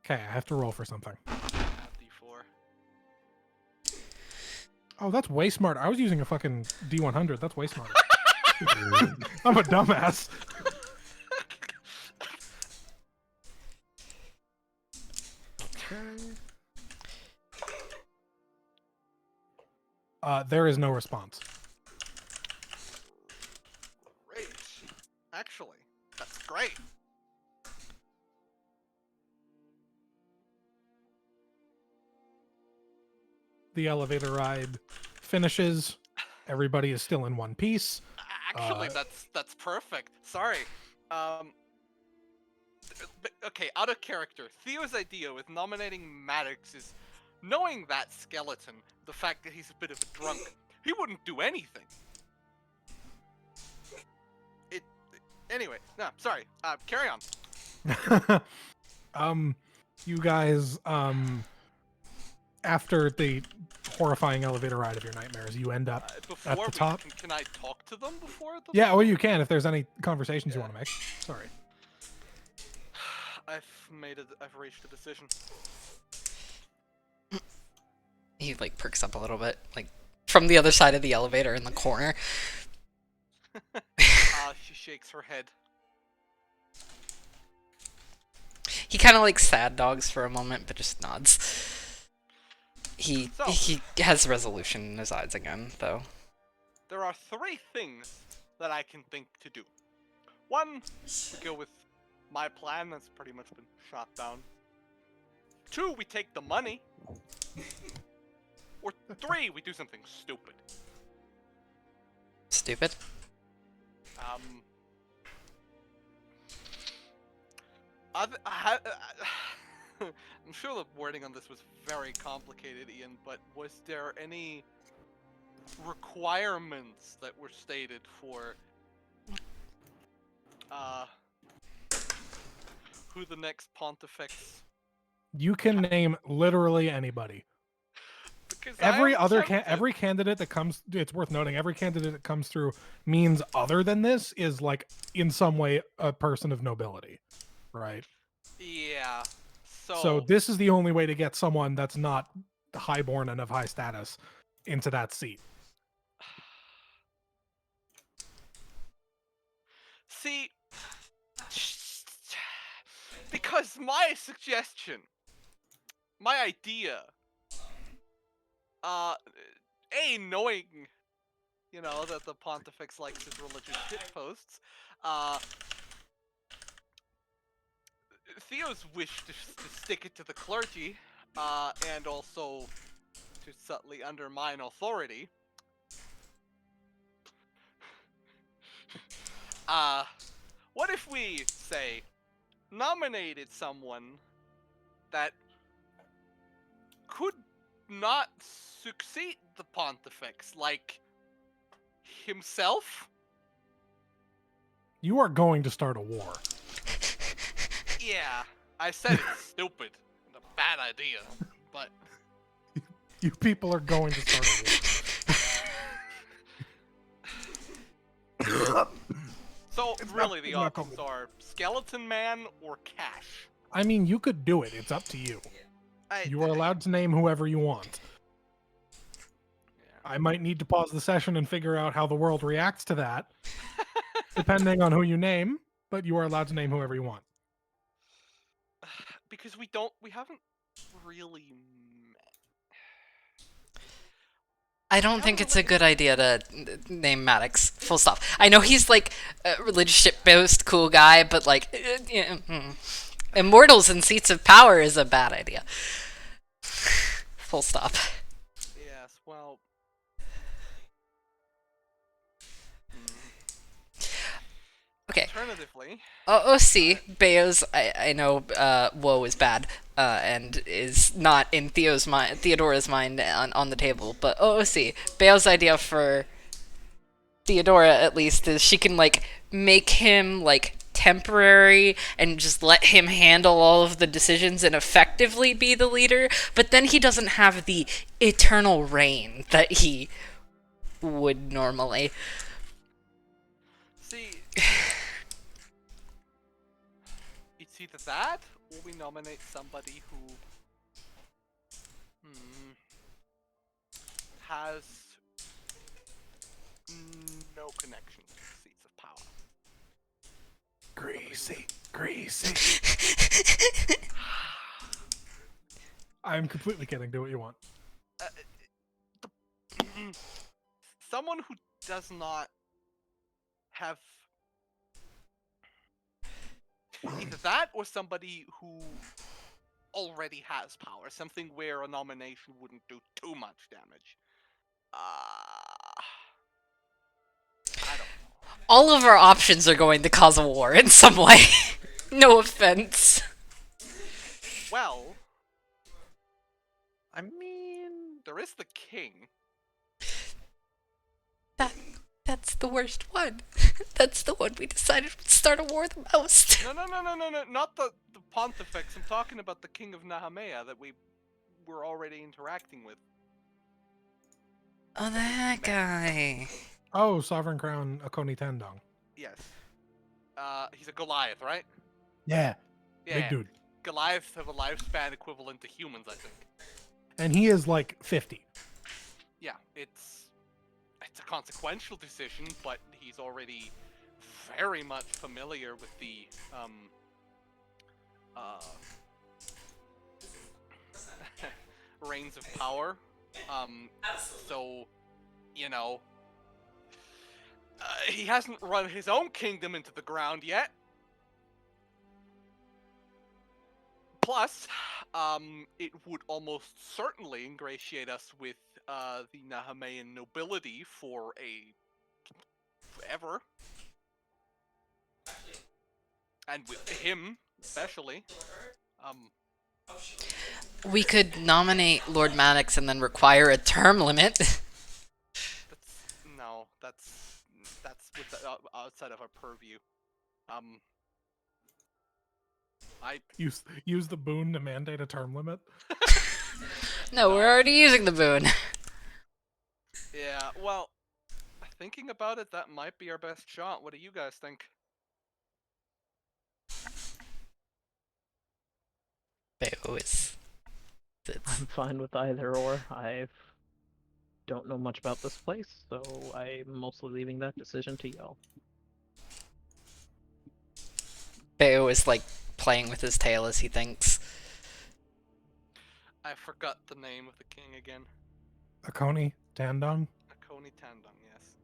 Okay, I have to roll for something. D4. Oh, that's way smart. I was using a fucking D100. That's way smarter. I'm a dumbass. Okay. There is no response. Great. Actually, that's great. The elevator ride finishes. Everybody is still in one piece. Actually, that's perfect. Sorry. Okay, out of character. Theo's idea with nominating Maddox is knowing that skeleton, the fact that he's a bit of a drunk, he wouldn't do anything. Anyway, no, sorry. Carry on. You guys, after the horrifying elevator ride of your nightmares, you end up at the top. Can I talk to them before? Yeah, well, you can if there's any conversations you want to make. Sorry. I've reached a decision. He like perks up a little bit, like from the other side of the elevator in the corner. She shakes her head. He kind of like sad dogs for a moment, but just nods. He has resolution in his eyes again, though. There are 3 things that I can think to do. 1, we go with my plan that's pretty much been shot down. 2, we take the money. Or 3, we do something stupid. Stupid? I'm sure the wording on this was very complicated, Ian, but was there any requirements that were stated for who the next Pontifex? You can name literally anybody. every candidate that comes, it's worth noting, every candidate that comes through means other than this is like in some way a person of nobility, right? Yeah. So this is the only way to get someone that's not highborn and of high status into that seat. See, because my suggestion, my idea, knowing, you know, that the Pontifex likes his religious shitposts, Theo's wish to stick it to the clergy, and also to subtly undermine authority. What if we, say, nominated someone that could not succeed the Pontifex, like himself? You are going to start a war. Yeah, I said it's stupid and a bad idea, but You people are going to start a war. so really the options are Skeleton Man or Cash. I mean, you could do it. It's up to you. You are allowed to name whoever you want. I might need to pause the session and figure out how the world reacts to that, depending on who you name, but you are allowed to name whoever you want. Because we haven't really met. I don't think it's a good idea to name Maddox. Full stop. I know he's like a religious shitpost cool guy, but like, immortals in seats of power is a bad idea. Full stop. Yes, well. Okay. Alternatively. OC, Bayo's, I know, woe is bad, and is not in Theodora's mind on the table, but OC, Bayo's idea for Theodora, at least, is she can, like, make him, like, temporary and just let him handle all of the decisions and effectively be the leader, but then he doesn't have the eternal reign that he would normally. See, it's either that, or we nominate somebody who has no connection to the seats of power. Greasy. I'm completely kidding. Do what you want. Someone who does not have either that or somebody who already has power. Something where a nomination wouldn't do too much damage. I don't know. All of our options are going to cause a war in some way. No offense. Well, I mean, there is the king. That's the worst one. That's the one we decided would start a war the most. No, not the Pontifex. I'm talking about the king of Nahamea that we were already interacting with. Oh, that guy. Oh, Sovereign Crown Akoni Tendong. Yes. He's a Goliath, right? Yeah. Yeah. Big dude. Goliaths have a lifespan equivalent to humans, I think. And he is like 50. Yeah, it's a consequential decision, but he's already very much familiar with the reigns of power. So, you know, he hasn't run his own kingdom into the ground yet. Plus, it would almost certainly ingratiate us with the Nahamean nobility for forever. And with him, especially. We could nominate Lord Maddox and then require a term limit. That's outside of our purview. Use the boon to mandate a term limit. No, we're already using the boon. Yeah, well, thinking about it, that might be our best shot. What do you guys think? Beo is. I'm fine with either or. I don't know much about this place, so I'm mostly leaving that decision to y'all. Beo is like playing with his tail as he thinks. I forgot the name of the king again. Akoni Tandong. Akoni Tandong, yes.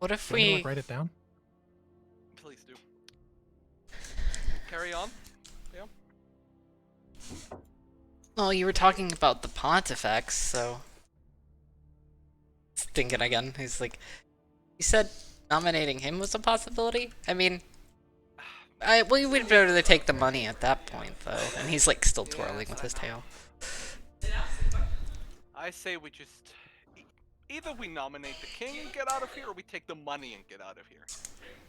What if Can you we? like write it down? Please do. Carry on. Well, you were talking about the pontifex, so. Thinking again, he's like, you said nominating him was a possibility. I mean, we would be able to take the money at that point, though, and he's like still twirling Yes, with I his know. tail. I say we just either we nominate the king and get out of here, or we take the money and get out of here.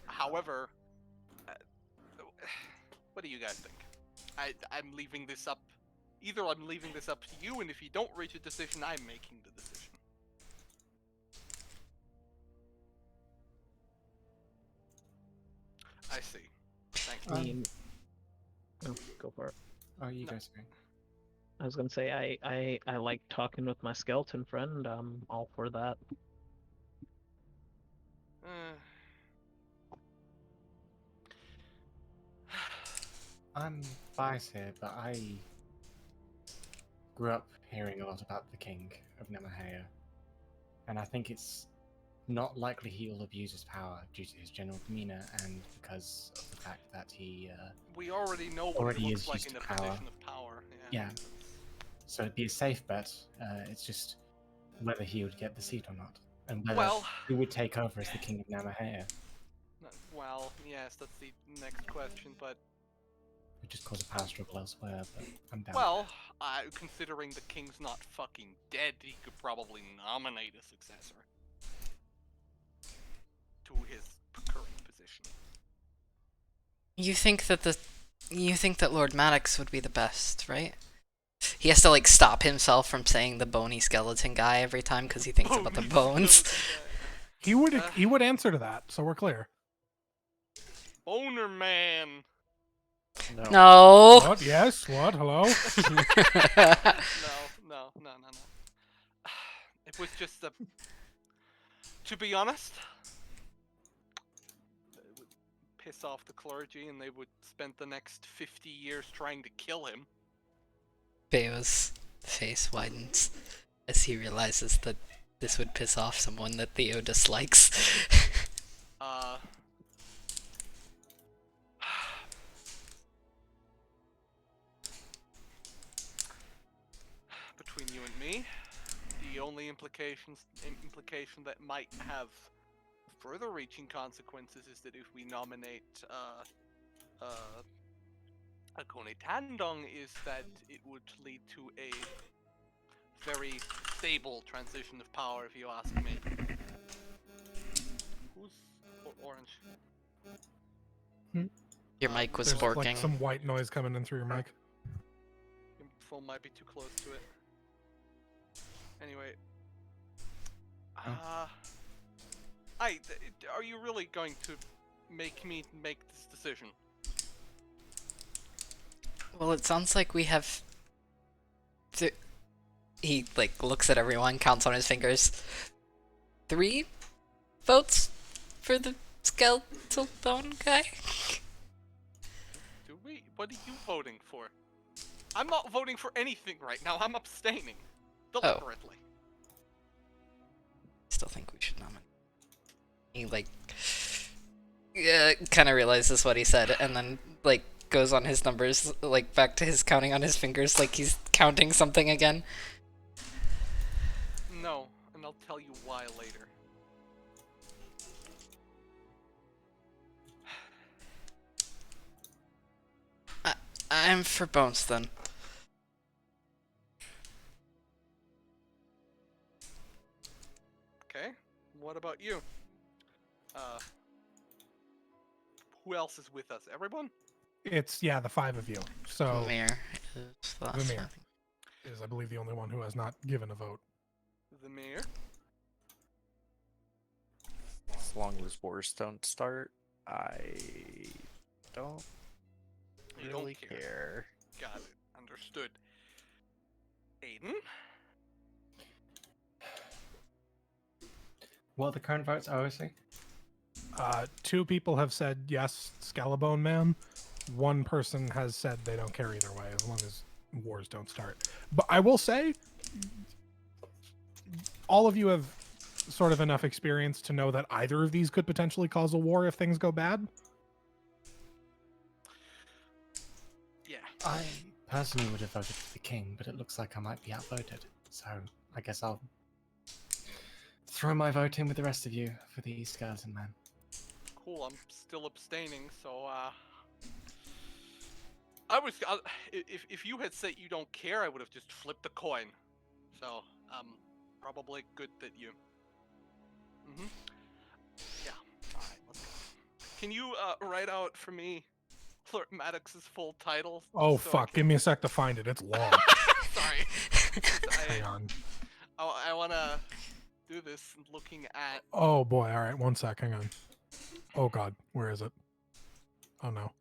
However, what do you guys think? I'm leaving this up. Either I'm leaving this up to you, and if you don't reach a decision, I'm making the decision. I see. Thank you. I mean, oh, go for it. Oh, you No. guys go. I was gonna say I like talking with my skeleton friend. I'm all for that. I'm biased here, but I grew up hearing a lot about the king of Namahea, and I think it's not likely he will abuse his power due to his general demeanor and because of the fact that he, We already know what Already he looks is like used in a to power. position of power. Yeah. So it'd be a safe bet. It's just whether he would get the seat or not, and whether Well, who would take over as the king of Namahea. well, yes, that's the next question, but Would just cause a power struggle elsewhere, but I'm down. well, considering the king's not fucking dead, he could probably nominate a successor to his current position. You think that Lord Maddox would be the best, right? He has to like stop himself from saying the bony skeleton guy every time because he thinks about the bones. He would answer to that, so we're clear. Boner man. No. What? Yes. What? Hello. No. It was just a. To be honest, it would piss off the clergy, and they would spend the next 50 years trying to kill him. Beo's face widens as he realizes that this would piss off someone that Theo dislikes. Between you and me, the only implication that might have further-reaching consequences is that if we nominate Akone Tandong, is that it would lead to a very stable transition of power, if you ask me. Who's orange? Your mic was There's borking. like some white noise coming in through your mic. Your phone might be too close to it. Anyway. Are you really going to make me make this decision? Well, it sounds like we have. He like looks at everyone, counts on his fingers. 3 votes for the skeletal bone guy. Do we? What are you voting for? I'm not voting for anything right now. I'm abstaining. Deliberately. Still think we should nominate. He like kind of realizes what he said, and then like goes on his numbers, like back to his counting on his fingers, like he's counting something again. No, and I'll tell you why later. I'm for Bones then. Okay. What about you? Who else is with us? Everyone? It's the 5 of you. So Lumiere is the last Lumiere. one. is, I believe, the only one who has not given a vote. The mayor. As long as wars don't start, I don't You really don't care. care. Got it. Understood. Aiden? What are the current votes, OOC? 2 people have said yes, Scalabone Man. 1 person has said they don't care either way, as long as wars don't start. But I will say, all of you have sort of enough experience to know that either of these could potentially cause a war if things go bad. Yeah. I personally would have voted for the king, but it looks like I might be outvoted. So I guess I'll throw my vote in with the rest of you for the skeleton man. Cool. I'm still abstaining, so if you had said you don't care, I would have just flipped the coin. So probably good that you. Yeah. All right. Let's go. Can you write out for me Lord Maddox's full title? Oh, so I fuck. can- Give me a sec to find it. It's long. Sorry. Hang on. I want to do this looking at. Oh, boy. All right. 1 sec. Hang on. Oh, God. Where is it? Oh, no.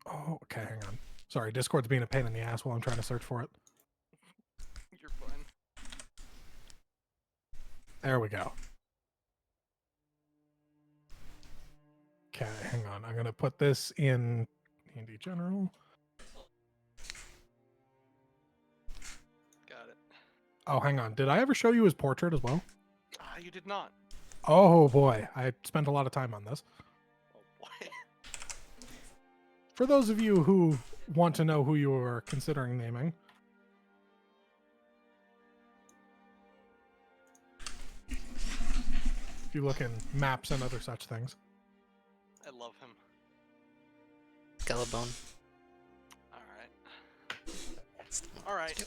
Oh, okay. Hang on. Sorry. Discord's being a pain in the ass while I'm trying to search for it. You're fine. There we go. Okay, hang on. I'm going to put this in D&D General. Got it. Oh, hang on. Did I ever show you his portrait as well? You did not. Oh, boy. I spent a lot of time on this. Oh boy. For those of you who want to know who you are considering naming, if you look in maps and other such things. I love him. Scalabone. All right.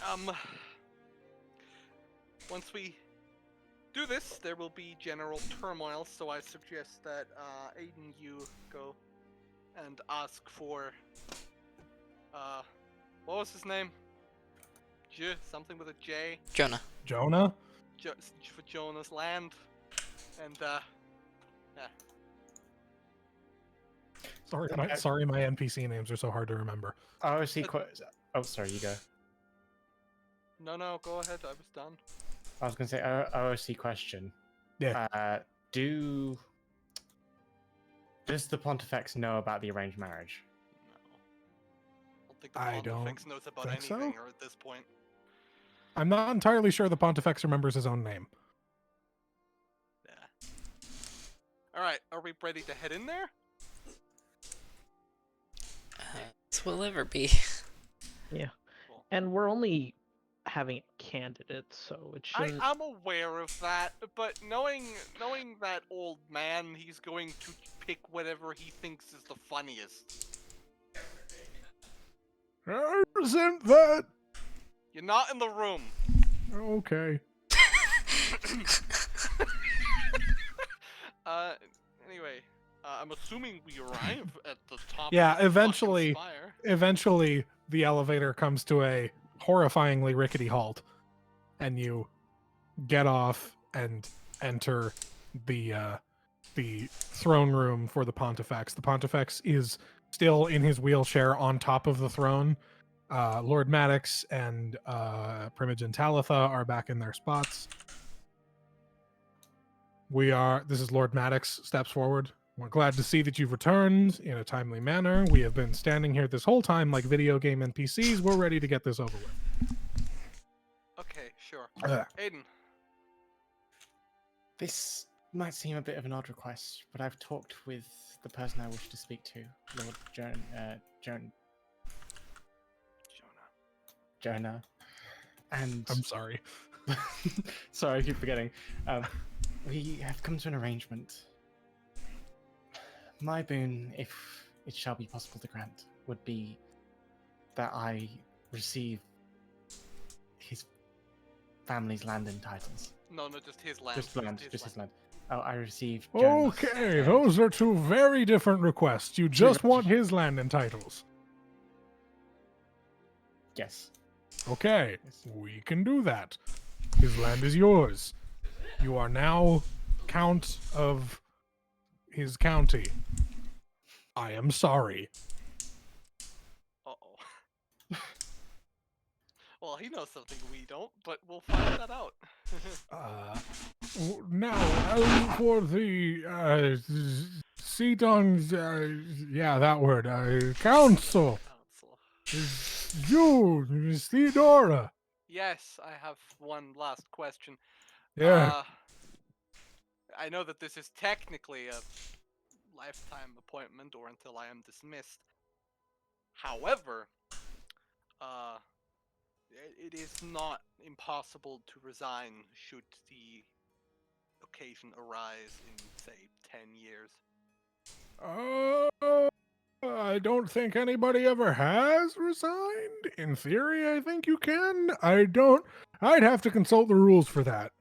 Once we do this, there will be general turmoil, so I suggest that Aiden, you go and ask for what was his name? Something with a J. Jonah. Jonah? For Jonah's land, and yeah. Sorry, my NPC names are so hard to remember. OOC oh, sorry, you go. No, go ahead. I was done. I was going to say OOC question. Yeah. Does the Pontifex know about the arranged marriage? No. I don't think the I Pontifex knows about think so. anything or at this point. I'm not entirely sure the Pontifex remembers his own name. Yeah. All right, are we ready to head in there? This will ever be. Yeah. Cool. And we're only having candidates, so it shouldn't. I'm aware of that, but knowing that old man, he's going to pick whatever he thinks is the funniest. I resent that. You're not in the room. Okay. Anyway, I'm assuming we arrive at the top. Yeah, of the eventually. fucking spire. Eventually, the elevator comes to a horrifyingly rickety halt, and you get off and enter the throne room for the Pontifex. The Pontifex is still in his wheelchair on top of the throne. Lord Maddox and Primogen Talitha are back in their spots. This is Lord Maddox steps forward. We're glad to see that you've returned in a timely manner. We have been standing here this whole time like video game NPCs. We're ready to get this over with. Okay, sure. Ugh. Aiden. This might seem a bit of an odd request, but I've talked with the person I wish to speak to, Lord Jonah. And I'm sorry. sorry, I keep forgetting. We have come to an arrangement. My boon, if it shall be possible to grant, would be that I receive his family's land and titles. No, just his land. Just his land. Oh, I received. Jonah's Okay, land. those are 2 very different requests. You just want his land and titles. Yes. Okay, we can do that. His land is yours. You are now count of his county. I am sorry. Uh-oh. Well, he knows something we don't, but we'll find that out. Now, as for the seat on, yeah, that word, council, Council. you, Miss Theodora. Yes, I have one last question. Yeah. I know that this is technically a lifetime appointment or until I am dismissed. However, it is not impossible to resign should the occasion arise in, say, 10 years. I don't think anybody ever has resigned. In theory, I think you can. I'd have to consult the rules for that.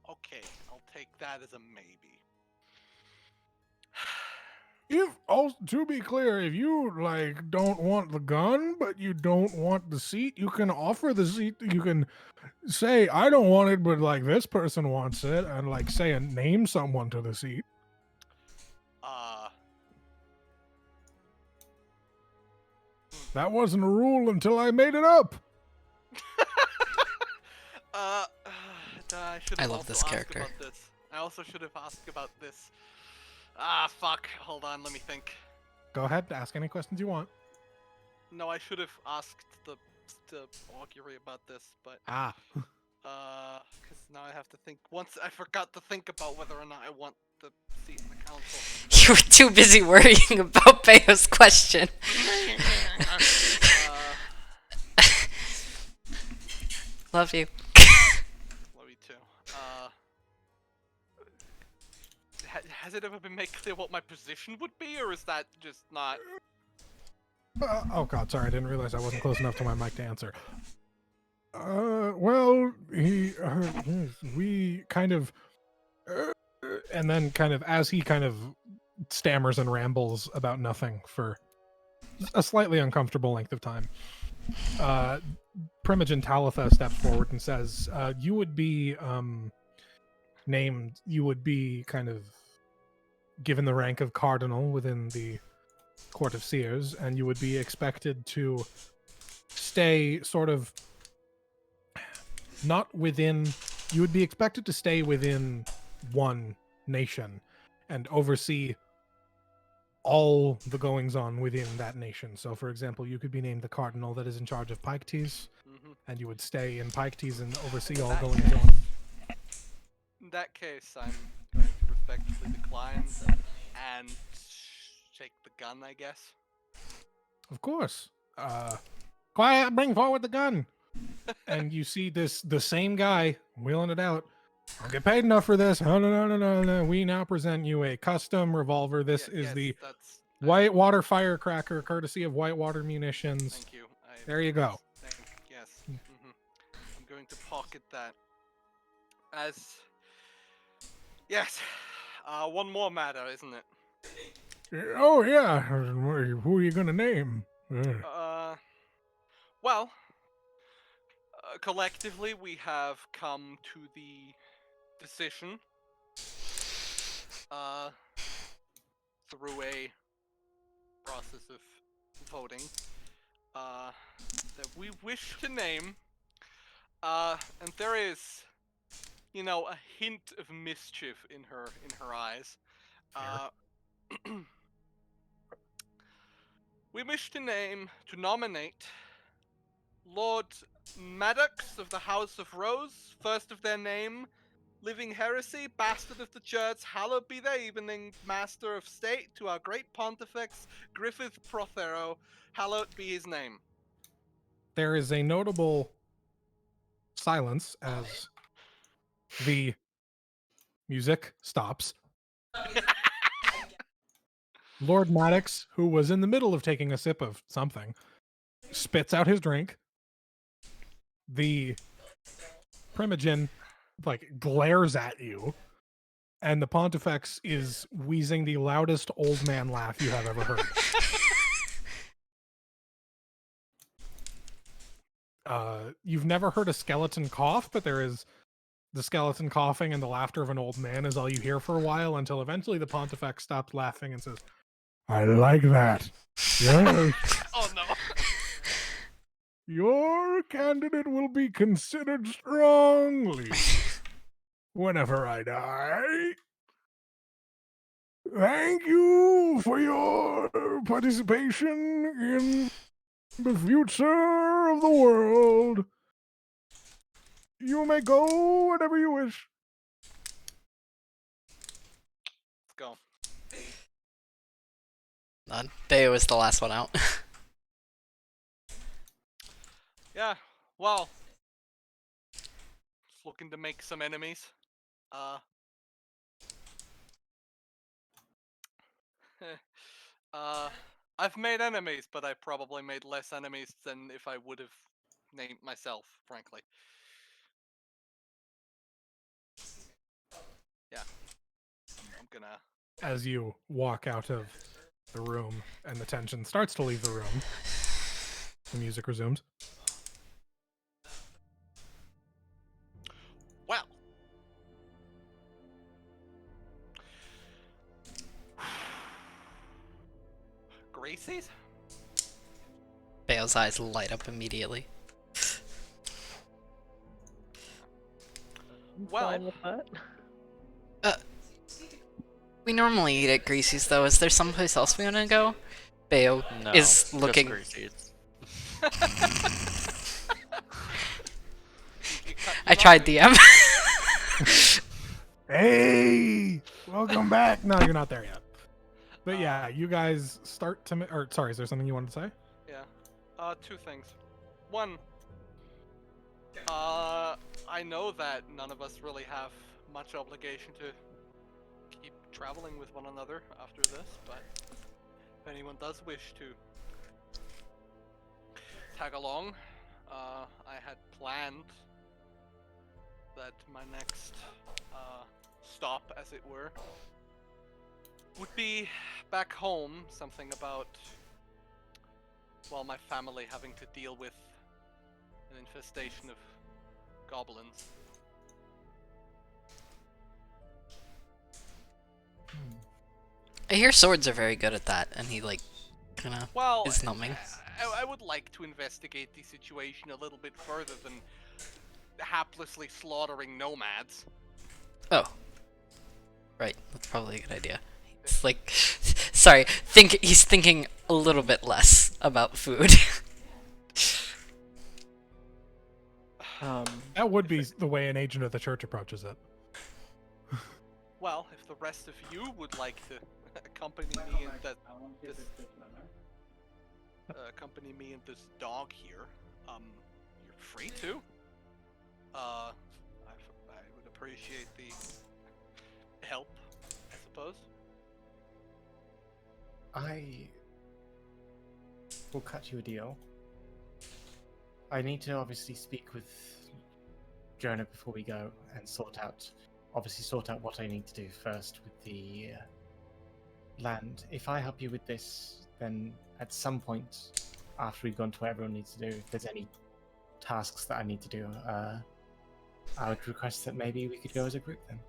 Okay, I'll take that as a maybe. To be clear, if you don't want the gun, but you don't want the seat, you can offer the seat. You can say, I don't want it, but this person wants it, and say and name someone to the seat. That wasn't a rule until I made it up. I should I have love also this asked character. about this. I also should have asked about this. Fuck. Hold on, let me think. Go ahead, ask any questions you want. No, I should have asked the augury about this, but because now I have to think. Once I forgot to think about whether or not I want the seat in the council. You were too busy worrying about Bayo's question. Love you. Love you too. Has it ever been made clear what my position would be, or is that just not? Oh god, sorry, I didn't realize I wasn't close enough to my mic to answer. Well, we kind of, and then kind of as he kind of stammers and rambles about nothing for a slightly uncomfortable length of time, Primogen Talitha steps forward and says, you would be named, you would be kind of given the rank of cardinal within the Court of Seers, and you would be expected to stay sort of not within, you would be expected to stay within one nation and oversee all the goings on within that nation. So, for example, you could be named the cardinal that is in charge of Piketies, and you would stay in Piketies and oversee all goings on. In that case, I'm going to respectfully decline and take the gun, I guess. Of course. Quiet, bring forward the gun. And you see the same guy wheeling it out. I'll get paid enough for this. No. We now present you a custom revolver. This is the Whitewater Firecracker, courtesy of Whitewater Munitions. Thank you. There you go. Yes. I'm going to pocket that. Yes. One more matter, isn't it? Oh, yeah. Who are you going to name? Well, collectively we have come to the decision, through a process of voting, that we wish to name, and there is, a hint of mischief in her eyes. We wish to nominate Lord Maddox of the House of Rose, first of their name, living heresy, bastard of the church, hallowed be their evening, master of state, to our great pontifex, Griffith Prothero, hallowed be his name. There is a notable silence as the music stops. Lord Maddox, who was in the middle of taking a sip of something, spits out his drink. The Primogen glares at you, and the Pontifex is wheezing the loudest old man laugh you have ever heard. You've never heard a skeleton cough, but there is the skeleton coughing and the laughter of an old man is all you hear for a while until eventually the Pontifex stops laughing and says, I like that. Yes. Oh no. Your candidate will be considered strongly whenever I die. Thank you for your participation in the future of the world. You may go whenever you wish. Let's go. Bayo was the last one out. Yeah. Well. Just looking to make some enemies. I've made enemies, but I probably made less enemies than if I would have named myself, frankly. Yeah. I'm gonna... As you walk out of the room and the tension starts to leave the room, the music resumes. Well. Gracie's? Bayo's eyes light up immediately. Well, Fine with that. We normally eat at Greasy's though. Is there someplace else we want to go? Bayo No, is just looking. Greasy's. I tried DM. Hey, welcome back. No, you're not there yet. But yeah, you guys start to. Or sorry, is there something you wanted to say? Yeah. Two things. One. I know that none of us really have much obligation to keep traveling with one another after this, but if anyone does wish to tag along, I had planned that my next stop, as it were, would be back home. Something about, well, my family having to deal with an infestation of goblins. I hear swords are very good at that, and he like kind of Well, is numbing. I would like to investigate the situation a little bit further than haplessly slaughtering nomads. Oh, right. That's probably a good idea. It's like, sorry. He's thinking a little bit less about food. That would be the way an agent of the church approaches it. Well, if the rest of you would like to accompany me in this dog here, you're free to. I would appreciate the help, I suppose. I will cut you a deal. I need to obviously speak with Jonah before we go and sort out what I need to do first with the land. If I help you with this, then at some point after we've gone to what everyone needs to do, if there's any tasks that I need to do, I would request that maybe we could go as a group then.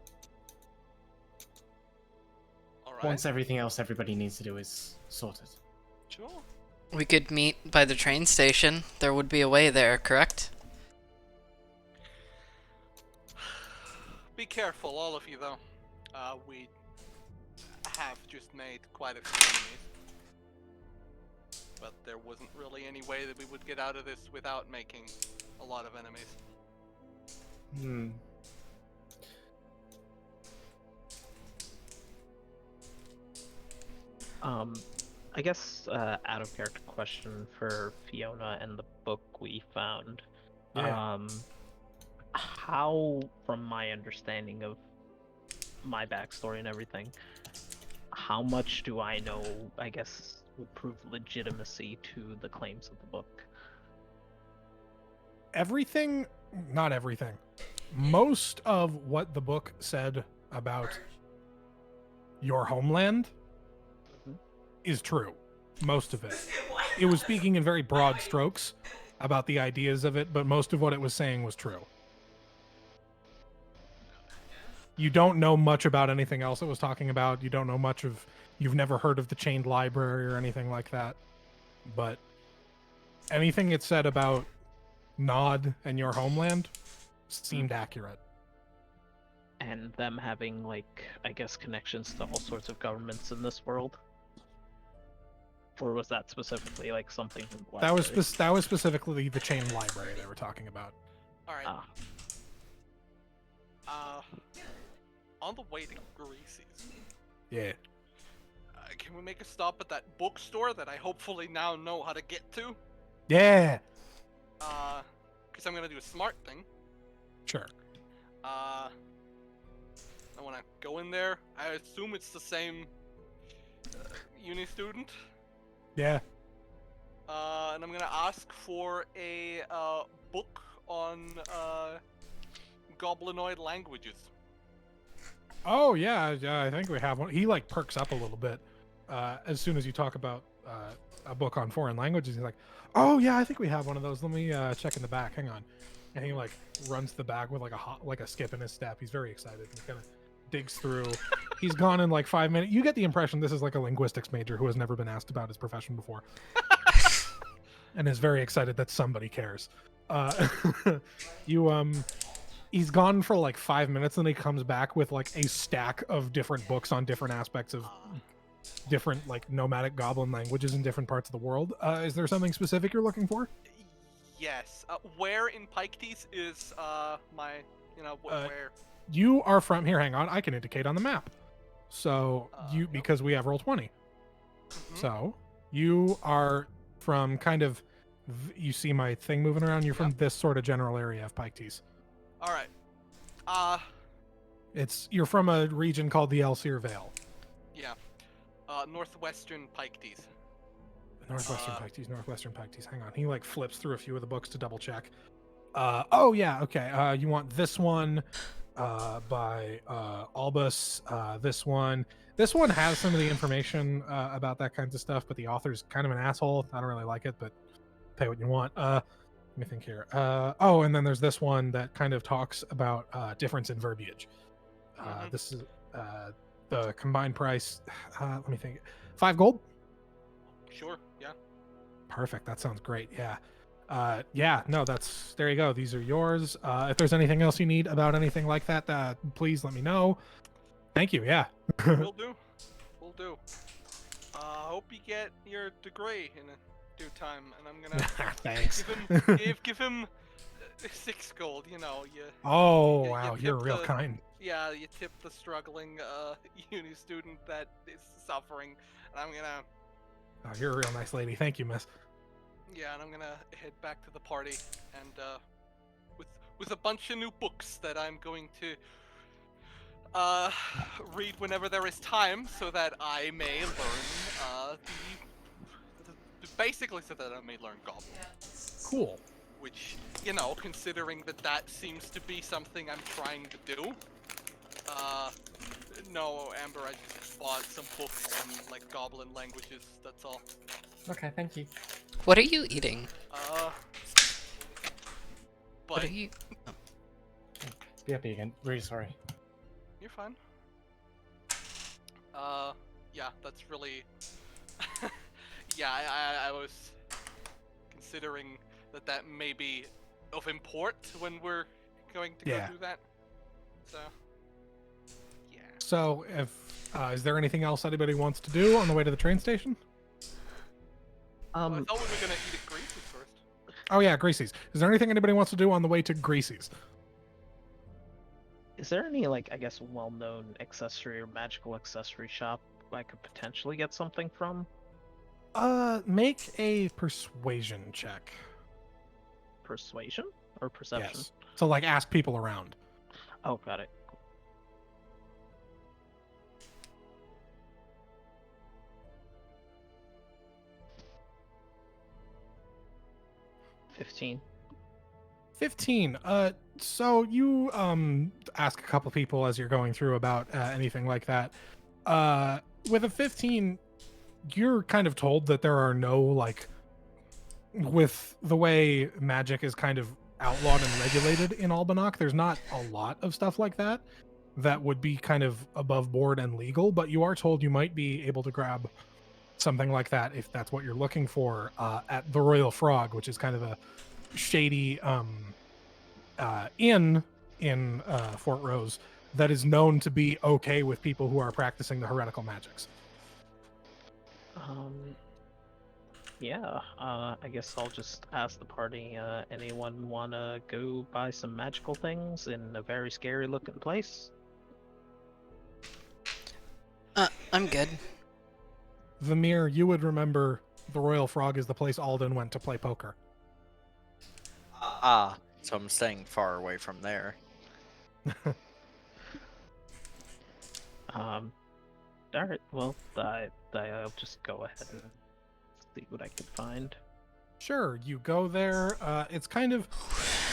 Alright. Once everything else everybody needs to do is sorted. Sure. We could meet by the train station. There would be a way there, correct? Be careful, all of you, though. We have just made quite a few enemies. But there wasn't really any way that we would get out of this without making a lot of enemies. I guess out of character question for Fiona and the book we found. Yeah. How, from my understanding of my backstory and everything, how much do I know, I guess, would prove legitimacy to the claims of the book? Everything, not everything. Most of what the book said about your homeland is true. Most of it. It was speaking in very broad strokes. about the ideas of it, but most of what it was saying was true. You don't know much about anything else it was talking about. You don't know much of... You've never heard of the Chained Library or anything like that. But anything it said about Nod and your homeland seemed accurate. And them having, like, I guess, connections to all sorts of governments in this world? Or was that specifically, like, something from the That was library? that was specifically the Chained Library they were talking about. All right. Ah, On the way to Greasy's, Yeah. can we make a stop at that bookstore that I hopefully now know how to get to? Yeah. Because I'm gonna do a smart thing. Sure. I want to go in there. I assume it's the same uni student. Yeah. And I'm gonna ask for a book on goblinoid languages. Oh yeah, I think we have one. He like perks up a little bit as soon as you talk about a book on foreign languages. He's like, "Oh yeah, I think we have one of those. Let me check in the back. Hang on." And he like runs to the back with like a skip in his step. He's very excited. He kind of digs through. He's gone in like 5 minutes. You get the impression this is like a linguistics major who has never been asked about his profession before, and is very excited that somebody cares. He's gone for like 5 minutes, and he comes back with like a stack of different books on different aspects of different like nomadic goblin languages in different parts of the world. Is there something specific you're looking for? Yes. Where in Piketees is my, where? You are from here. Hang on, I can indicate on the map. So Yep. because we have roll 20. Mhm. So you are from kind of. You see my thing moving around. You're from this sort of general area of Piketees. All right. You're from a region called the Elseer Vale. Yeah. Northwestern Piketees. Northwestern Piketees. Hang on. He like flips through a few of the books to double check. Oh yeah, okay. You want this one by Albus. This one has some of the information about that kinds of stuff, but the author's kind of an asshole. I don't really like it, but pay what you want. Let me think here. Oh, and then there's this one that kind of talks about difference in verbiage. Mhm. This is the combined price. Let me think. 5 gold. Sure. Yeah. Perfect. That sounds great. Yeah. Yeah. No, there you go. These are yours. If there's anything else you need about anything like that, please let me know. Thank you. Yeah. Will do. Will do. Hope you get your degree in a due time, and I'm gonna Thanks. give him 6 gold. You Oh you wow, you're tip real the- kind. yeah, you tip the struggling uni student that is suffering, and I'm gonna Oh, you're a real nice lady. Thank you, miss. and I'm gonna head back to the party, and with a bunch of new books that I'm going to read whenever there is time, so that I may learn basically so that I may learn Goblin. Cool. Which, considering that seems to be something I'm trying to do. No, Amber, I just bought some books on like Goblin languages. That's all. Okay, thank you. What are you eating? But What are you? Be happy again. Really sorry. you're fine. Yeah, that's really. Yeah, I was considering that may be of import when we're going to Yeah. go do that. So, yeah. So, is there anything else anybody wants to do on the way to the train station? I thought we were gonna eat at Greasy's first. Oh yeah, Greasy's. Is there anything anybody wants to do on the way to Greasy's? is there any, like, I guess, well-known accessory or magical accessory shop I could potentially get something from? Make a persuasion check. Persuasion or perception? Yes. So like ask people around. Oh, got it. 15. 15. So you ask a couple people as you're going through about anything like that. With a 15, you're kind of told that there are no like with the way magic is kind of outlawed and regulated in Albanach, there's not a lot of stuff like that that would be kind of above board and legal, but you are told you might be able to grab something like that if that's what you're looking for at the Royal Frog, which is kind of a shady inn in Fort Rose that is known to be okay with people who are practicing the heretical magics. Yeah, I guess I'll just ask the party, anyone wanna go buy some magical things in a very scary looking place? I'm good. Vamir, you would remember the Royal Frog is the place Alden went to play poker. So I'm staying far away from there. Alright, well, I'll just go ahead and see what I can find. Sure, you go there. It's kind of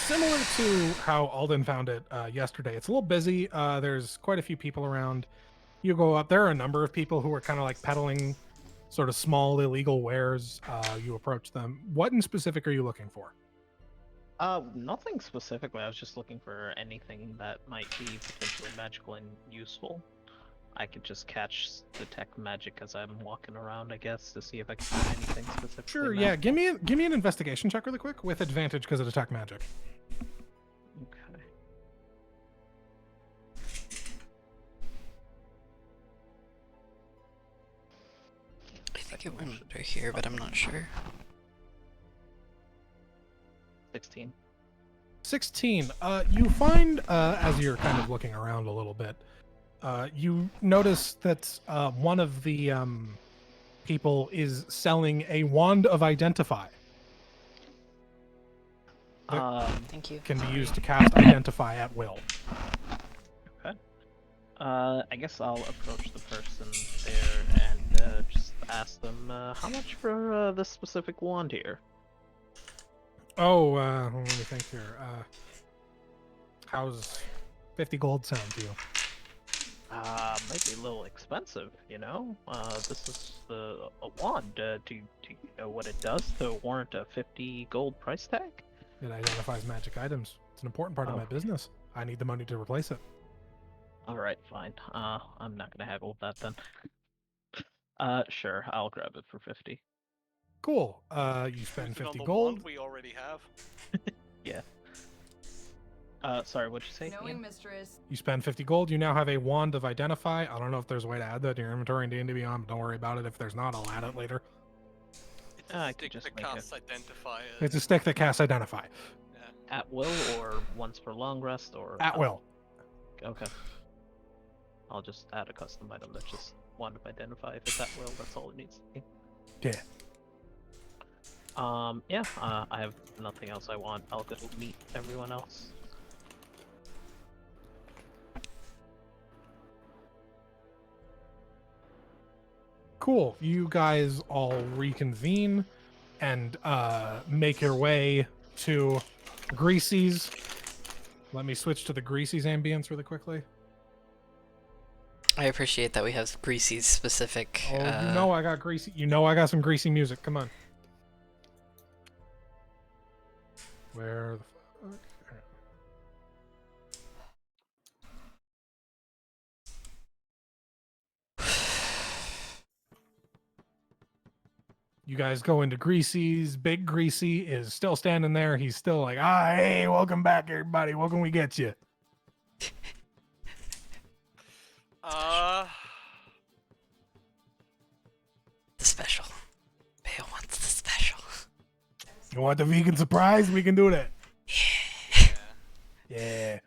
similar to how Alden found it yesterday. It's a little busy. There's quite a few people around. You go up. There are a number of people who are kind of like peddling sort of small illegal wares. You approach them. What in specific are you looking for? Nothing specifically. I was just looking for anything that might be potentially magical and useful. I could just catch detect magic as I'm walking around, I guess, to see if I can find anything specific. Sure, yeah. Give me an investigation check really quick with advantage because of detect magic. Okay. I think it went under here, but I'm not sure. 16. 16. You find as you're kind of looking around a little bit, you notice that one of the people is selling a wand of identify. Thank you. Can be used to cast identify at will. Okay. I guess I'll approach the person there and just ask them, how much for this specific wand here? Oh, let me think here. How's 50 gold sound to you? Might be a little expensive, you know? This is a wand. Do you know what it does to warrant a 50 gold price tag? It identifies magic items. It's an important part of my business. I need the money to replace it. Alright, fine. I'm not gonna haggle with that then. Sure, I'll grab it for 50. Cool. You spend Using on 50 the gold. wand we already have. Yeah. Sorry, what'd you say? Knowing Ian? mistress. You spend 50 gold. You now have a wand of identify. I don't know if there's a way to add that to your inventory in D&D Beyond, but don't worry about it. If there's not, I'll add it later. It's I a could stick just that make casts identify. It's a stick that casts identify. Yeah. At will or once for long rest or At will. Okay. I'll just add a custom item that just wand of identify. If it's at will, that's all it needs to be. Yeah. Yeah, I have nothing else I want. I'll go meet everyone else. Cool. You guys all reconvene and make your way to Greasy's. Let me switch to the Greasy's ambience really quickly. I appreciate that we have Greasy's specific. Oh, you know I got Greasy. You know I got some Greasy music. Come on. Where the fuck? You guys go into Greasy's. Big Greasy is still standing there. He's still like, hey, welcome back, everybody. What can we get you? The special. Bale wants the special. You want the vegan surprise? We can do that. Yeah. Yeah.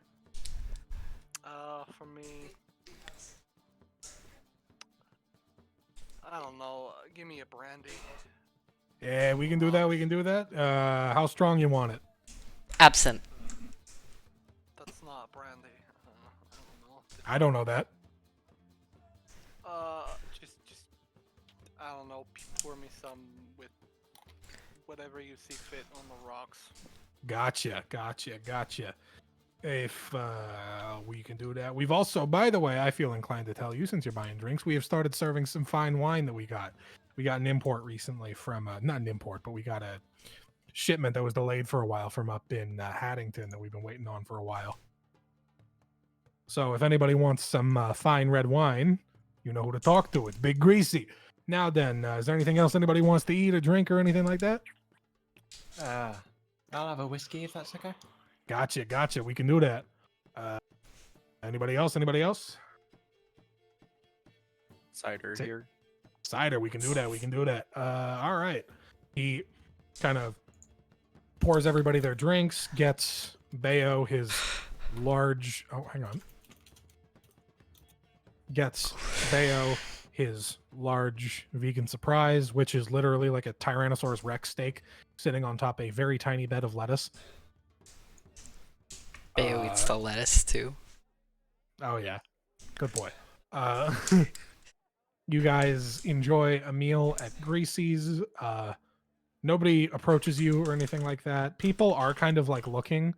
For me, I don't know. Give me a brandy. Yeah, we can do that. We can do that. How strong you want it? Absent. That's not brandy. I don't know. I don't know that. Just, I don't know. Pour me some with whatever you see fit on the rocks. Gotcha. If we can do that. We've also, by the way, I feel inclined to tell you, since you're buying drinks, we have started serving some fine wine that we got. We got an import recently from, not an import, but we got shipment that was delayed for a while from up in Haddington that we've been waiting on for a while. So if anybody wants some fine red wine, you know who to talk to. It's Big Greasy. Now then, is there anything else anybody wants to eat or drink or anything like that? I'll have a whiskey if that's okay. Gotcha. We can do that. Anybody else? Cider Say- here. Cider, we can do that. All right. He kind of pours everybody their drinks, gets Bayo his large... Oh, hang on. Gets Bayo his large vegan surprise, which is literally like a Tyrannosaurus Rex steak sitting on top a very tiny bed of lettuce. Bayo eats the lettuce too. Oh, yeah. Good boy. You guys enjoy a meal at Greasy's. Nobody approaches you or anything like that. People are kind of like looking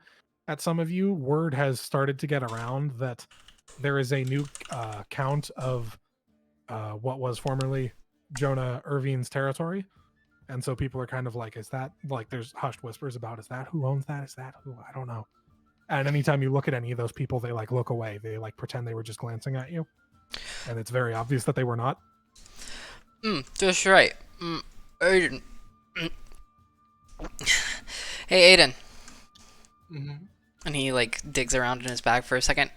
at some of you. Word has started to get around that there is a new count of what was formerly Jonah Irving's territory. And so people are kind of like, is that, like, there's hushed whispers about, is that who owns that? Is that who? I don't know. And anytime you look at any of those people, they like look away. They like pretend they were just glancing at you. And it's very obvious that they were not. Just right. Aiden. Hey, Aiden. Mm-hmm. And he like digs around in his bag for a second.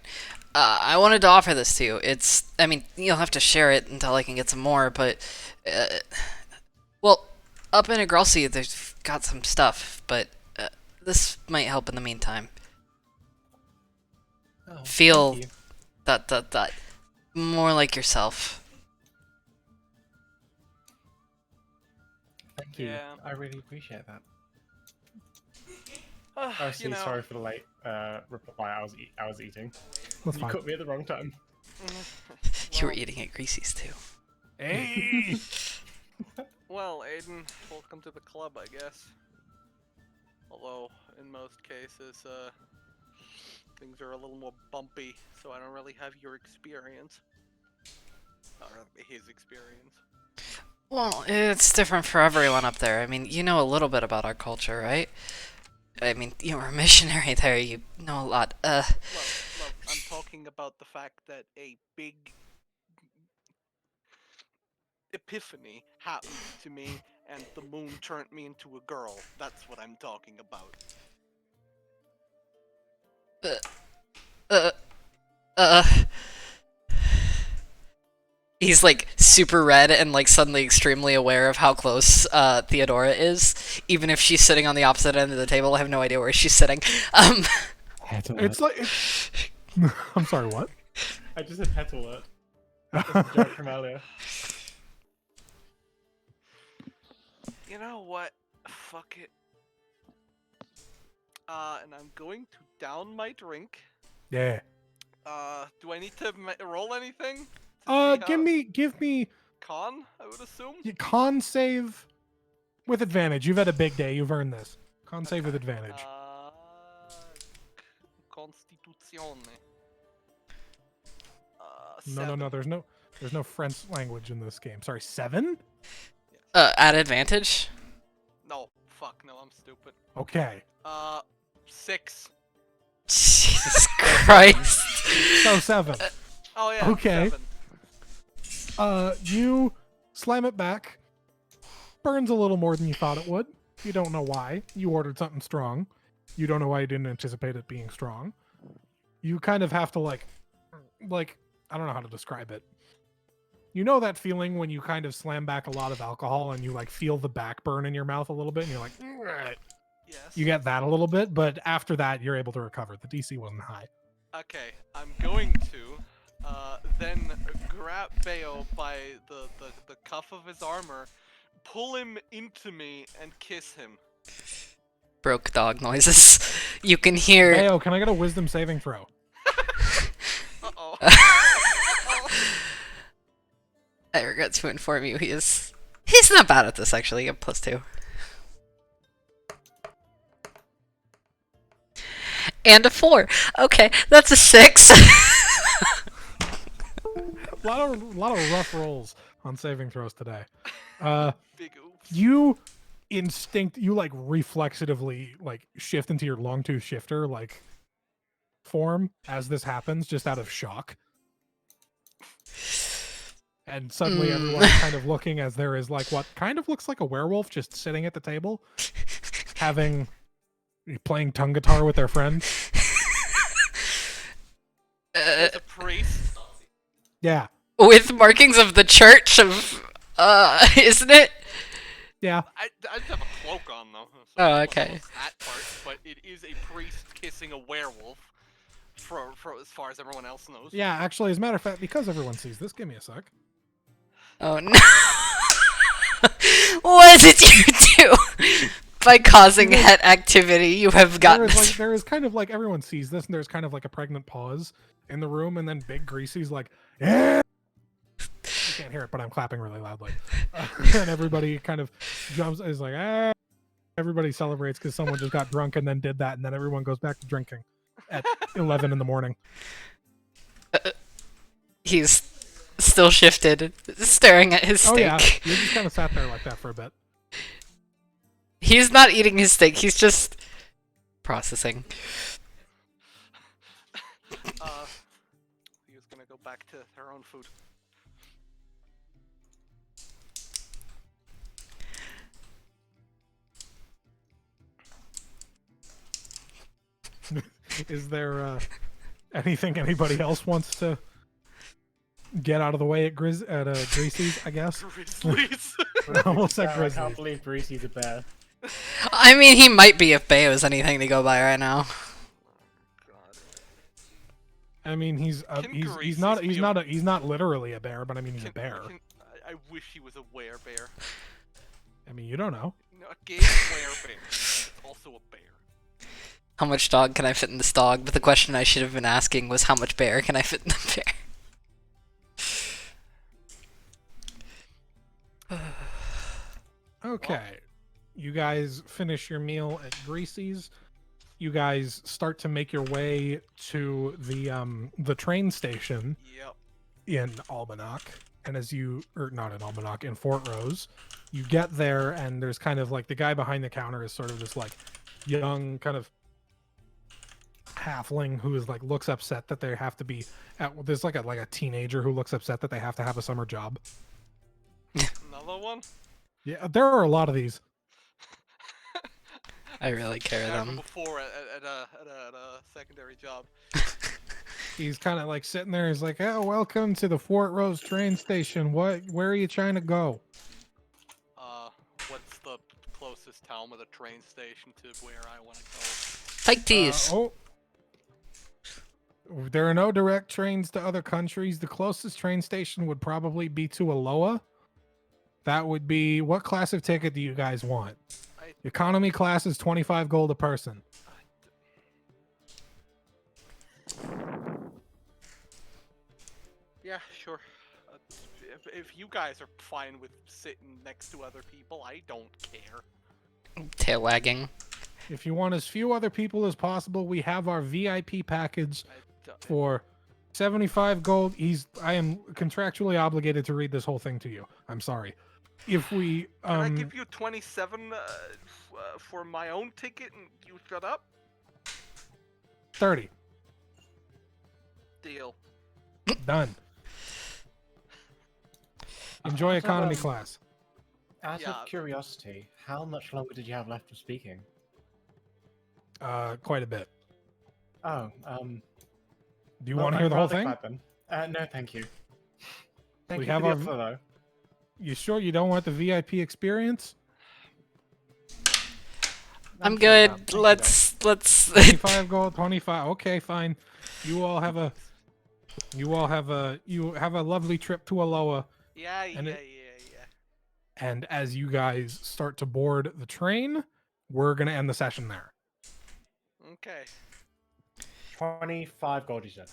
I wanted to offer this to you. I mean, you'll have to share it until I can get some more, but, well, up in Agrelsi, they've got some stuff, but this might help in the meantime. Oh, Feel thank you. that more like yourself. Thank you. Yeah. I really appreciate that. You Honestly, know, sorry for the late reply. I was eating. That's You fine. caught me at the wrong time. You were well- eating at Greasy's too. Hey! Well, Aiden, welcome to the club, I guess. Although, in most cases, things are a little more bumpy, so I don't really have your experience. Or his experience. Well, it's different for everyone up there. I mean, you know a little bit about our culture, right? I mean, you were a missionary there, you know a lot. Love, I'm talking about the fact that a big epiphany happened to me, and the moon turned me into a girl. That's what I'm talking about. He's like super red and like suddenly extremely aware of how close Theodora is, even if she's sitting on the opposite end of the table. I have no idea where she's sitting. It's like... I'm sorry, what? I just said pet alert. That's a joke from earlier. You know what? Fuck it. And I'm going to down my drink. Yeah. Do I need to roll anything? To see Give me con, I would assume? con save with advantage. You've had a big day. You've earned this. Con save with advantage. Constituzione. No. There's no French language in this game. Sorry, 7? At advantage? No, fuck no, I'm stupid. Okay. 6. Jesus Christ. So 7. Oh yeah, Okay. 7. You slam it back. Burns a little more than you thought it would. You don't know why. You ordered something strong. You don't know why you didn't anticipate it being strong. You kind of have to like I don't know how to describe it. You know that feeling when you kind of slam back a lot of alcohol and you like feel the back burn in your mouth a little bit and you're like, "Ugh." Yes. You get that a little bit, but after that you're able to recover. The DC wasn't high. Okay, I'm going to then grab Bayo by the cuff of his armor, pull him into me, and kiss him. Broke dog noises. You can hear. Bayo, can I get a wisdom saving throw? Uh-oh. I regret to inform you, he's not bad at this actually. A +2. And a 4. Okay, that's a 6. A lot of rough rolls on saving throws today. Big oops. You you like reflexively like shift into your long tooth shifter like form as this happens, just out of shock. And suddenly everyone is kind of looking as there is like what kind of looks like a werewolf just sitting at the table, playing tongue guitar with their friend. There's a priest. Yeah, With markings of the church of, isn't it? yeah. I just have a cloak on though. So Oh, it's okay. almost that part, but it is a priest kissing a werewolf. For as far as everyone else knows. Yeah, actually, as a matter of fact, because everyone sees this, give me a sec. Oh no. What did you do? By causing het activity, you have gotten There is kind of like everyone sees this, and there's kind of like a pregnant pause in the room, and then Big Greasy's like, "Yeah." You can't hear it, but I'm clapping really loudly, and everybody kind of jumps. Is like, "Ah!" Everybody celebrates because someone just got drunk and then did that, and then everyone goes back to drinking at 11 in the morning. He's still shifted, staring at his steak. Oh yeah, you just kind of sat there like that for a bit. He's not eating his steak, he's just processing. He was gonna go back to her own food. Is there anything anybody else wants to get out of the way at Greasy's, I guess? Grizzlies. I almost said I Grizzlies. can't believe Greasy's a bear. I mean, he might be if Bayo's anything to go by right now. God. I mean, he's Greasy's not literally a bear, but I mean he's a bear. I wish he was a werebear. I mean, you don't know. No, a gay werebear. Also a bear. How much dog can I fit in this dog? But the question I should have been asking was how much bear can I fit in the bear? Okay. You guys finish your meal at Greasy's. You guys start to make your way to the train station Yep. in Almanac. And not in Almanac, in Fort Rose, you get there and there's kind of like the guy behind the counter is sort of this like young kind of halfling who is like looks upset that they have to be there's like a teenager who looks upset that they have to have a summer job. Another one? Yeah, there are a lot of these. I really carry I had one them. before at a secondary job. He's kind of like sitting there. He's like, "Oh, welcome to the Fort Rose train station. Where are you trying to go?" What's the closest town with a train station to where I want to go? Take these. There are no direct trains to other countries. The closest train station would probably be to Aloha. That would be, what class of ticket do you guys want? Economy class is 25 gold a person. Yeah, sure. If you guys are fine with sitting next to other people, I don't care. Tail wagging. If you want as few other people as possible, we have our VIP package for 75 gold. I am contractually obligated to read this whole thing to you. I'm sorry. If we Can I give you 27 for my own ticket and you shut up? 30. Deal. Done. Enjoy Also, economy class. Out Yeah. of curiosity, how much longer did you have left of speaking? Quite a bit. Oh, Do you want to hear the whole thing? No, thank you. Thank We you have for the our- offer, though. You sure you don't want the VIP experience? I'm sure good. not. Thank you, Let's 25 gold, 25. Okay, fine. You have a lovely trip to Aloha. Yeah. And as you guys start to board the train, we're gonna end the session there. Okay. 25 gold, you said.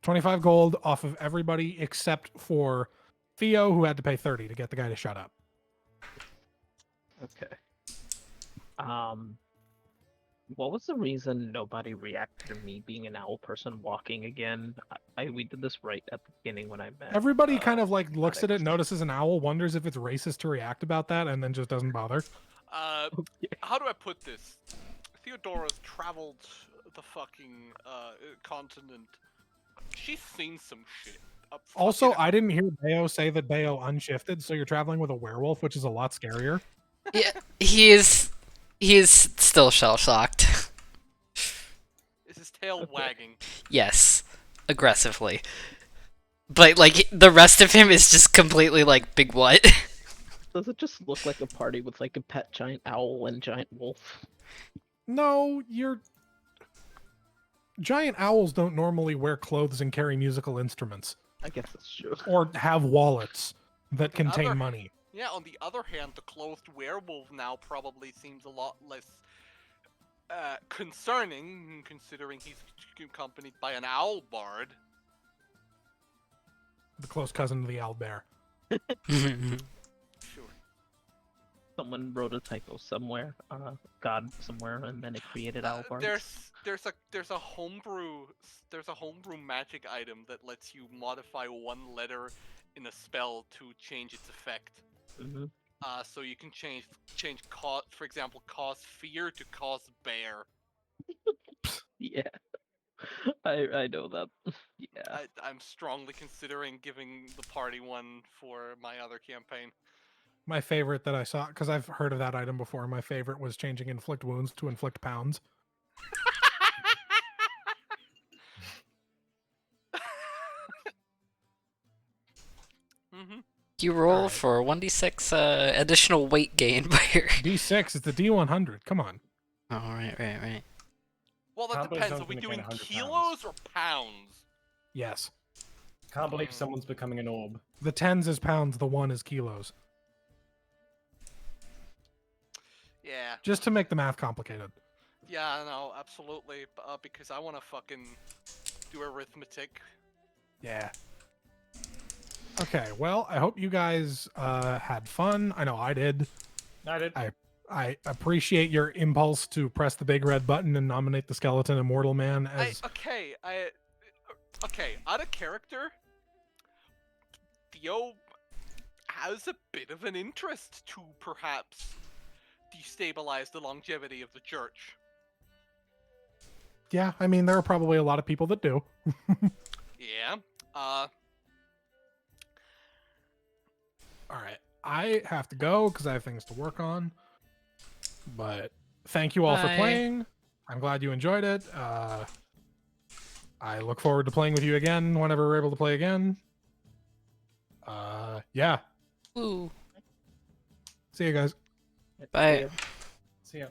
25 gold off of everybody except for Theo, who had to pay 30 to get the guy to shut up. Okay. What was the reason nobody reacted to me being an owl person walking again? We did this right at the beginning when I met. Everybody kind of like looks at it, Alex. notices an owl, wonders if it's racist to react about that, and then just doesn't bother. How do I put this? Theodora's traveled the fucking continent. She's seen some shit. Also, Fucking- I didn't hear Bayo say that Bayo unshifted, so you're traveling with a werewolf, which is a lot scarier. Yeah, he is still shell shocked. is his tail wagging? Yes, aggressively. But like the rest of him is just completely like big what? Does it just look like a party with like a pet giant owl and giant wolf? No, giant owls don't normally wear clothes and carry musical instruments, I guess that's true. or have wallets that contain Other- money. Yeah, on the other hand, the clothed werewolf now probably seems a lot less concerning, considering he's accompanied by an owl bard. The close cousin of the owlbear. Sure. Someone wrote a typo somewhere, God somewhere, and then it created Albarn. There's a homebrew magic item that lets you modify one letter in a spell to change its effect. Mm-hmm. So you can change cause, for example, cause fear to cause bear. Yeah, I know that. Yeah. I'm strongly considering giving the party one for my other campaign. My favorite that I saw, because I've heard of that item before, my favorite was changing inflict wounds to inflict pounds. Mm-hmm. You roll Alright. for 1d6 additional weight gain by your. D6 is the D100. Come on. Oh, right. Well, that Can't believe depends. Are someone's we gonna doing gain 100 kilos or pounds? Yes. Can't believe someone's becoming an orb. The 10s is pounds, the 1 is kilos. Yeah. Just to make the math complicated. Yeah, no, absolutely. Because I want to fucking do arithmetic. Yeah. Okay, well, I hope you guys had fun. I know I did. I did. I appreciate your impulse to press the big red button and nominate the skeleton immortal man as Okay, out of character, Theo has a bit of an interest to perhaps destabilize the longevity of the church. Yeah, I mean there are probably a lot of people that do. Yeah. All right. I have to go because I have things to work on. But thank you all for Bye. playing. I'm glad you enjoyed it. I look forward to playing with you again whenever we're able to play again. Yeah. Ooh. See you guys. Bye. See ya.